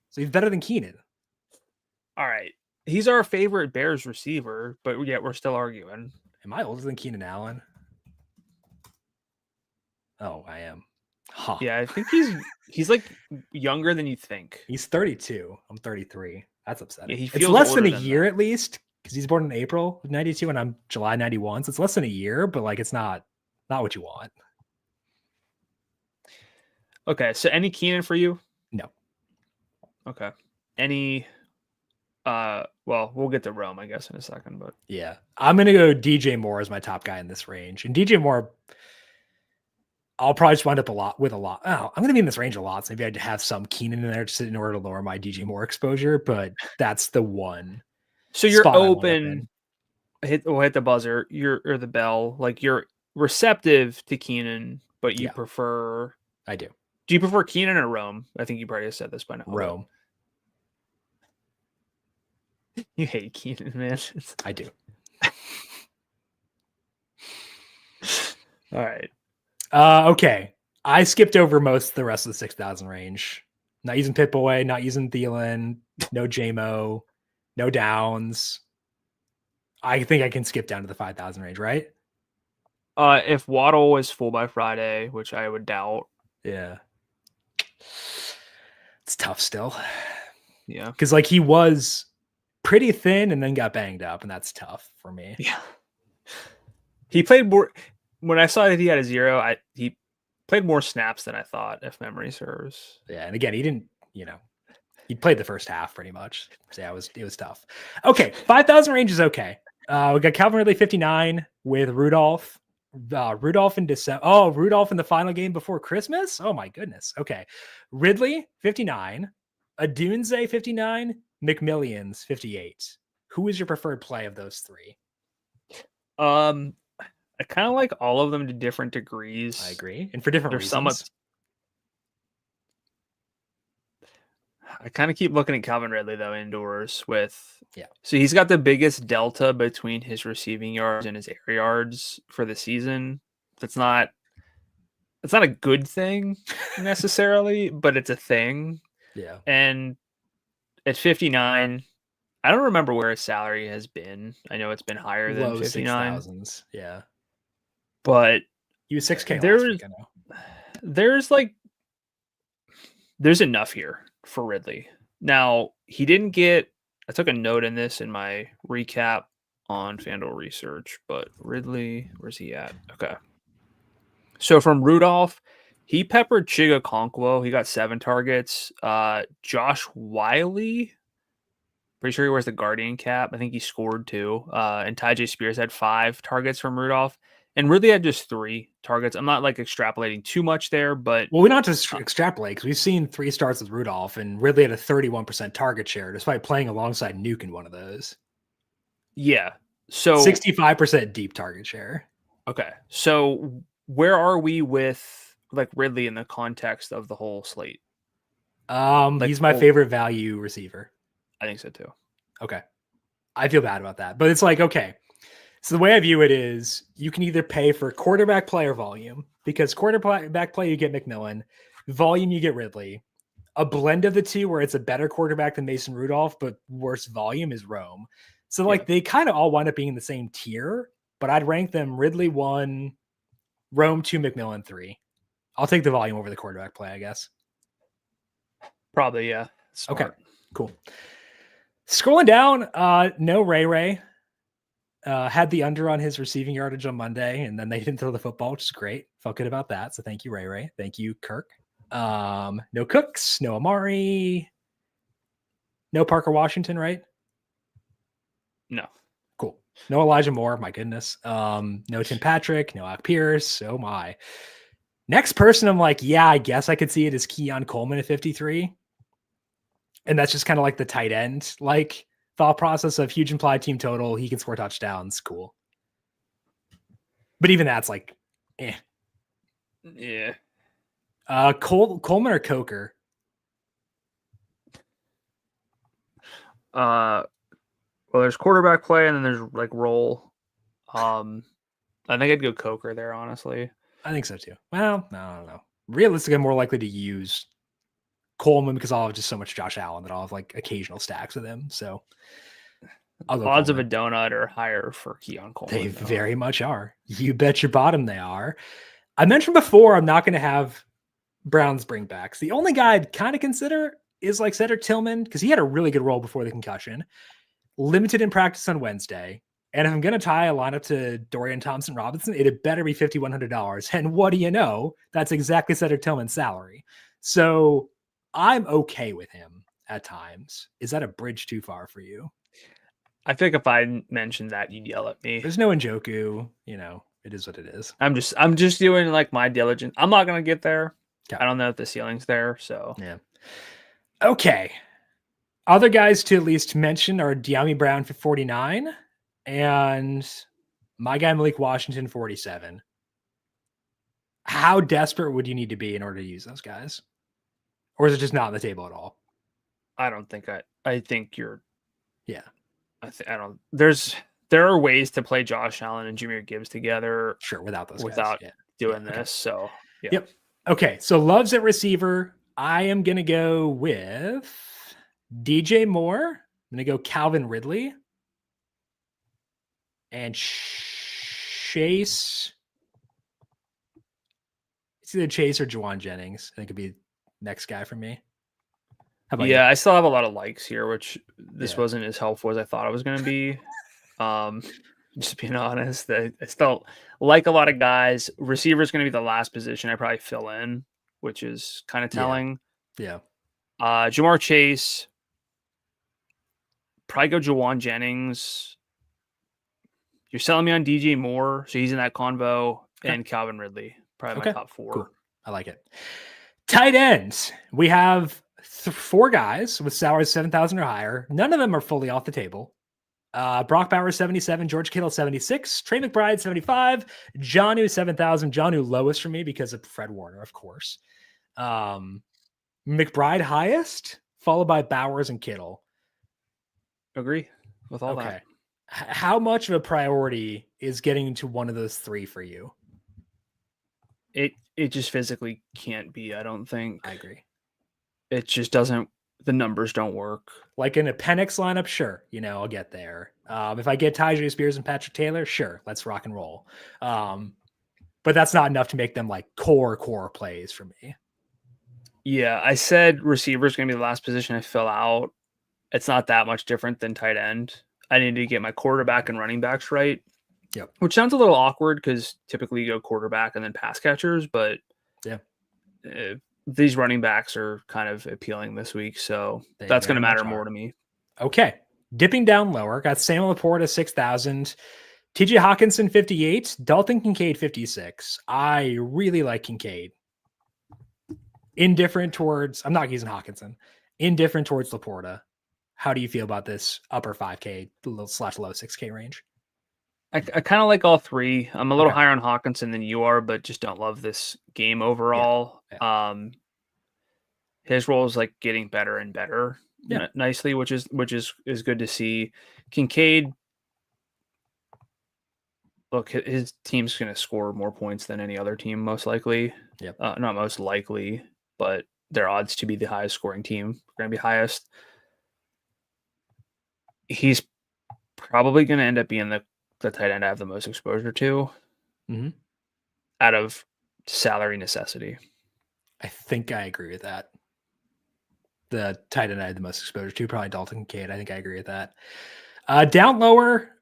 so he's better than Keenan. All right, he's our favorite Bears receiver, but yet we're still arguing. Am I older than Keenan Allen? Oh, I am. Huh. Yeah, I think he's like younger than you think. He's 32. I'm 33. That's upsetting. Yeah, it's less than a year at least, because he's born in April of 92 and I'm July 91. So it's less than a year, but like it's not what you want. Okay, so any Keenan for you? No. Okay. Any well, we'll get to Rome, I guess, in a second, but yeah. I'm gonna go DJ Moore as my top guy in this range. And DJ Moore, I'll probably just wind up with a lot. Oh, I'm gonna be in this range a lot. So maybe I'd have some Keenan in there just in order to lower my DJ Moore exposure, but that's the one. So you're open. We'll hit the buzzer. Or the bell. Like you're receptive to Keenan, but you prefer. I do. Do you prefer Keenan or Rome? I think you probably said this by now. Rome. You hate Keenan, man. I do. All right. Okay. I skipped over most of the rest of the 6,000 range. Not using Pitboy, not using Thielen, no JMO, no Downs. I think I can skip down to the 5,000 range, right? If Waddle is full by Friday, which I would doubt. Yeah. It's tough still. Yeah. Because like he was pretty thin and then got banged up, and that's tough for me. Yeah. He played more. When I saw that he had a 0, he played more snaps than I thought, if memory serves. Yeah, and again, he didn't, he played the first half pretty much. So yeah, it was tough. Okay, 5,000 range is okay. We got Calvin Ridley 59 with Rudolph. Rudolph in December. Oh, Rudolph in the final game before Christmas? Oh my goodness. Okay. Ridley 59, Adunze 59, McMillions 58. Who is your preferred play of those three? I kind of like all of them to different degrees. I agree. And for different reasons. I kind of keep looking at Calvin Ridley, though, indoors with... Yeah. So he's got the biggest delta between his receiving yards and his air yards for the season. It's not a good thing necessarily, but it's a thing. Yeah. And at 59... I don't remember where his salary has been. I know it's been higher than 59. 6,000s. Yeah. But he was 6K last week, I know. There's enough here for Ridley. Now, he didn't get, I took a note in this in my recap on FanDuel Research, but Ridley, where's he at? Okay. So from Rudolph, he peppered Chiga Okonkwo. He got 7 targets. Josh Wiley, pretty sure he wears the Guardian cap. I think he scored 2. And Ty J. Spears had 5 targets from Rudolph. And Ridley had just 3 targets. I'm not like extrapolating too much there, but... Well, we don't have to extrapolate because we've seen 3 starts with Rudolph, and Ridley had a 31% target share despite playing alongside Nuke in one of those. Yeah. So 65% deep target share. Okay. So where are we with like Ridley in the context of the whole slate? He's my favorite value receiver. I think so too. Okay. I feel bad about that, but it's like, okay. So the way I view it is you can either pay for quarterback play or volume, because quarterback play, you get McMillan, volume, you get Ridley. A blend of the two where it's a better quarterback than Mason Rudolph, but worse volume is Rome. So like they kind of all wind up being in the same tier, but I'd rank them Ridley 1, Rome 2, McMillan 3. I'll take the volume over the quarterback play, I guess. Probably, yeah. Smart. Okay, cool. Scrolling down, no Ray. Had the under on his receiving yardage on Monday, and then they didn't throw the football, which is great. Felt good about that. So thank you, Ray. Thank you, Kirk. No Cooks, no Amari, no Parker Washington, right? No. Cool. No Elijah Moore, my goodness. No Tim Patrick, no Alec Pierce. Oh my. Next person, I'm like, yeah, I guess I could see it as Keon Coleman at 53. And that's just kind of like the tight end, like thought process of huge implied team total. He can score touchdowns. Cool. But even that's like, eh. Yeah. Coleman or Coker? Well, there's quarterback play and then there's like roll. I think I'd go Coker there, honestly. I think so too. Well, no, I don't know. Realistically, I'm more likely to use Coleman because I'll have just so much Josh Allen that I'll have like occasional stacks with him. So odds of a donut are higher for Keon Coleman. They very much are. You bet your bottom they are. I mentioned before, I'm not going to have Browns bringbacks. The only guy I'd kind of consider is like Cedric Tillman, because he had a really good role before the concussion. Limited in practice on Wednesday. And if I'm going to tie a lineup to Dorian Thompson-Robinson, it better be $5,100. And what do you know? That's exactly Cedric Tillman's salary. So I'm okay with him at times. Is that a bridge too far for you? I think if I mentioned that, you'd yell at me. There's no Njoku. You know, it is what it is. I'm just doing like my diligence. I'm not going to get there. Okay. I don't know if the ceiling's there. So yeah. Okay. Other guys to at least mention are De'Ami Brown for 49 and my guy Malik Washington 47. How desperate would you need to be in order to use those guys? Or is it just not on the table at all? I don't think I think you're. Yeah. I don't. There are ways to play Josh Allen and Jahmyr Gibbs together. Sure, without doing this. Okay. So yeah. Yep. Okay. So Love's at receiver. I am gonna go with DJ Moore. I'm gonna go Calvin Ridley and Chase. It's either Chase or Juwan Jennings. I think it'd be next guy for me. How about you? I still have a lot of likes here, which this wasn't as helpful as I thought it was going to be. Just being honest, I still like a lot of guys. Receiver is going to be the last position I probably fill in, which is kind of telling. Yeah. Jamar Chase, probably go Juwan Jennings. You're selling me on DJ Moore, so he's in that convo, and Calvin Ridley, probably my top 4. Cool. I like it. Tight ends. We have 4 guys with salaries 7,000 or higher. None of them are fully off the table. Brock Bowers 77, George Kittle 76, Trey McBride 75, Jonnu 7,000. Jonnu lowest for me because of Fred Warner, of course. McBride highest, followed by Bowers and Kittle. Agree with all that. How much of a priority is getting to one of those 3 for you? It just physically can't be, I don't think. I agree. It just doesn't, the numbers don't work. Like in a Penix lineup, sure, I'll get there. If I get Tyjae Spears and Patrick Taylor, sure, let's rock and roll. But that's not enough to make them like core plays for me. Yeah, I said receiver is going to be the last position I fill out. It's not that much different than tight end. I need to get my quarterback and running backs right. Yep. Which sounds a little awkward because typically you go quarterback and then pass catchers, but these running backs are kind of appealing this week, so that's going to matter more to me. Okay. Dipping down lower, got Samuel Laporta 6,000, TJ Hawkinson 58, Dalton Kincaid 56. I really like Kincaid. Indifferent towards, I'm not using Hawkinson. Indifferent towards Laporta. How do you feel about this upper 5K / low 6K range? I kind of like all three. I'm a little Okay. higher on Hawkinson than you are, but just don't love this game overall. Yeah. His role is like getting better and better Yeah. nicely, which is good to see. Kincaid, look, his team's going to score more points than any other team, most likely. Yep. Not most likely, but their odds to be the highest scoring team are going to be highest. He's probably going to end up being the tight end I have the most exposure to out of salary necessity. I think I agree with that. The tight end I had the most exposure to, probably Dalton Kincaid. I think I agree with that. Down lower,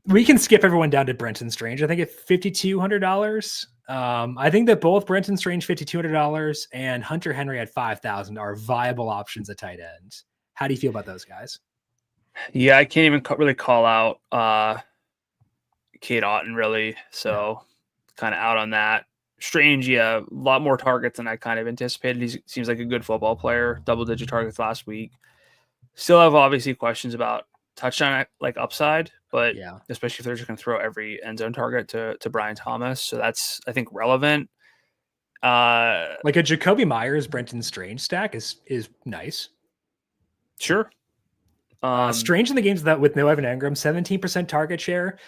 we can skip everyone down to Brenton Strange. I think at $5,200. I think that both Brenton Strange $5,200 and Hunter Henry at $5,000 are viable options at tight end. How do you feel about those guys? Yeah, I can't even really call out Cade Otton really, so kind of out on that. Strange, yeah, a lot more targets than I kind of anticipated. He seems like a good football player. Double-digit targets last week. Still have obviously questions about touchdown like upside, but especially if they're just going to throw every end zone target to Brian Thomas, so that's I think relevant. Like a Jacoby Myers, Brenton Strange stack is nice. Sure. Strange in the games with no Evan Engram, 17% target share,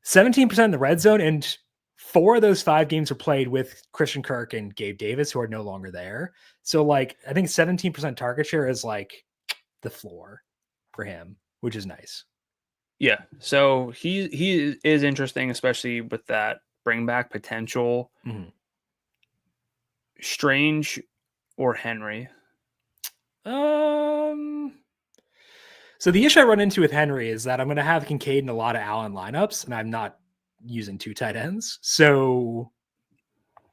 17% in the red zone, and 4 of those 5 games were played with Christian Kirk and Gabe Davis, who are no longer there. So, like, I think 17% target share is like the floor for him, which is nice. Yeah. So he is interesting, especially with that bring back potential. Mm-hmm. Strange or Henry? So the issue I run into with Henry is that I'm going to have Kincaid in a lot of Allen lineups, and I'm not using 2 tight ends. So,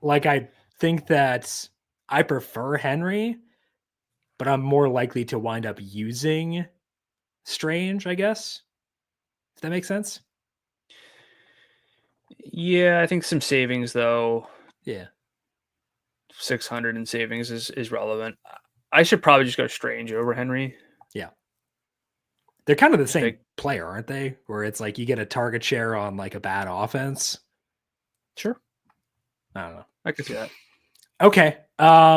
like, I think that I prefer Henry, but I'm more likely to wind up using Strange, I guess. If that makes sense. Yeah, I think some savings though. Yeah. 600 in savings is relevant. I should probably just go Strange over Henry. Yeah. They're kind of the same player, aren't they? Where it's like you get a target share on like a bad offense. Sure. I don't know. I could see that. Okay.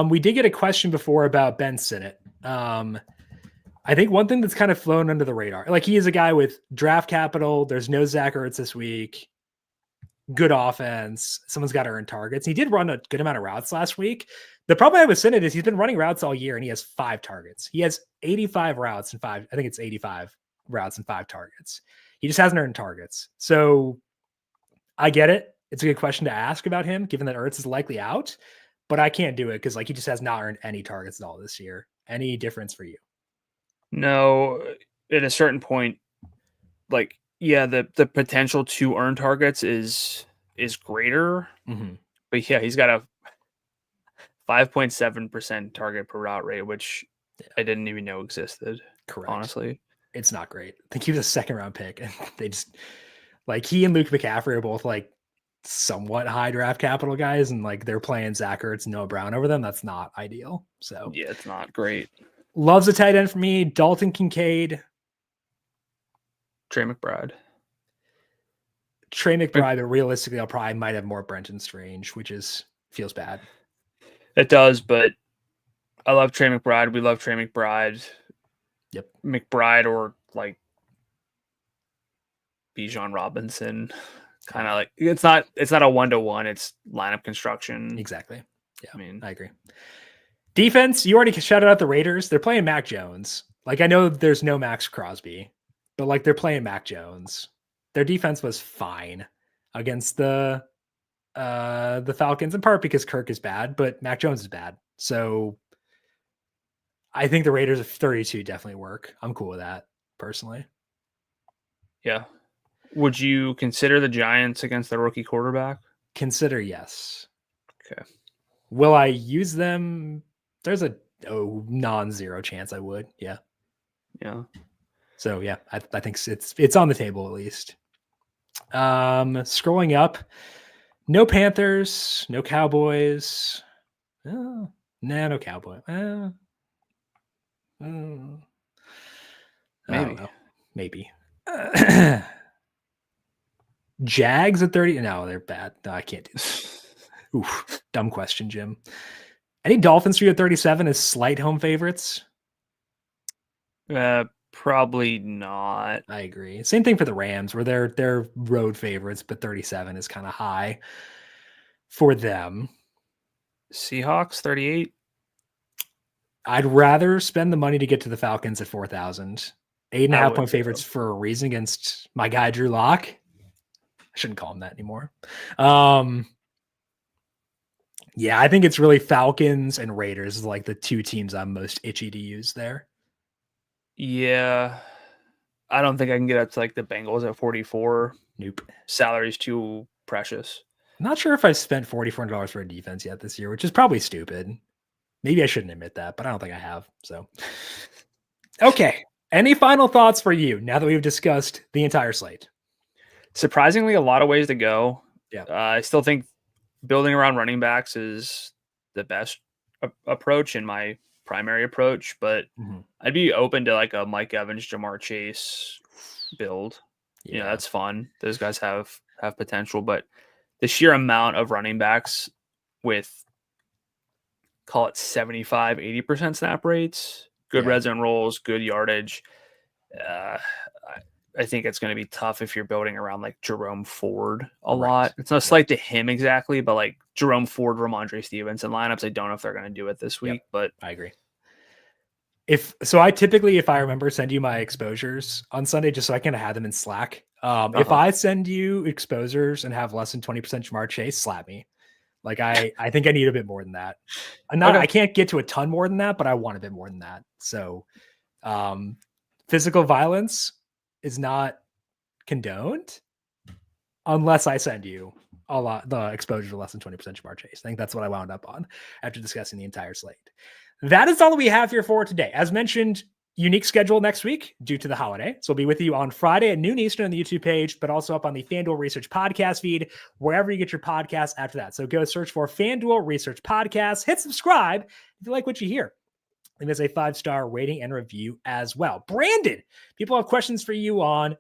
We did get a question before about Ben Sinnott. I think one thing that's kind of flown under the radar, like he is a guy with draft capital. There's no Zach Ertz this week. Good offense. Someone's got to earn targets. He did run a good amount of routes last week. The problem I have with Sinnott is he's been running routes all year and he has 5 targets. He has 85 routes and 5. I think it's 85 routes and 5 targets. He just hasn't earned targets. So I get it. It's a good question to ask about him, given that Ertz is likely out, but I can't do it because like he just has not earned any targets at all this year. Any difference for you? No, at a certain point, like, yeah, the potential to earn targets is greater. Mm-hmm. But yeah, he's got a 5.7% target per route rate, which I didn't even know existed. Correct. Honestly, it's not great. I think he was a 2nd round pick, and they just like he and Luke McCaffrey are both like somewhat high draft capital guys, and like they're playing Zach Ertz and Noah Brown over them. That's not ideal. So yeah, it's not great. Loves a tight end for me. Dalton Kincaid, Trey McBride, but realistically, I'll probably might have more Brenton Strange, which feels bad. It does, but I love Trey McBride. We love Trey McBride. Yep. McBride or like Bijan Robinson. Kind of like it's not a 1-to-1, it's lineup construction. Exactly. Yeah. I mean, I agree. Defense, you already shouted out the Raiders. They're playing Mac Jones. Like I know there's no Max Crosby, but like they're playing Mac Jones. Their defense was fine against the Falcons, in part because Kirk is bad, but Mac Jones is bad. So I think the Raiders of 32 definitely work. I'm cool with that personally. Yeah. Would you consider the Giants against the rookie quarterback? Consider yes. Okay. Will I use them? There's a non-zero chance I would. Yeah. Yeah. So yeah, I think it's on the table at least. Scrolling up, no Panthers, no Cowboys. No Cowboy. Maybe. I don't know. maybe. Jags at 30? No, they're bad. No, I can't do that. Oof, dumb question, Jim. Any Dolphins for you at 37 as slight home favorites? Probably not. I agree. Same thing for the Rams, where they're road favorites, but 37 is kind of high for them. Seahawks 38. I'd rather spend the money to get to the Falcons at 4,000. 8.5 point favorites for a reason against my guy Drew Lock. I shouldn't call him that anymore. Yeah, I think it's really Falcons and Raiders, like the two teams I'm most itchy to use there. Yeah. I don't think I can get up to like the Bengals at 44. Nope. Salary's too precious. I'm not sure if I've spent $4,400 for a defense yet this year, which is probably stupid. Maybe I shouldn't admit that, but I don't think I have. So, okay. Any final thoughts for you now that we've discussed the entire slate? Surprisingly, a lot of ways to go. Yeah. I still think building around running backs is the best approach in my primary approach, but I'd be open to like a Mike Evans, Jamar Chase build. Yeah, that's fun. Those guys have potential, but the sheer amount of running backs with, call it 75, 80% snap rates, good red zone rolls, good yardage. I think it's going to be tough if you're building around like Jerome Ford a lot. It's not slight to him exactly, but like Jerome Ford, Ramondre Stevenson lineups, I don't know if they're going to do it this week, but I agree. If I remember, send you my exposures on Sunday just so I can have them in Slack. If I send you exposures and have less than 20% Jamar Chase, slap me. Like I think I need a bit more than that. I can't get to a ton more than that, but I want a bit more than that. So physical violence is not condoned unless I send you the exposure to less than 20% Jamar Chase. I think that's what I wound up on after discussing the entire slate. That is all that we have here for today. As mentioned, unique schedule next week due to the holiday. So we'll be with you on Friday at noon Eastern on the YouTube page, but also up on the FanDuel Research Podcast feed, wherever you get your podcasts after that. So go search for FanDuel Research Podcast, hit subscribe if you like what you hear. And there's a 5-star rating and review as well. Brandon, people have questions for you on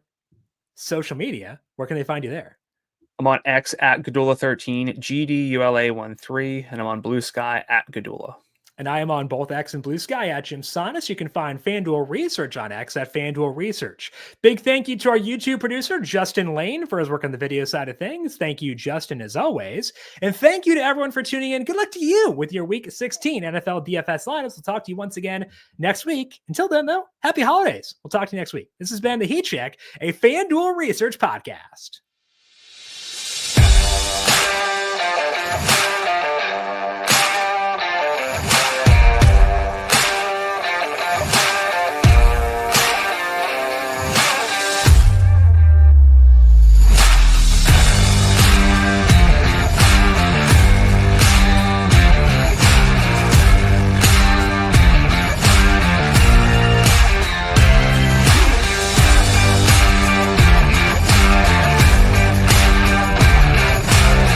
social media. Where can they find you there? I'm on X at Gdula13, GDULA13, and I'm on Blue Sky at Gdula. And I am on both X and Blue Sky at JimSannes. You can find FanDuel Research on X at FanDuel Research. Big thank you to our YouTube producer, Justin Lane, for his work on the video side of things. Thank you, Justin, as always. And thank you to everyone for tuning in. Good luck to you with your Week 16 NFL DFS lineups. We'll talk to you once again next week. Until then, though, happy holidays. We'll talk to you next week. This has been The Heat Check, a FanDuel Research podcast.